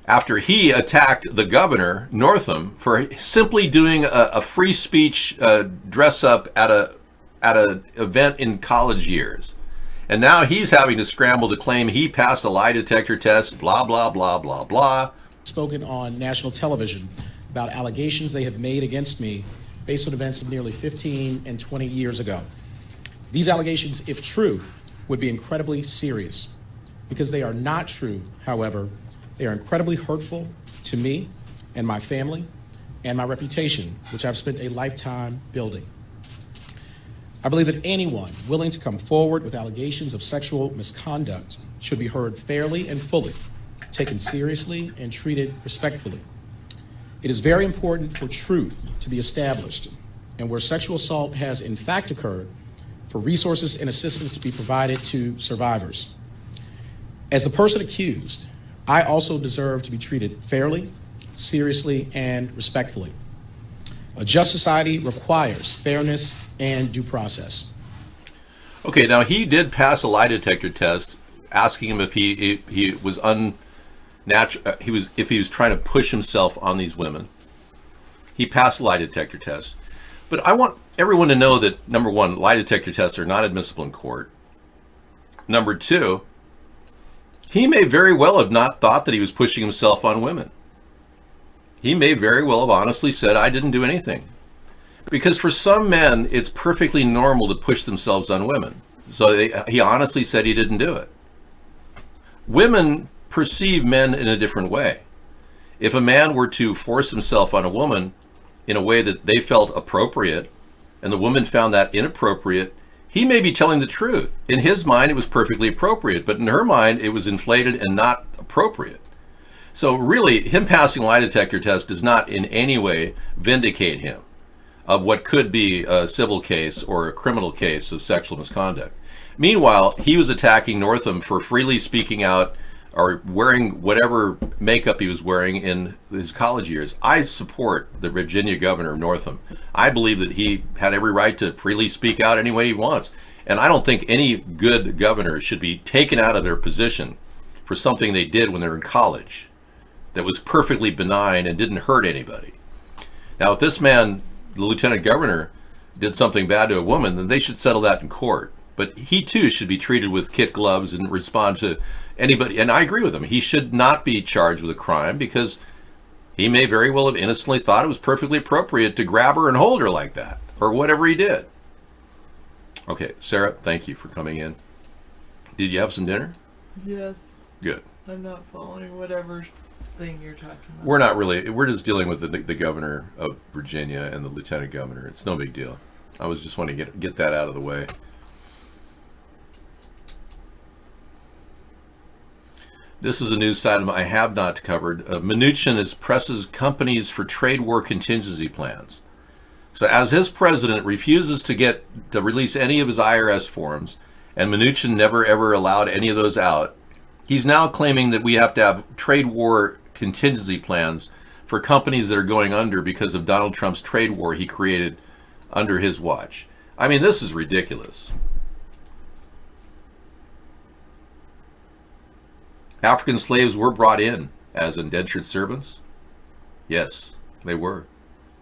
after he attacked the governor, Northam, for simply doing a free speech dress up at an event in college years. And now he's having to scramble to claim he passed a lie detector test, blah, blah, blah, blah, blah. Spoken on national television about allegations they have made against me based on events of nearly 15 and 20 years ago. These allegations, if true, would be incredibly serious. Because they are not true, however, they are incredibly hurtful to me and my family and my reputation, which I've spent a lifetime building. I believe that anyone willing to come forward with allegations of sexual misconduct should be heard fairly and fully, taken seriously and treated respectfully. It is very important for truth to be established, and where sexual assault has in fact occurred, for resources and assistance to be provided to survivors. As the person accused, I also deserve to be treated fairly, seriously, and respectfully. A just society requires fairness and due process. Okay, now he did pass a lie detector test, asking him if he was unnatural, if he was trying to push himself on these women. He passed a lie detector test, but I want everyone to know that, number one, lie detector tests are not admissible in court. Number two, he may very well have not thought that he was pushing himself on women. He may very well have honestly said, "I didn't do anything." Because for some men, it's perfectly normal to push themselves on women. So he honestly said he didn't do it. Women perceive men in a different way. If a man were to force himself on a woman, in a way that they felt appropriate, and the woman found that inappropriate, he may be telling the truth. In his mind, it was perfectly appropriate, but in her mind, it was inflated and not appropriate. So really, him passing a lie detector test does not in any way vindicate him of what could be a civil case or a criminal case of sexual misconduct. Meanwhile, he was attacking Northam for freely speaking out or wearing whatever makeup he was wearing in his college years. I support the Virginia governor, Northam. I believe that he had every right to freely speak out any way he wants. And I don't think any good governor should be taken out of their position for something they did when they were in college that was perfectly benign and didn't hurt anybody. Now, if this man, the lieutenant governor, did something bad to a woman, then they should settle that in court. But he too should be treated with kid gloves and respond to anybody. And I agree with him. He should not be charged with a crime because he may very well have innocently thought it was perfectly appropriate to grab her and hold her like that, or whatever he did. Okay, Sarah, thank you for coming in. Did you have some dinner? Yes. Good. I'm not following whatever thing you're talking about. We're not really. We're just dealing with the governor of Virginia and the lieutenant governor. It's no big deal. I was just wanting to get that out of the way. This is a news item I have not covered. Mnuchin presses companies for trade war contingency plans. So as his president refuses to release any of his IRS forms, and Mnuchin never ever allowed any of those out, he's now claiming that we have to have trade war contingency plans for companies that are going under because of Donald Trump's trade war he created under his watch. I mean, this is ridiculous. African slaves were brought in as indentured servants. Yes, they were.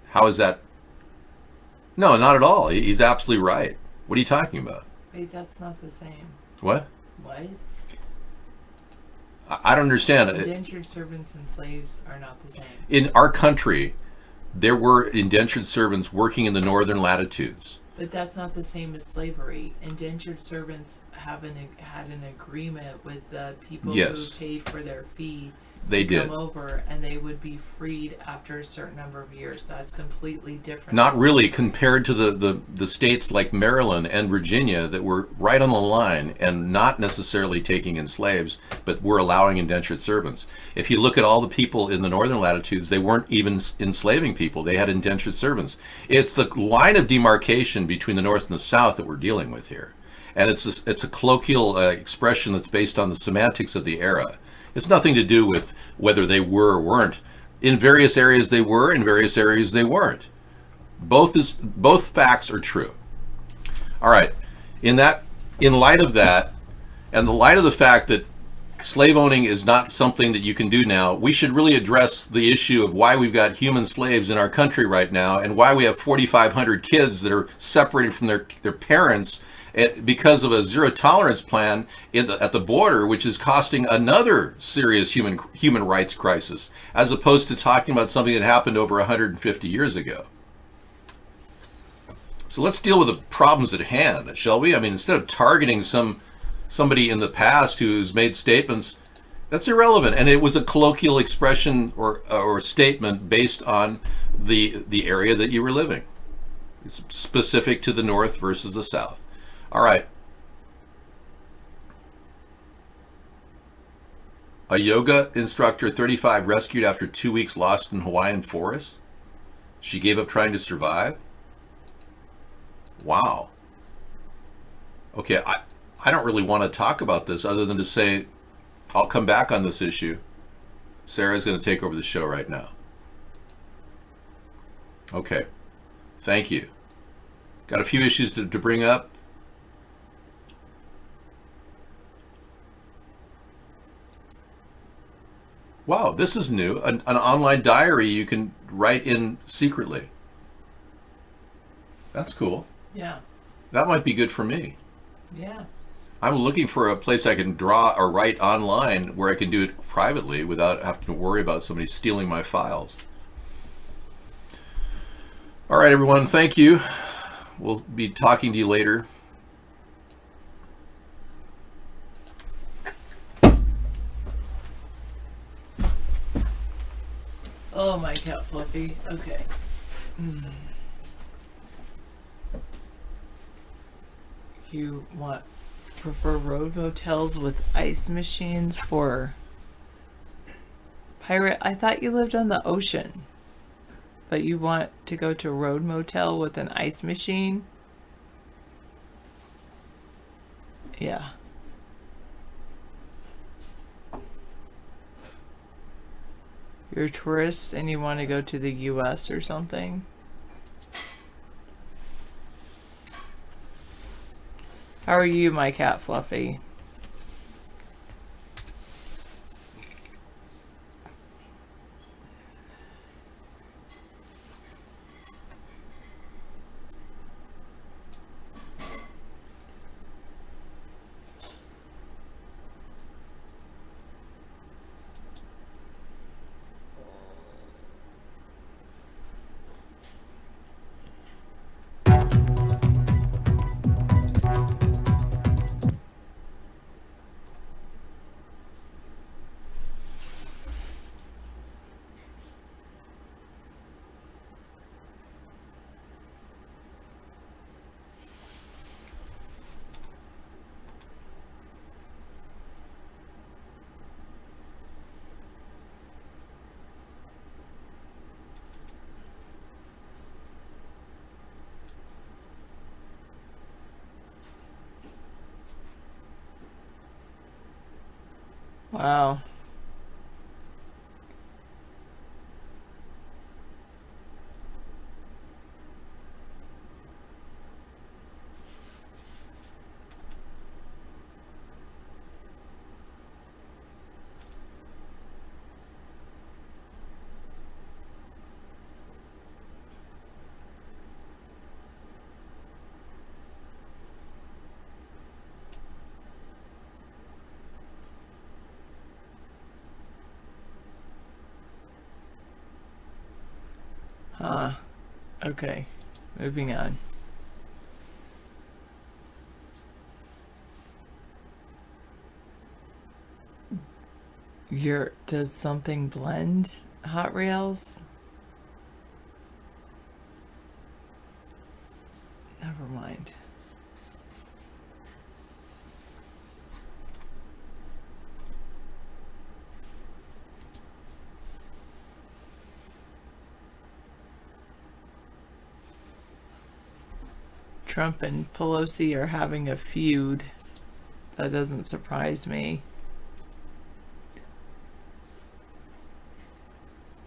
How is that? No, not at all. He's absolutely right. What are you talking about? Wait, that's not the same. What? What? I don't understand. Indentured servants and slaves are not the same. In our country, there were indentured servants working in the northern latitudes. But that's not the same as slavery. Indentured servants had an agreement with the people Yes. who paid for their fee. They to did. come over, and they would be freed after a certain number of years. That's completely different. Not really, compared to the states like Maryland and Virginia that were right on the line and not necessarily taking in slaves, but were allowing indentured servants. If you look at all the people in the northern latitudes, they weren't even enslaving people. They had indentured servants. It's the line of demarcation between the north and the south that we're dealing with here. And it's a colloquial expression that's based on the semantics of the era. It's nothing to do with whether they were or weren't. In various areas they were, in various areas they weren't. Both facts are true. All right. In light of that, and the light of the fact that slave owning is not something that you can do now, we should really address the issue of why we've got human slaves in our country right now and why we have 4,500 kids that are separated from their parents because of a zero tolerance plan at the border, which is costing another serious human rights crisis, as opposed to talking about something that happened over 150 years ago. So let's deal with the problems at hand, shall we? I mean, instead of targeting somebody in the past who's made statements, that's irrelevant. And it was a colloquial expression or statement based on the area that you were living. It's specific to the North versus the South. All right. A yoga instructor, 35, rescued after 2 weeks lost in Hawaiian forest. She gave up trying to survive. Wow. Okay, I don't really want to talk about this other than to say I'll come back on this issue. Sarah's going to take over the show right now. Okay. Thank you. Got a few issues to bring up. Wow, this is new. An online diary you can write in secretly. That's cool. Yeah. That might be good for me. Yeah. I'm looking for a place I can draw or write online where I can do it privately without having to worry about somebody stealing my files. All right, everyone. Thank you. We'll be talking to you later. Oh, my cat Fluffy. Okay. You prefer road motels with ice machines for pirate? I thought you lived on the ocean, but you want to go to a road motel with an ice machine? Yeah. You're a tourist and you want to go to the US or something? How are you, my cat Fluffy? Wow. Okay, moving on. Does something blend Hot Rails? Never mind. Trump and Pelosi are having a feud. That doesn't surprise me.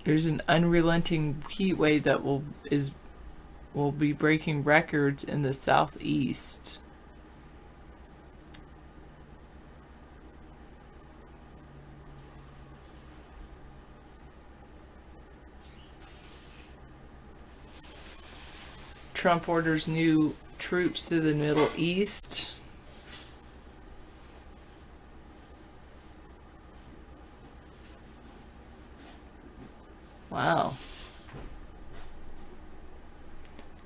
There's an unrelenting heat wave that will be breaking records in the southeast. Trump orders new troops to the Middle East. Wow.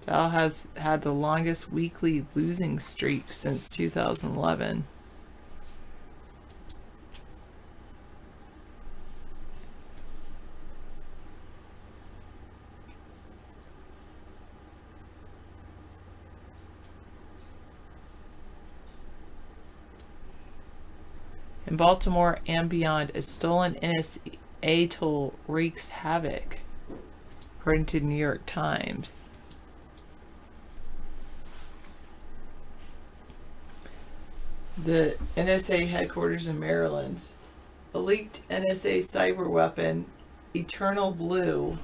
Dow has had the longest weekly losing streak since 2011. In Baltimore and beyond, a stolen NSA tool wreaks havoc, according to the New York Times. The NSA headquarters in Maryland. A leaked NSA cyber weapon, Eternal Blue,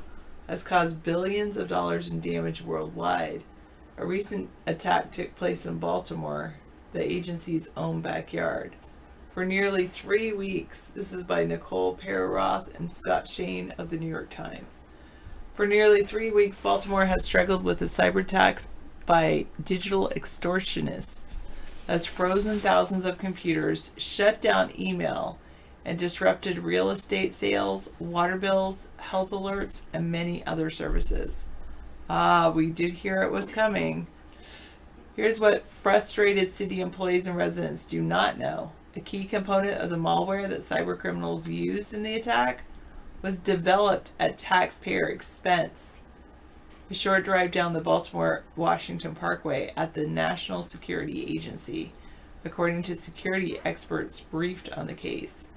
has caused billions of dollars in damage worldwide. A recent attack took place in Baltimore, the agency's own backyard. For nearly 3 weeks, this is by Nicole Pararoth and Scott Shane of the New York Times. For nearly 3 weeks, Baltimore has struggled with a cyber attack by digital extortionists, has frozen thousands of computers, shut down email, and disrupted real estate sales, water bills, health alerts, and many other services. We did hear it was coming. Here's what frustrated city employees and residents do not know. A key component of the malware that cybercriminals used in the attack was developed at taxpayer expense. a short drive down the Baltimore-Washington Parkway at the National Security Agency, according to security experts briefed on the case.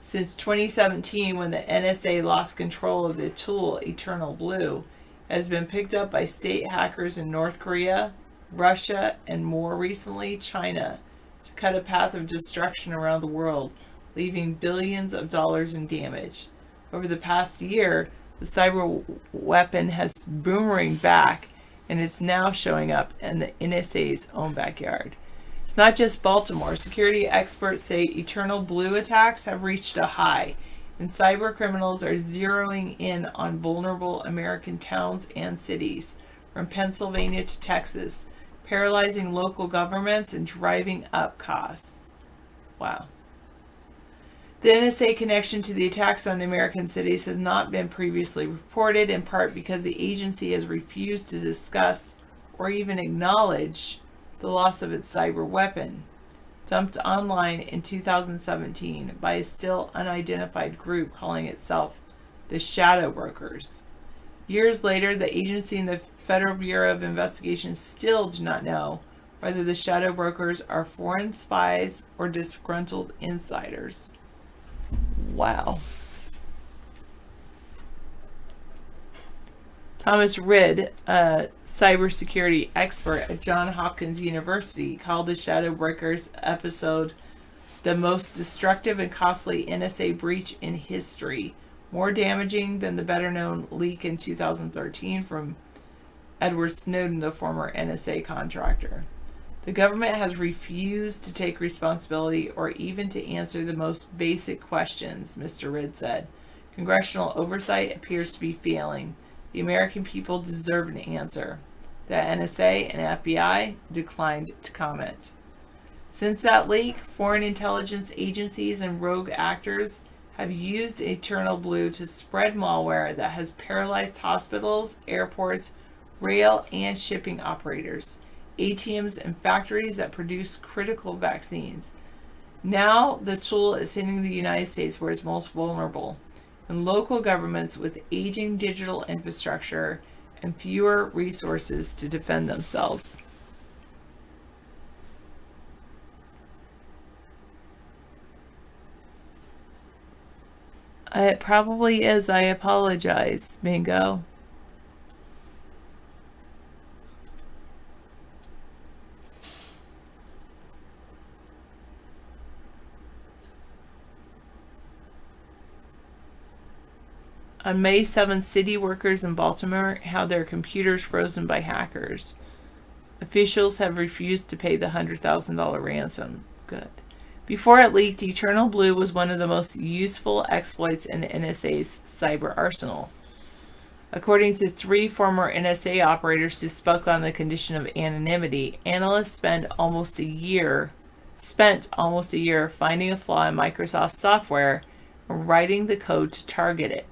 Since 2017, when the NSA lost control of the tool Eternal Blue, it has been picked up by state hackers in North Korea, Russia, and more recently China to cut a path of destruction around the world, leaving billions of dollars in damage. Over the past year, the cyber weapon has boomeranged back, and it's now showing up in the NSA's own backyard. It's not just Baltimore. Security experts say Eternal Blue attacks have reached a high, and cyber criminals are zeroing in on vulnerable American towns and cities, from Pennsylvania to Texas, paralyzing local governments and driving up costs. Wow. The NSA connection to the attacks on American cities has not been previously reported, in part because the agency has refused to discuss or even acknowledge the loss of its cyber weapon, dumped online in 2017 by a still unidentified group calling itself the Shadow Brokers. Years later, the agency and the Federal Bureau of Investigation still do not know whether the Shadow Brokers are foreign spies or disgruntled insiders. Wow. Thomas Rid, a cybersecurity expert at Johns Hopkins University, called the Shadow Brokers episode the most destructive and costly NSA breach in history, more damaging than the better-known leak in 2013 from Edward Snowden, the former NSA contractor. The government has refused to take responsibility or even to answer the most basic questions, Mr. Rid said. Congressional oversight appears to be failing. The American people deserve an answer. The NSA and FBI declined to comment. Since that leak, foreign intelligence agencies and rogue actors have used Eternal Blue to spread malware that has paralyzed hospitals, airports, rail and shipping operators, ATMs, and factories that produce critical vaccines. Now the tool is hitting the United States where it's most vulnerable, in local governments with aging digital infrastructure and fewer resources to defend themselves. It probably is. I apologize, Bingo. On May 7th, city workers in Baltimore had their computers frozen by hackers. Officials have refused to pay the $100,000 ransom. Good. Before it leaked, Eternal Blue was one of the most useful exploits in the NSA's cyber arsenal. According to 3 former NSA operators who spoke on the condition of anonymity, analysts spent almost a year finding a flaw in Microsoft software and writing the code to target it.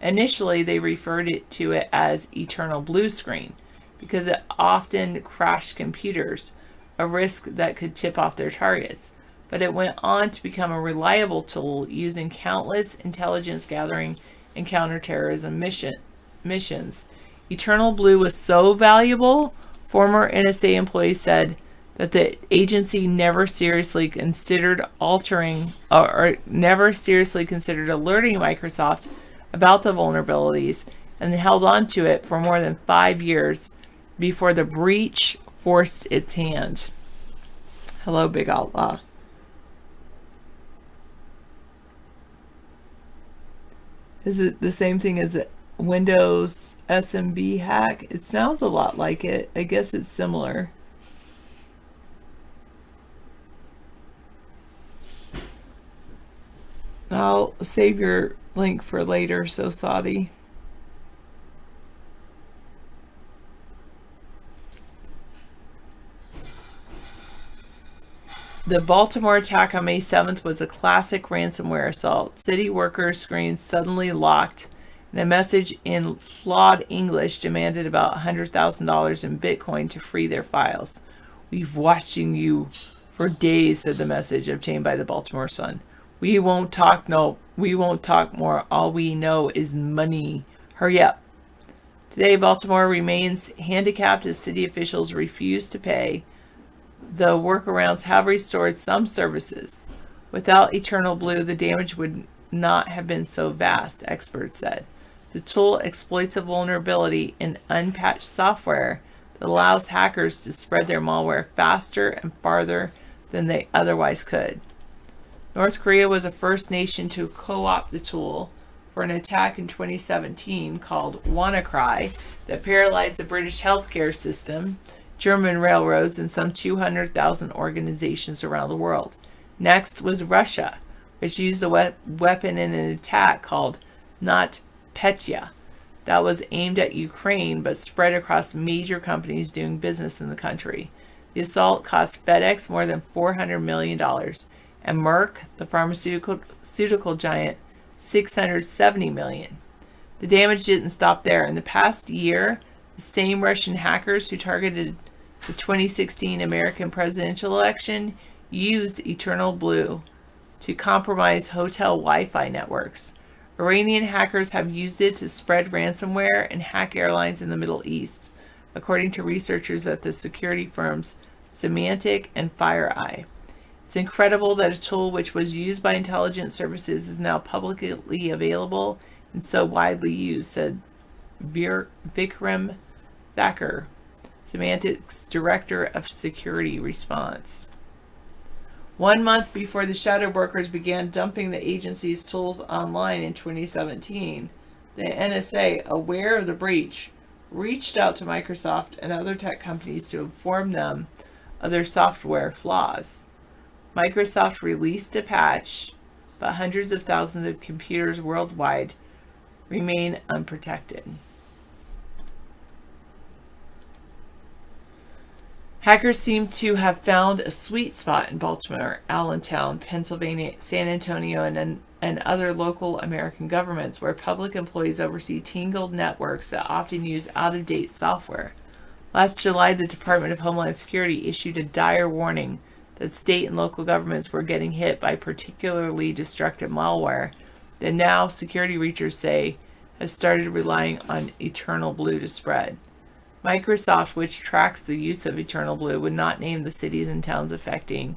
Initially, they referred to it as Eternal Blue Screen because it often crashed computers, a risk that could tip off their targets. But it went on to become a reliable tool using countless intelligence gathering and counterterrorism missions. Eternal Blue was so valuable, former NSA employees said that the agency never seriously considered alerting Microsoft about the vulnerabilities and held on to it for more than 5 years before the breach forced its hand. Hello, Big Allah. Is it the same thing as a Windows SMB hack? It sounds a lot like it. I guess it's similar. I'll save your link for later, so Saudi. The Baltimore attack on May 7th was a classic ransomware assault. City workers' screens suddenly locked, and a message in flawed English demanded about $100,000 in Bitcoin to free their files. "We've watching you for days," said the message obtained by the Baltimore Sun. We won't talk more. All we know is money. Hurry up." Today, Baltimore remains handicapped as city officials refuse to pay, though workarounds have restored some services. Without Eternal Blue, the damage would not have been so vast, experts said. The tool exploits a vulnerability in unpatched software that allows hackers to spread their malware faster and farther than they otherwise could. North Korea was the first nation to co-opt the tool for an attack in 2017 called WannaCry that paralyzed the British healthcare system, German railroads, and some 200,000 organizations around the world. Next was Russia, which used a weapon in an attack called NotPetya that was aimed at Ukraine but spread across major companies doing business in the country. The assault cost FedEx more than $400 million, and Merck, the pharmaceutical giant, $670 million. The damage didn't stop there. In the past year, the same Russian hackers who targeted the 2016 American presidential election used Eternal Blue to compromise hotel Wi-Fi networks. Iranian hackers have used it to spread ransomware and hack airlines in the Middle East, according to researchers at the security firms Symantec and FireEye. It's incredible that a tool which was used by intelligence services is now publicly available and so widely used, said Vikram Thakur, Symantec's Director of Security Response. 1 month before the shadow workers began dumping the agency's tools online in 2017, the NSA, aware of the breach, reached out to Microsoft and other tech companies to inform them of their software flaws. Microsoft released a patch, but hundreds of thousands of computers worldwide remain unprotected. Hackers seem to have found a sweet spot in Baltimore, Allentown, Pennsylvania, San Antonio, and other local American governments where public employees oversee tangled networks that often use out-of-date software. Last July, the Department of Homeland Security issued a dire warning that state and local governments were getting hit by particularly destructive malware that now security researchers say has started relying on Eternal Blue to spread. Microsoft, which tracks the use of Eternal Blue, would not name the cities and towns affected,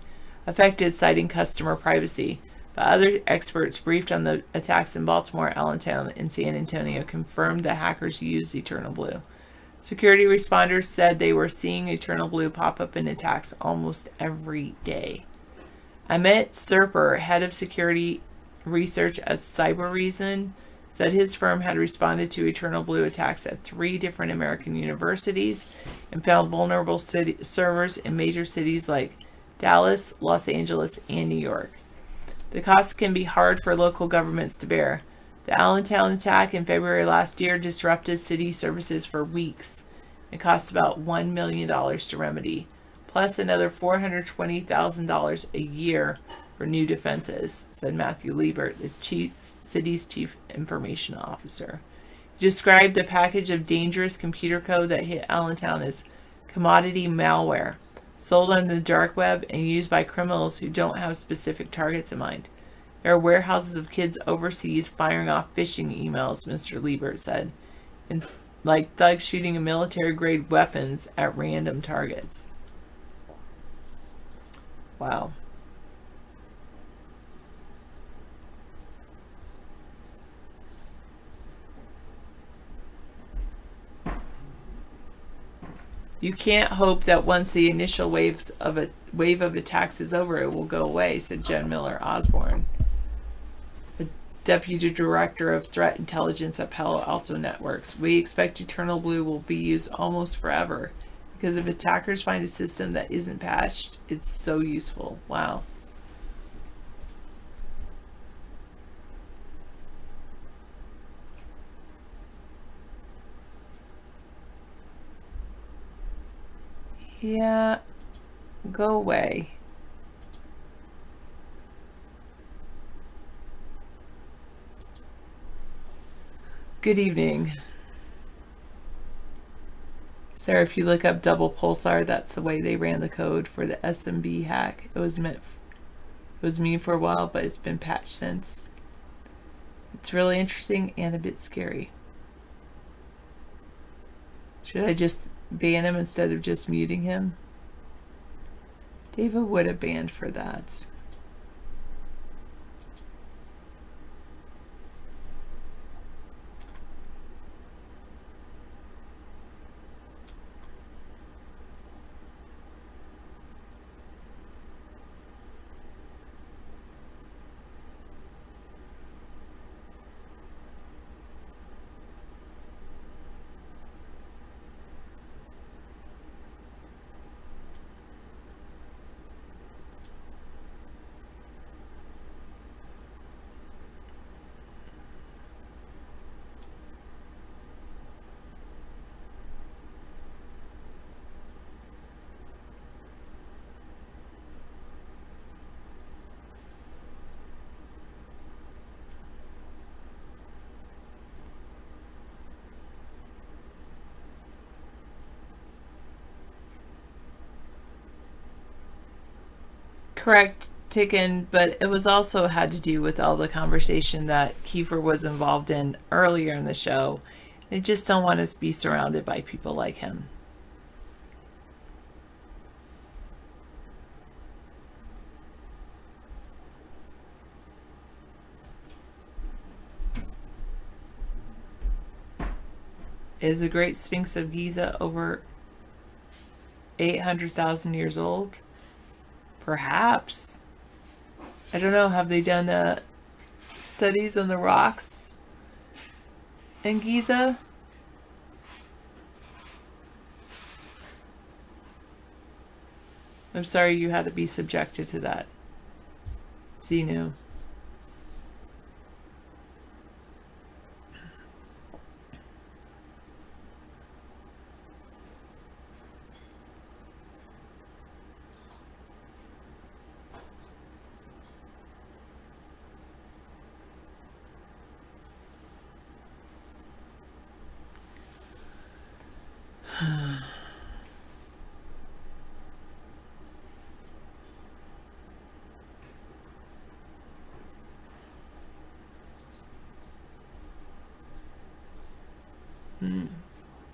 citing customer privacy. But other experts briefed on the attacks in Baltimore, Allentown, and San Antonio confirmed that hackers used Eternal Blue. Security responders said they were seeing Eternal Blue pop up in attacks almost every day. Amit Serper, head of security research at Cybereason, said his firm had responded to Eternal Blue attacks at 3 different American universities and found vulnerable servers in major cities like Dallas, Los Angeles, and New York. The costs can be hard for local governments to bear. The Allentown attack in February last year disrupted city services for weeks. It cost about $1 million to remedy, plus another $420,000 a year for new defenses, said Matthew Liebert, the city's chief information officer. He described the package of dangerous computer code that hit Allentown as commodity malware, sold on the dark web and used by criminals who don't have specific targets in mind. There are warehouses of kids overseas firing off phishing emails, Mr. Liebert said, and like thugs shooting military-grade weapons at random targets. Wow. You can't hope that once the initial wave of attacks is over, it will go away, said Jen Miller Osborne, the deputy director of threat intelligence at Palo Alto Networks. We expect Eternal Blue will be used almost forever because if attackers find a system that isn't patched, it's so useful. Wow. Yeah, go away. Good evening. Sarah, if you look up double pulsar, that's the way they ran the code for the SMB hack. It was mean for a while, but it's been patched since. It's really interesting and a bit scary. Should I just ban him instead of just muting him? David would have banned for that. Correct, Ticken, but it was also had to do with all the conversation that Kiefer was involved in earlier in the show. I just don't want us to be surrounded by people like him. Is the Great Sphinx of Giza over 800,000 years old? Perhaps. I don't know. Have they done studies on the rocks in Giza? I'm sorry you had to be subjected to that, Xenu.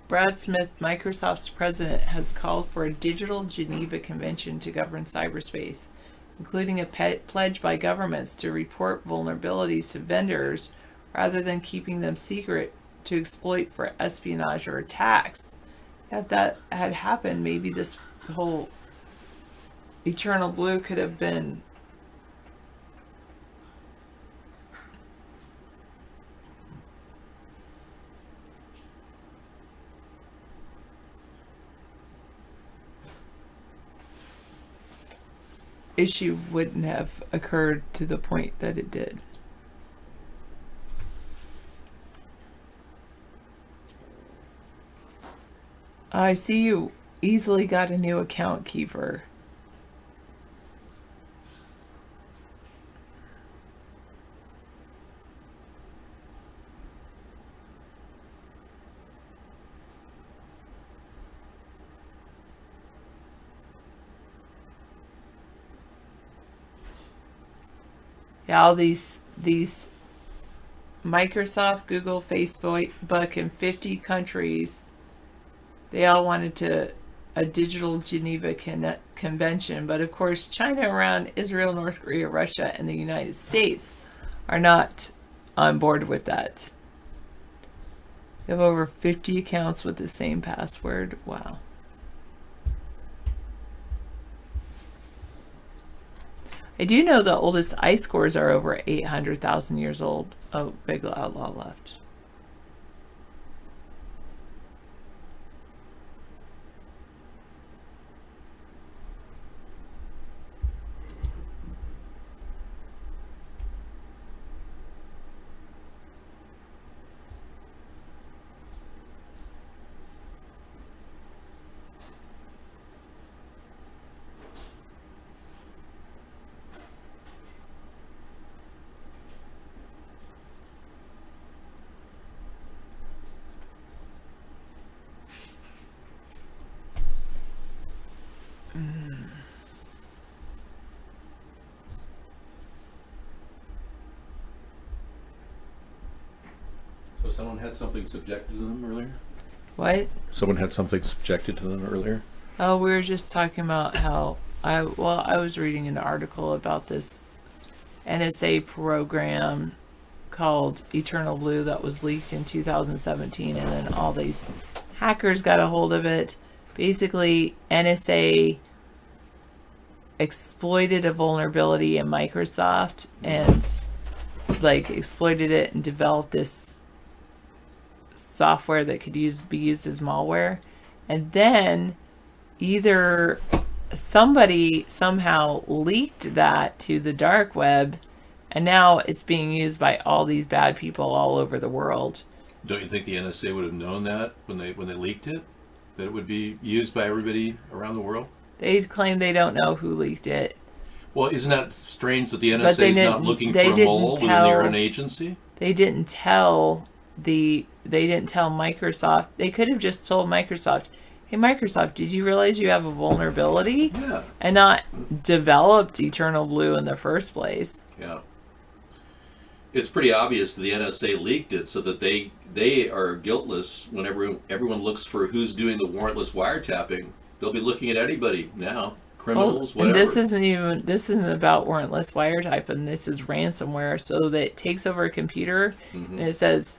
Brad Smith, Microsoft's president, has called for a digital Geneva Convention to govern cyberspace, including a pledge by governments to report vulnerabilities to vendors rather than keeping them secret to exploit for espionage or attacks. If that had happened, maybe this whole Eternal Blue could have been issue wouldn't have occurred to the point that it did. I see you easily got a new account, Kiefer. Yeah, all these Microsoft, Google, Facebook, and 50 countries, they all wanted a digital Geneva Convention, but of course China, Iran, Israel, North Korea, Russia, and the United States are not on board with that. You have over 50 accounts with the same password. Wow. I do know the oldest ice cores are over 800,000 years old. Oh, Big Outlaw left. So someone had something subjected to them earlier? What? Someone had something subjected to them earlier? Oh, we were just talking about how I was reading an article about this NSA program called Eternal Blue that was leaked in 2017, and then all these hackers got a hold of it. Basically, NSA exploited a vulnerability in Microsoft and like exploited it and developed this software that could be used as malware. And then either somebody somehow leaked that to the dark web, and now it's being used by all these bad people all over the world. Don't you think the NSA would have known that when they leaked it? That it would be used by everybody around the world? They claim they don't know who leaked it. Well, isn't that strange that the NSA is not looking for a mole within their own agency? They didn't tell Microsoft. They could have just told Microsoft, hey, Microsoft, did you realize you have a vulnerability? Yeah. And not developed Eternal Blue in the first place. Yeah. It's pretty obvious the NSA leaked it so that they are guiltless whenever everyone looks for who's doing the warrantless wiretapping. They'll be looking at anybody now. Criminals, whatever. And this isn't about warrantless wiretaping. This is ransomware. So that it takes over a computer and it says,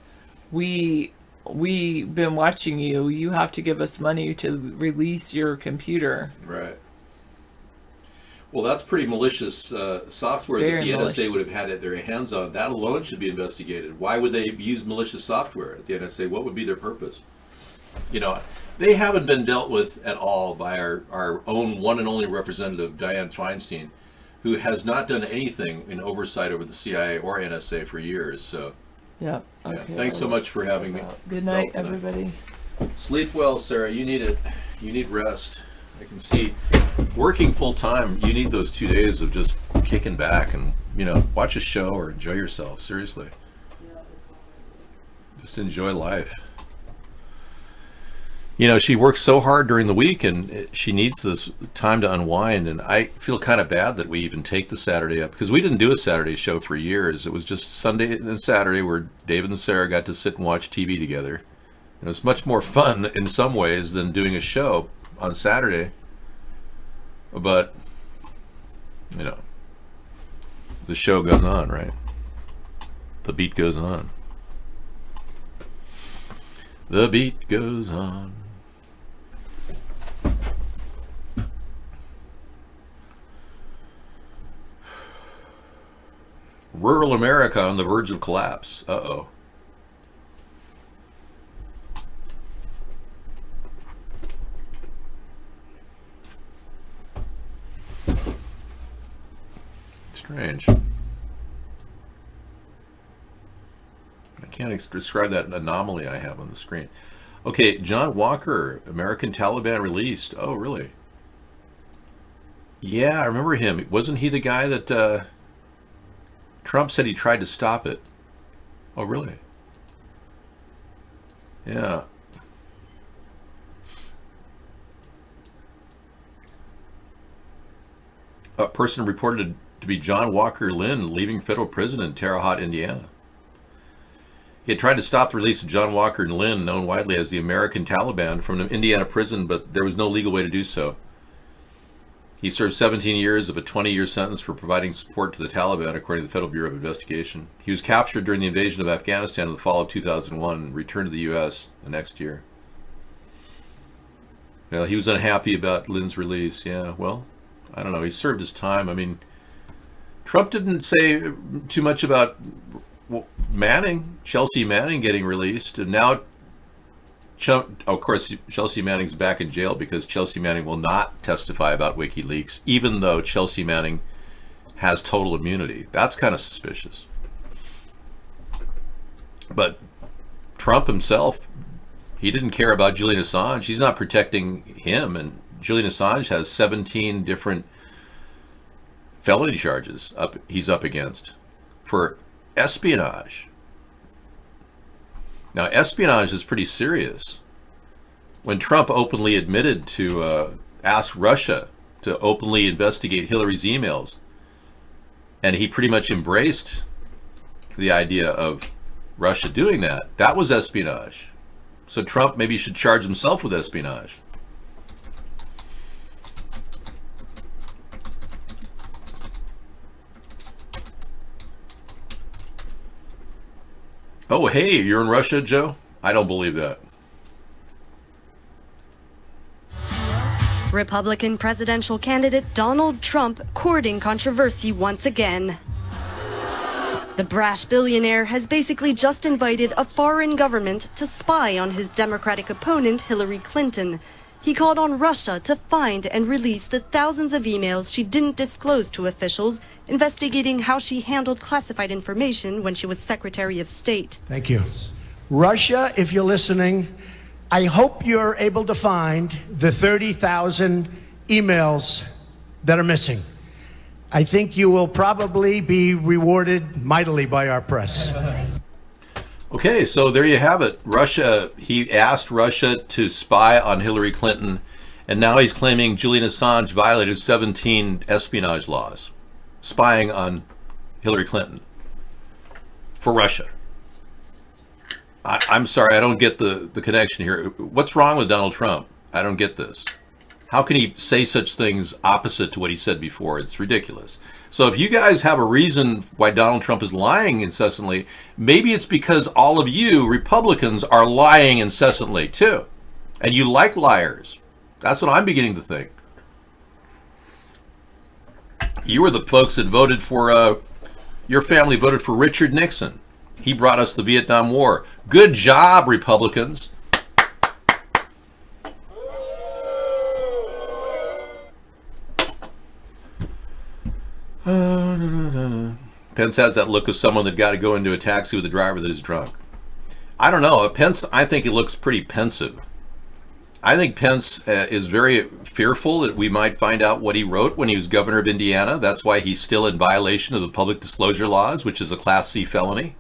we've been watching you. You have to give us money to release your computer. Right. Well, that's pretty malicious software that the NSA would have had their hands on. That alone should be investigated. Why would they use malicious software at the NSA? What would be their purpose? You know, they haven't been dealt with at all by our own one and only representative, Dianne Feinstein, who has not done anything in oversight over the CIA or NSA for years. So, yeah. Okay, thanks so much for having me. Good night, everybody. Sleep well, Sarah. You need it. You need rest. I can see working full time. You need those 2 days of just kicking back and, watch a show or enjoy yourself. Seriously. Just enjoy life. She works so hard during the week and she needs this time to unwind. And I feel kind of bad that we even take the Saturday up because we didn't do a Saturday show for years. It was just Sunday and Saturday where David and Sarah got to sit and watch TV together. And it was much more fun in some ways than doing a show on Saturday. But, the show goes on, right? The beat goes on. The beat goes on. Rural America on the verge of collapse. Uh-oh. Strange. I can't describe that anomaly I have on the screen. Okay, John Walker, American Taliban released. Oh, really? Yeah, I remember him. Wasn't he the guy that Trump said he tried to stop it? Oh, really? Yeah. A person reported to be John Walker Lynn leaving federal prison in Terre Haute, Indiana. He had tried to stop the release of John Walker Lynn, known widely as the American Taliban, from an Indiana prison, but there was no legal way to do so. He served 17 years of a 20-year sentence for providing support to the Taliban, according to the Federal Bureau of Investigation. He was captured during the invasion of Afghanistan in the fall of 2001 and returned to the U.S. the next year. Well, he was unhappy about Lynn's release. Yeah, well, I don't know. He served his time. I mean, Trump didn't say too much about Manning, Chelsea Manning getting released, and now, of course, Chelsea Manning's back in jail because Chelsea Manning will not testify about WikiLeaks, even though Chelsea Manning has total immunity. That's kind of suspicious. But Trump himself, he didn't care about Julian Assange. He's not protecting him, and Julian Assange has 17 different felony charges he's up against for espionage. Now, espionage is pretty serious. When Trump openly admitted to ask Russia to openly investigate Hillary's emails, and he pretty much embraced the idea of Russia doing that, that was espionage. So Trump maybe should charge himself with espionage. Oh, hey, you're in Russia, Joe? I don't believe that. Republican presidential candidate Donald Trump courting controversy once again. The brash billionaire has basically just invited a foreign government to spy on his Democratic opponent Hillary Clinton. He called on Russia to find and release the thousands of emails she didn't disclose to officials investigating how she handled classified information when she was Secretary of State. Thank you. Russia, if you're listening, I hope you're able to find the 30,000 emails that are missing. I think you will probably be rewarded mightily by our press. Okay, so there you have it. Russia, he asked Russia to spy on Hillary Clinton, and now he's claiming Julian Assange violated 17 espionage laws, spying on Hillary Clinton for Russia. I'm sorry, I don't get the connection here. What's wrong with Donald Trump? I don't get this. How can he say such things opposite to what he said before? It's ridiculous. So if you guys have a reason why Donald Trump is lying incessantly, maybe it's because all of you Republicans are lying incessantly too. And you like liars. That's what I'm beginning to think. You were the folks that voted for, your family voted for Richard Nixon. He brought us the Vietnam War. Good job, Republicans. Pence has that look of someone that got to go into a taxi with a driver that is drunk. I don't know. Pence, I think he looks pretty pensive. I think Pence is very fearful that we might find out what he wrote when he was governor of Indiana. That's why he's still in violation of the public disclosure laws, which is a Class C felony.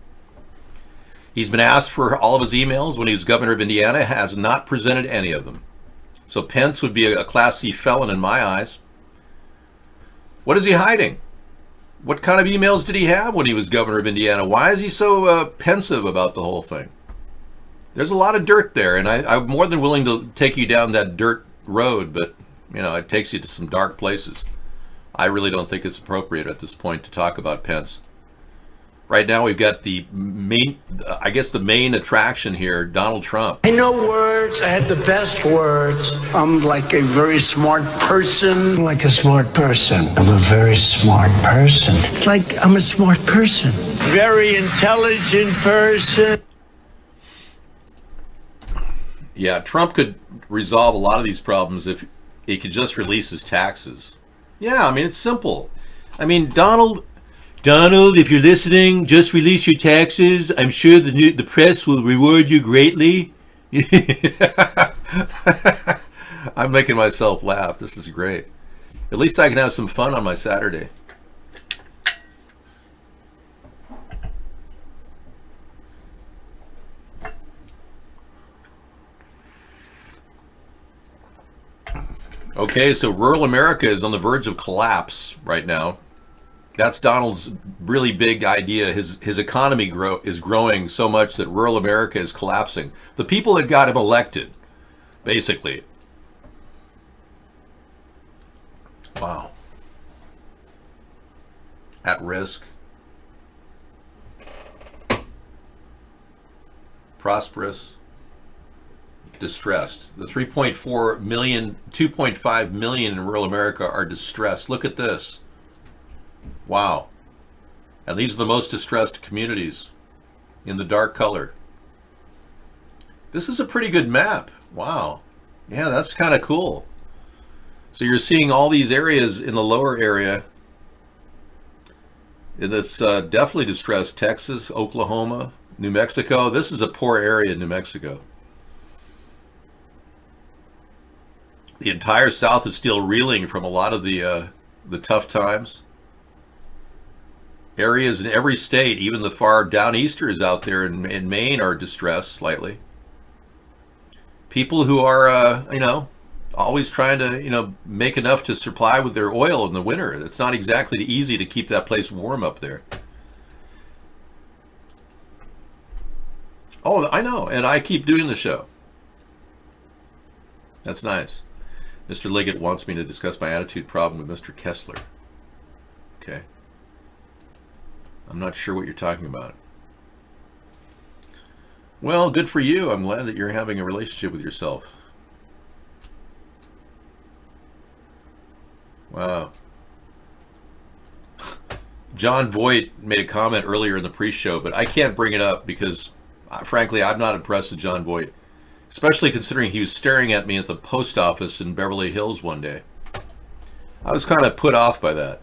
He's been asked for all of his emails when he was governor of Indiana, has not presented any of them. So Pence would be a Class C felon in my eyes. What is he hiding? What kind of emails did he have when he was governor of Indiana? Why is he so pensive about the whole thing? There's a lot of dirt there, and I'm more than willing to take you down that dirt road, but you know, it takes you to some dark places. I really don't think it's appropriate at this point to talk about Pence. Right now we've got the main, I guess the main attraction here, Donald Trump. I know words. I had the best words. I'm like a very smart person. Like a smart person. I'm a very smart person. It's like I'm a smart person. Very intelligent person. Yeah, Trump could resolve a lot of these problems if he could just release his taxes. Yeah, I mean, it's simple. I mean, Donald, if you're listening, just release your taxes. I'm sure the press will reward you greatly. I'm making myself laugh. This is great. At least I can have some fun on my Saturday. Okay, so rural America is on the verge of collapse right now. That's Donald's really big idea. His economy is growing so much that rural America is collapsing. The people that got him elected, basically. Wow. At risk. Prosperous. Distressed. The 3.4 million, 2.5 million in rural America are distressed. Look at this. Wow. And these are the most distressed communities in the dark color. This is a pretty good map. Wow. Yeah, that's kind of cool. So you're seeing all these areas in the lower area. And it's definitely distressed. Texas, Oklahoma, New Mexico. This is a poor area in New Mexico. The entire South is still reeling from a lot of the tough times. Areas in every state, even the far down easters out there in Maine, are distressed slightly. People who are, always trying to, make enough to supply with their oil in the winter. It's not exactly easy to keep that place warm up there. Oh, I know, and I keep doing the show. That's nice. Mr. Liggett wants me to discuss my attitude problem with Mr. Kessler. Okay. I'm not sure what you're talking about. Well, good for you. I'm glad that you're having a relationship with yourself. Wow. John Voight made a comment earlier in the pre-show, but I can't bring it up because, frankly, I'm not impressed with John Voight, especially considering he was staring at me at the post office in Beverly Hills one day. I was kind of put off by that.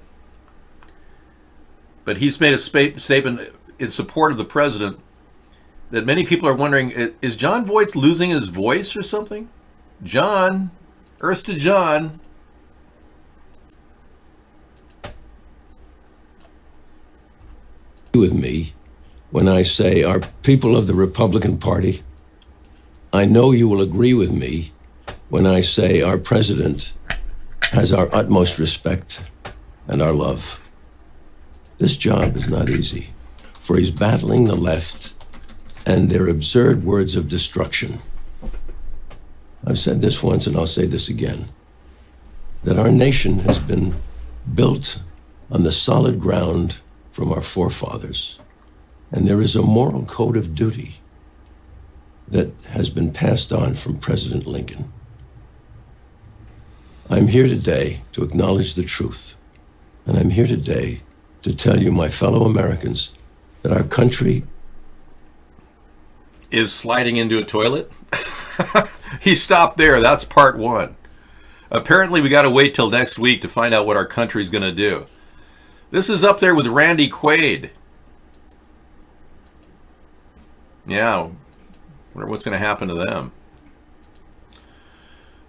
But he's made a statement in support of the president that many people are wondering, is John Voight losing his voice or something? John, Earth to John. With me when I say our people of the Republican Party, I know you will agree with me when I say our president has our utmost respect and our love. This job is not easy, for he's battling the left and their absurd words of destruction. I've said this once and I'll say this again, that our nation has been built on the solid ground from our forefathers, and there is a moral code of duty that has been passed on from President Lincoln. I'm here today to acknowledge the truth, and I'm here today to tell you, my fellow Americans, that our country is sliding into a toilet. He stopped there. That's part one. Apparently, we got to wait till next week to find out what our country's going to do. This is up there with Randy Quaid. Yeah, wonder what's going to happen to them.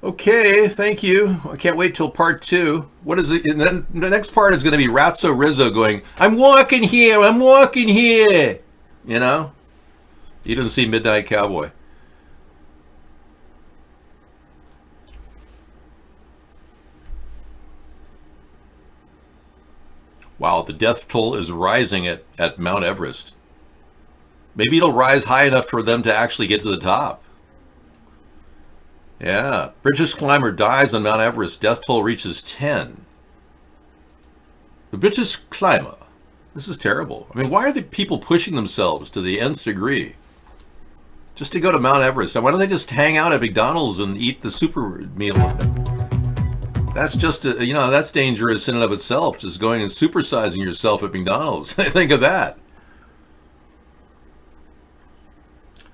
Okay, thank you. I can't wait till part two. What is it? And then the next part is going to be Ratso Rizzo going, I'm walking here, I'm walking here. You know? You didn't see Midnight Cowboy. Wow, the death toll is rising at Mount Everest. Maybe it'll rise high enough for them to actually get to the top. Yeah, British climber dies on Mount Everest. Death toll reaches 10. The British climber. This is terrible. I mean, why are the people pushing themselves to the nth degree just to go to Mount Everest? Why don't they just hang out at McDonald's and eat the super meal with them? That's just, that's dangerous in and of itself, just going and supersizing yourself at McDonald's. Think of that.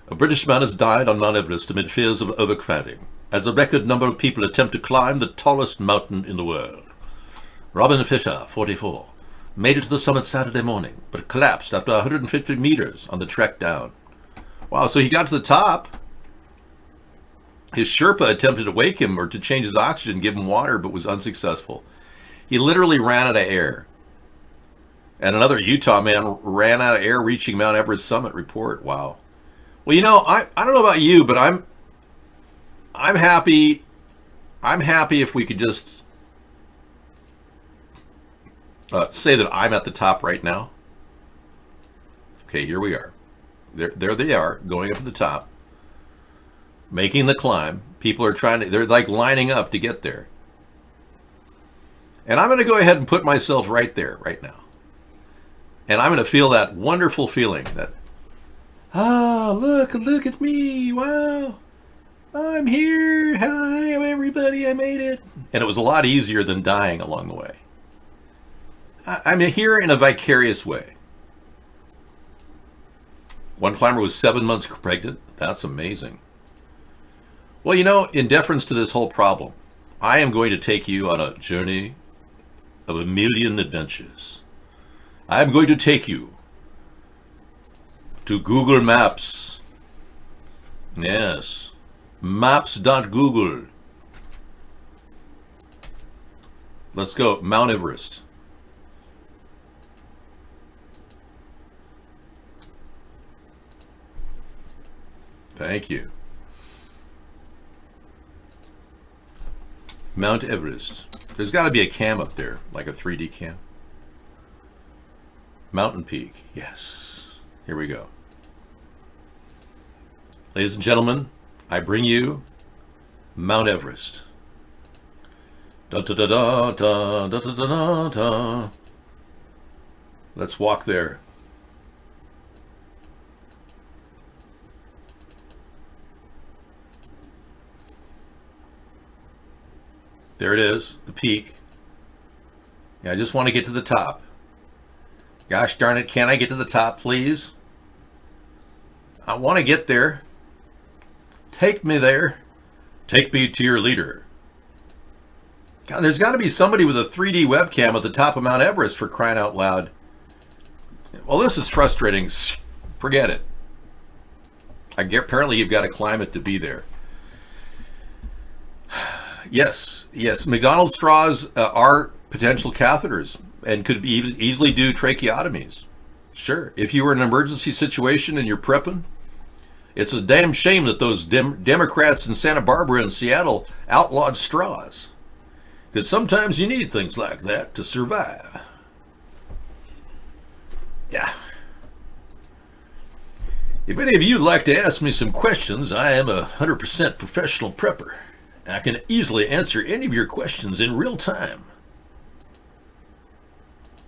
A British man has died on Mount Everest amid fears of overcrowding, as a record number of people attempt to climb the tallest mountain in the world. Robin Fisher, 44, made it to the summit Saturday morning, but collapsed after 150 meters on the trek down. Wow, so he got to the top. His Sherpa attempted to wake him or to change his oxygen, give him water, but was unsuccessful. He literally ran out of air. And another Utah man ran out of air reaching Mount Everest summit. Report. Wow. Well, I don't know about you, but I'm happy. I'm happy if we could just say that I'm at the top right now. Okay, here we are. There they are, going up to the top, making the climb. People are they're like lining up to get there. And I'm going to go ahead and put myself right there, right now. And I'm going to feel that wonderful feeling that, look at me, wow, I'm here, hi everybody, I made it. And it was a lot easier than dying along the way. I'm here in a vicarious way. One climber was 7 months pregnant. That's amazing. Well, in deference to this whole problem, I am going to take you on a journey of a million adventures. I'm going to take you to Google Maps. Yes. Maps.google. Let's go. Mount Everest. Thank you. Mount Everest. There's got to be a cam up there, like a 3D cam. Mountain Peak. Yes. Here we go. Ladies and gentlemen, I bring you Mount Everest. Da da da da da da da da da. Let's walk there. There it is, the peak. Yeah, I just want to get to the top. Gosh darn it, can I get to the top, please? I want to get there. Take me there. Take me to your leader. God, there's got to be somebody with a 3D webcam at the top of Mount Everest, for crying out loud. Well, this is frustrating. Forget it. Apparently you've got to climb it to be there. Yes, McDonald's straws are potential catheters and could easily do tracheotomies. Sure, if you were in an emergency situation and you're prepping, it's a damn shame that those Democrats in Santa Barbara and Seattle outlawed straws. Because sometimes you need things like that to survive. Yeah. If any of you would like to ask me some questions, I am a 100% professional prepper. I can easily answer any of your questions in real time.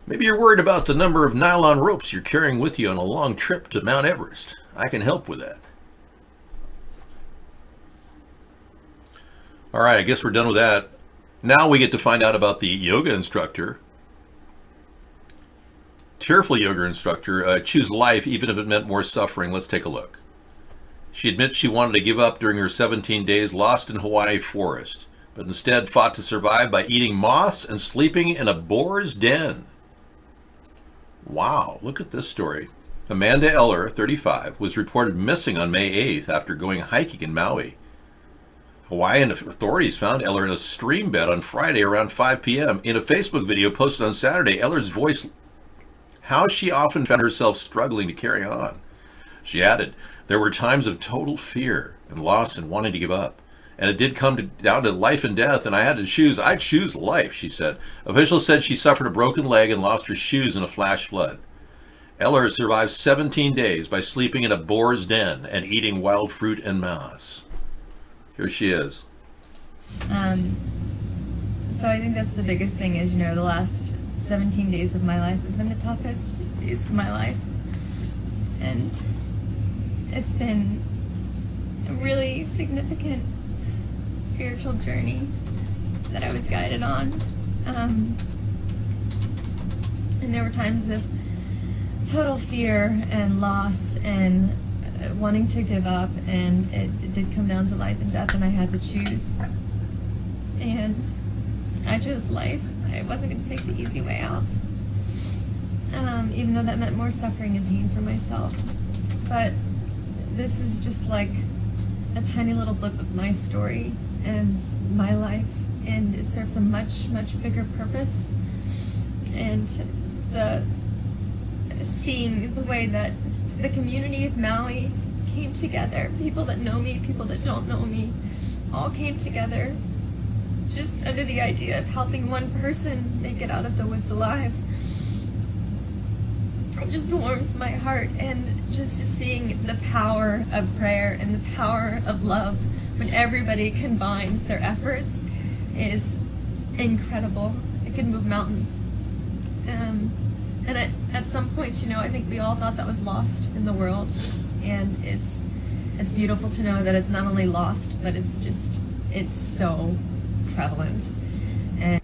Maybe you're worried about the number of nylon ropes you're carrying with you on a long trip to Mount Everest. I can help with that. All right, I guess we're done with that. Now we get to find out about the yoga instructor. Tearful yoga instructor, choose life even if it meant more suffering. Let's take a look. She admits she wanted to give up during her 17 days lost in Hawaii forest, but instead fought to survive by eating moths and sleeping in a boar's den. Wow, look at this story. Amanda Eller, 35, was reported missing on May 8th after going hiking in Maui. Hawaiian authorities found Eller in a stream bed on Friday around 5 p.m. In a Facebook video posted on Saturday, Eller's voice how she often found herself struggling to carry on. She added, "There were times of total fear and loss and wanting to give up. And it did come down to life and death, and I had to choose. I'd choose life," she said. Officials said she suffered a broken leg and lost her shoes in a flash flood. Eller survived 17 days by sleeping in a boar's den and eating wild fruit and moss. Here she is. So I think that's the biggest thing is, the last 17 days of my life have been the toughest days of my life. And it's been a really significant spiritual journey that I was guided on. And there were times of total fear and loss and wanting to give up, and it did come down to life and death, and I had to choose. And I chose life. I wasn't going to take the easy way out, even though that meant more suffering and pain for myself. But this is just like a tiny little blip of my story and my life, and it serves a much, much bigger purpose. And seeing the way that the community of Maui came together, people that know me, people that don't know me, all came together just under the idea of helping one person make it out of the woods alive. It just warms my heart, and just seeing the power of prayer and the power of love when everybody combines their efforts is incredible. It can move mountains. And at some points, I think we all thought that was lost in the world, and it's beautiful to know that it's not only lost, but it's so prevalent. And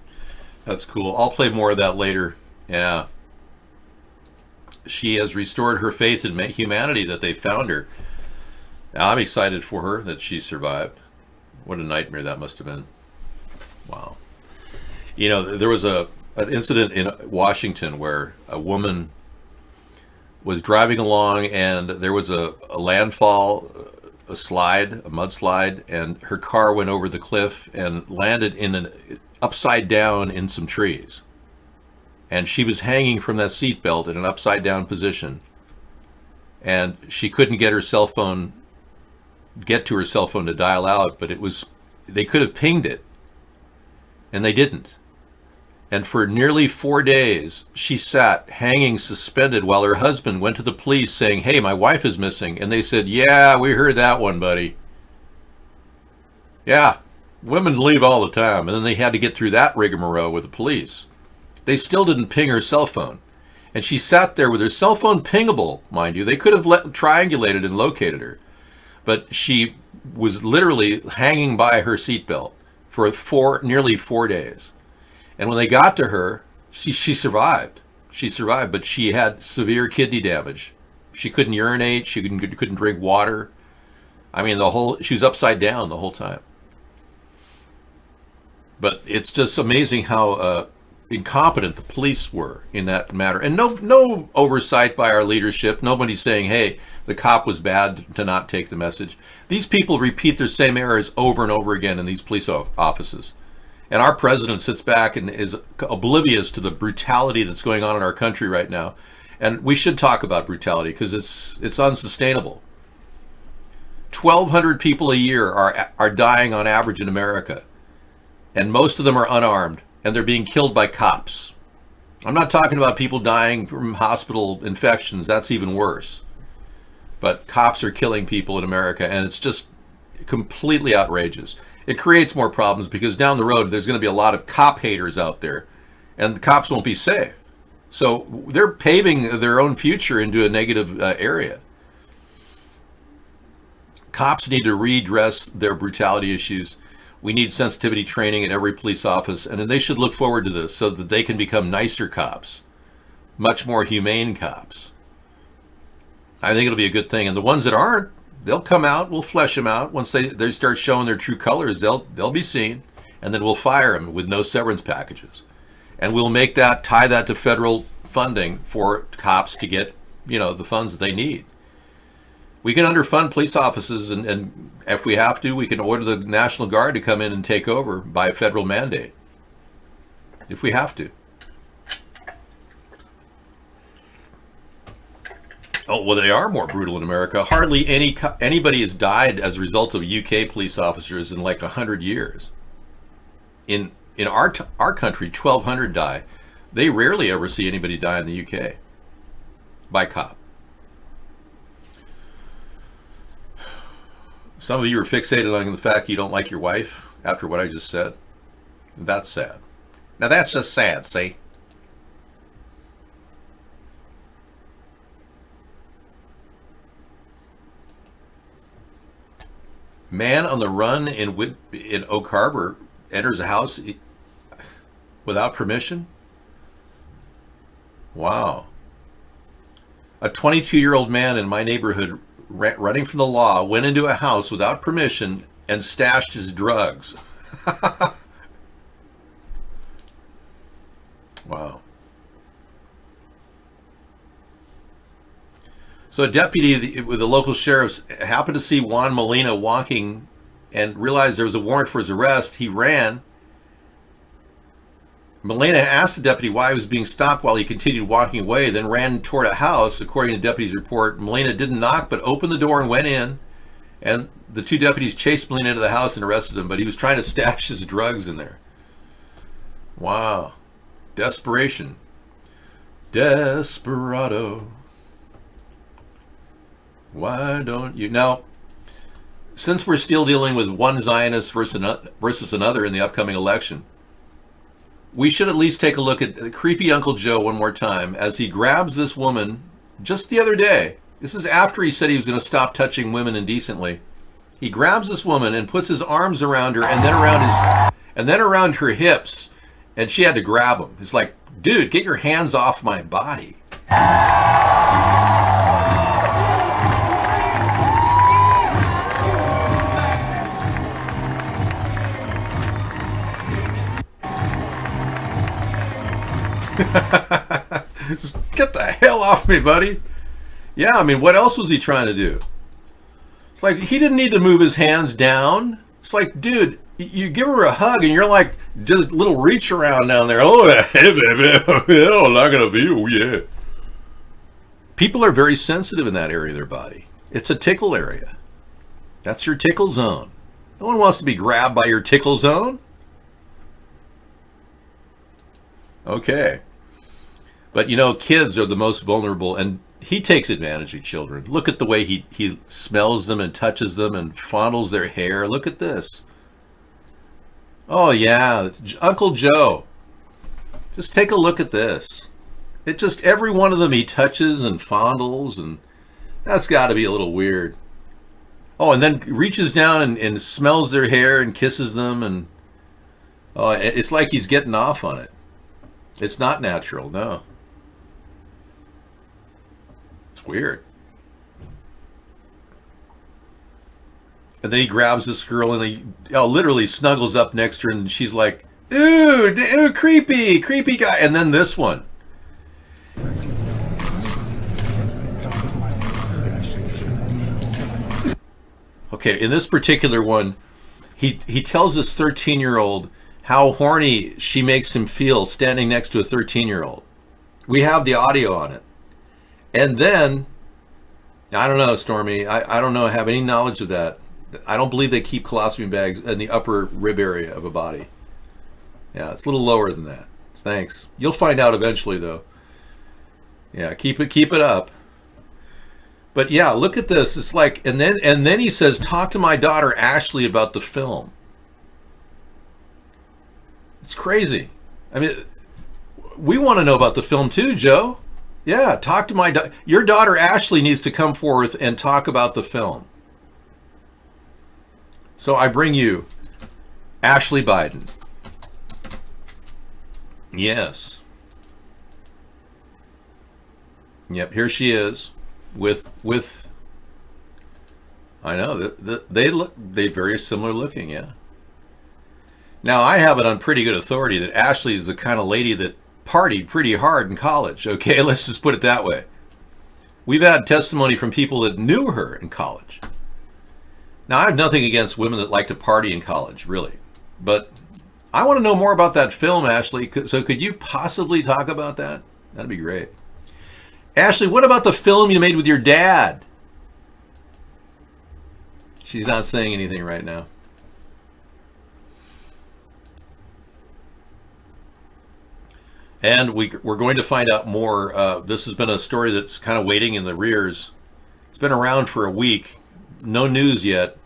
that's cool. I'll play more of that later. Yeah. She has restored her faith in humanity that they found her. Now, I'm excited for her that she survived. What a nightmare that must have been. Wow. There was an incident in Washington where a woman was driving along, and there was a landfall, a mudslide, and her car went over the cliff and landed upside down in some trees. And she was hanging from that seatbelt in an upside down position, and she couldn't get to her cell phone to dial out, but they could have pinged it, and they didn't. And for nearly 4 days, she sat hanging suspended while her husband went to the police saying, "Hey, my wife is missing." And they said, "Yeah, we heard that one, buddy." Yeah, Women leave all the time, and then they had to get through that rigmarole with the police. They still didn't ping her cell phone. And she sat there with her cell phone pingable, mind you. They could have triangulated and located her. But she was literally hanging by her seatbelt for nearly 4 days. And when they got to her, she survived. She survived, but she had severe kidney damage. She couldn't urinate. She couldn't drink water. I mean, she was upside down the whole time. But it's just amazing how incompetent the police were in that matter. And no oversight by our leadership. Nobody's saying, hey, the cop was bad to not take the message. These people repeat their same errors over and over again in these police offices. And our president sits back and is oblivious to the brutality that's going on in our country right now. And we should talk about brutality because it's unsustainable. 1,200 people a year are dying on average in America. And most of them are unarmed. And they're being killed by cops. I'm not talking about people dying from hospital infections. That's even worse. But cops are killing people in America, and it's just completely outrageous. It creates more problems because down the road, there's going to be a lot of cop haters out there, and the cops won't be safe. So they're paving their own future into a negative area. Cops need to redress their brutality issues. We need sensitivity training at every police office, and then they should look forward to this so that they can become nicer cops, much more humane cops. I think it'll be a good thing. And the ones that aren't, they'll come out, we'll flesh them out. Once they start showing their true colors, they'll be seen, and then we'll fire them with no severance packages. And we'll tie that to federal funding for cops to get, the funds that they need. We can underfund police offices, and if we have to, we can order the National Guard to come in and take over by a federal mandate, if we have to. Oh, well, they are more brutal in America. Hardly anybody has died as a result of UK police officers in like 100 years. In our country, 1,200 die. They rarely ever see anybody die in the UK by cop. Some of you are fixated on the fact you don't like your wife after what I just said. That's sad. Now that's just sad, see? Man on the run in Oak Harbor enters a house without permission? Wow. A 22-year-old man in my neighborhood running from the law went into a house without permission and stashed his drugs. Wow. So a deputy with the local sheriffs happened to see Juan Molina walking and realized there was a warrant for his arrest. He ran. Molina asked the deputy why he was being stopped while he continued walking away, then ran toward a house. According to the deputy's report, Molina didn't knock but opened the door and went in. And the two deputies chased Molina into the house and arrested him, but he was trying to stash his drugs in there. Wow. Desperation. Desperado. Why don't you? Now, since we're still dealing with one Zionist versus another in the upcoming election, we should at least take a look at creepy Uncle Joe one more time as he grabs this woman just the other day. This is after he said he was going to stop touching women indecently. He grabs this woman and puts his arms around her and then around her hips, and she had to grab him. It's like, dude, get your hands off my body. Just get the hell off me, buddy. Yeah, I mean, what else was he trying to do? It's like he didn't need to move his hands down. It's like, dude, you give her a hug and you're like, just a little reach around down there. Oh, hey, baby. Oh, not gonna feel, yeah. People are very sensitive in that area of their body. It's a tickle area. That's your tickle zone. No one wants to be grabbed by your tickle zone. Okay. But kids are the most vulnerable, and he takes advantage of children. Look at the way he smells them and touches them and fondles their hair. Look at this. Oh yeah, it's Uncle Joe. Just take a look at this. It just, every one of them he touches and fondles, and that's got to be a little weird. Oh, and then reaches down and smells their hair and kisses them, and oh, it's like he's getting off on it. It's not natural, no. It's weird. And then he grabs this girl and he literally snuggles up next to her, and she's like, ooh, creepy guy. And then this one. Okay, in this particular one, he tells this 13-year-old how horny she makes him feel standing next to a 13-year-old. We have the audio on it. And then, I don't know, Stormy, I don't know, I have any knowledge of that. I don't believe they keep colostomy bags in the upper rib area of a body. Yeah, it's a little lower than that. Thanks. You'll find out eventually, though. Yeah, keep it up. But yeah, look at this. It's like, and then he says, talk to my daughter Ashley about the film. It's crazy. I mean, we want to know about the film too, Joe. Yeah, talk to your daughter Ashley needs to come forth and talk about the film. So I bring you Ashley Biden. Yes. Yep, here she is with I know they very similar looking, yeah. Now I have it on pretty good authority that Ashley is the kind of lady that partied pretty hard in college, okay? Let's just put it that way. We've had testimony from people that knew her in college. Now, I have nothing against women that like to party in college, really. But I want to know more about that film, Ashley. So could you possibly talk about that? That'd be great. Ashley, what about the film you made with your dad? She's not saying anything right now. And we're going to find out more. This has been a story that's kind of waiting in the rears. It's been around for a week. No news yet.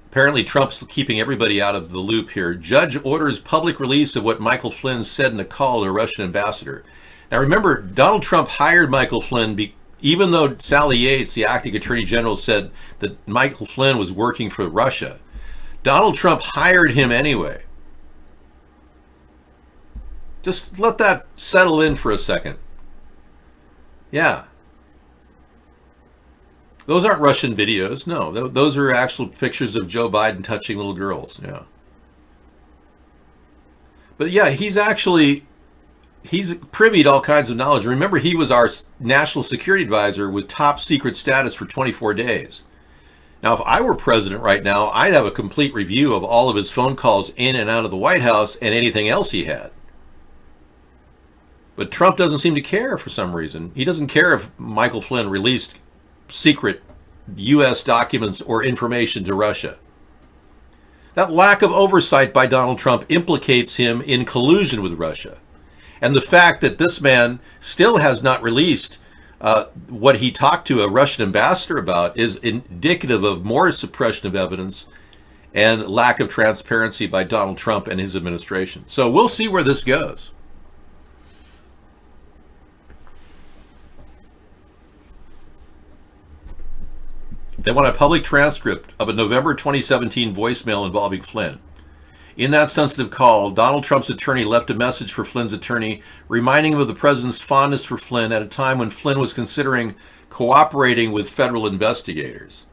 Apparently Trump's keeping everybody out of the loop here. Judge orders public release of what Michael Flynn said in a call to a Russian ambassador. Now remember, Donald Trump hired Michael Flynn even though Sally Yates, the acting attorney general, said that Michael Flynn was working for Russia. Donald Trump hired him anyway. Just let that settle in for a second. Yeah. Those aren't Russian videos. No, those are actual pictures of Joe Biden touching little girls. Yeah. But yeah, he's privy to all kinds of knowledge. Remember, he was our national security advisor with top secret status for 24 days. Now, if I were president right now, I'd have a complete review of all of his phone calls in and out of the White House and anything else he had. But Trump doesn't seem to care for some reason. He doesn't care if Michael Flynn released secret U.S. documents or information to Russia. That lack of oversight by Donald Trump implicates him in collusion with Russia. And the fact that this man still has not released what he talked to a Russian ambassador about is indicative of more suppression of evidence and lack of transparency by Donald Trump and his administration. So we'll see where this goes. They want a public transcript of a November 2017 voicemail involving Flynn. In that sensitive call, Donald Trump's attorney left a message for Flynn's attorney, reminding him of the president's fondness for Flynn at a time when Flynn was considering cooperating with federal investigators.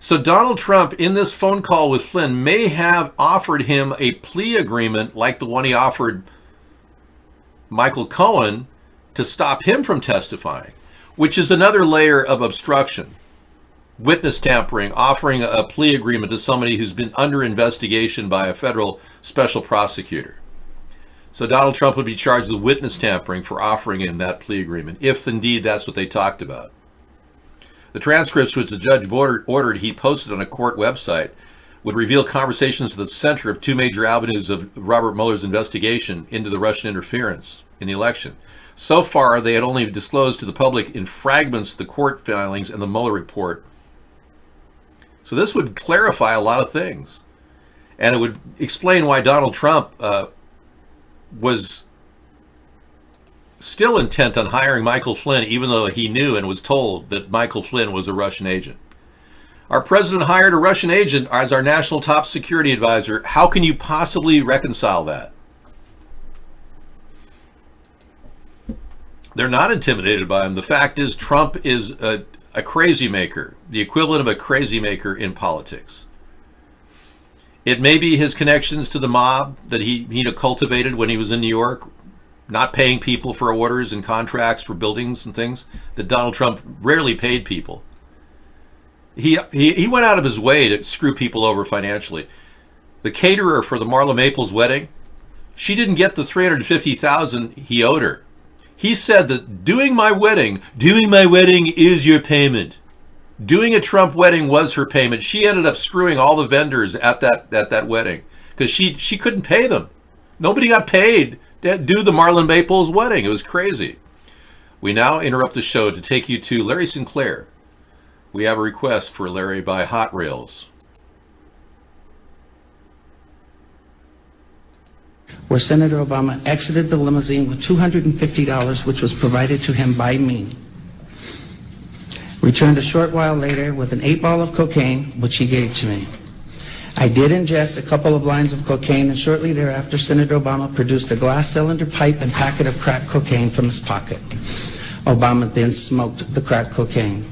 So Donald Trump, in this phone call with Flynn, may have offered him a plea agreement like the one he offered Michael Cohen to stop him from testifying, which is another layer of obstruction. Witness tampering, offering a plea agreement to somebody who's been under investigation by a federal special prosecutor. So Donald Trump would be charged with witness tampering for offering him that plea agreement, if indeed that's what they talked about. The transcripts which the judge ordered he posted on a court website would reveal conversations at the center of two major avenues of Robert Mueller's investigation into the Russian interference in the election. So far, they had only disclosed to the public in fragments the court filings and the Mueller report. So this would clarify a lot of things. And it would explain why Donald Trump was still intent on hiring Michael Flynn, even though he knew and was told that Michael Flynn was a Russian agent. Our president hired a Russian agent as our national top security advisor. How can you possibly reconcile that? They're not intimidated by him. The fact is, Trump is a crazy maker, the equivalent of a crazy maker in politics. It may be his connections to the mob that he cultivated when he was in New York, not paying people for orders and contracts for buildings and things, that Donald Trump rarely paid people. He went out of his way to screw people over financially. The caterer for the Marla Maples wedding, she didn't get the $350,000 he owed her. He said that doing my wedding is your payment. Doing a Trump wedding was her payment. She ended up screwing all the vendors at that wedding because she couldn't pay them. Nobody got paid to do the Marla Maples wedding. It was crazy. We now interrupt the show to take you to Larry Sinclair. We have a request for Larry by Hot Rails. Where Senator Obama exited the limousine with $250, which was provided to him by me. Returned a short while later with an 8-ball of cocaine, which he gave to me. I did ingest a couple of lines of cocaine, and shortly thereafter, Senator Obama produced a glass cylinder pipe and packet of crack cocaine from his pocket. Obama then smoked the crack cocaine.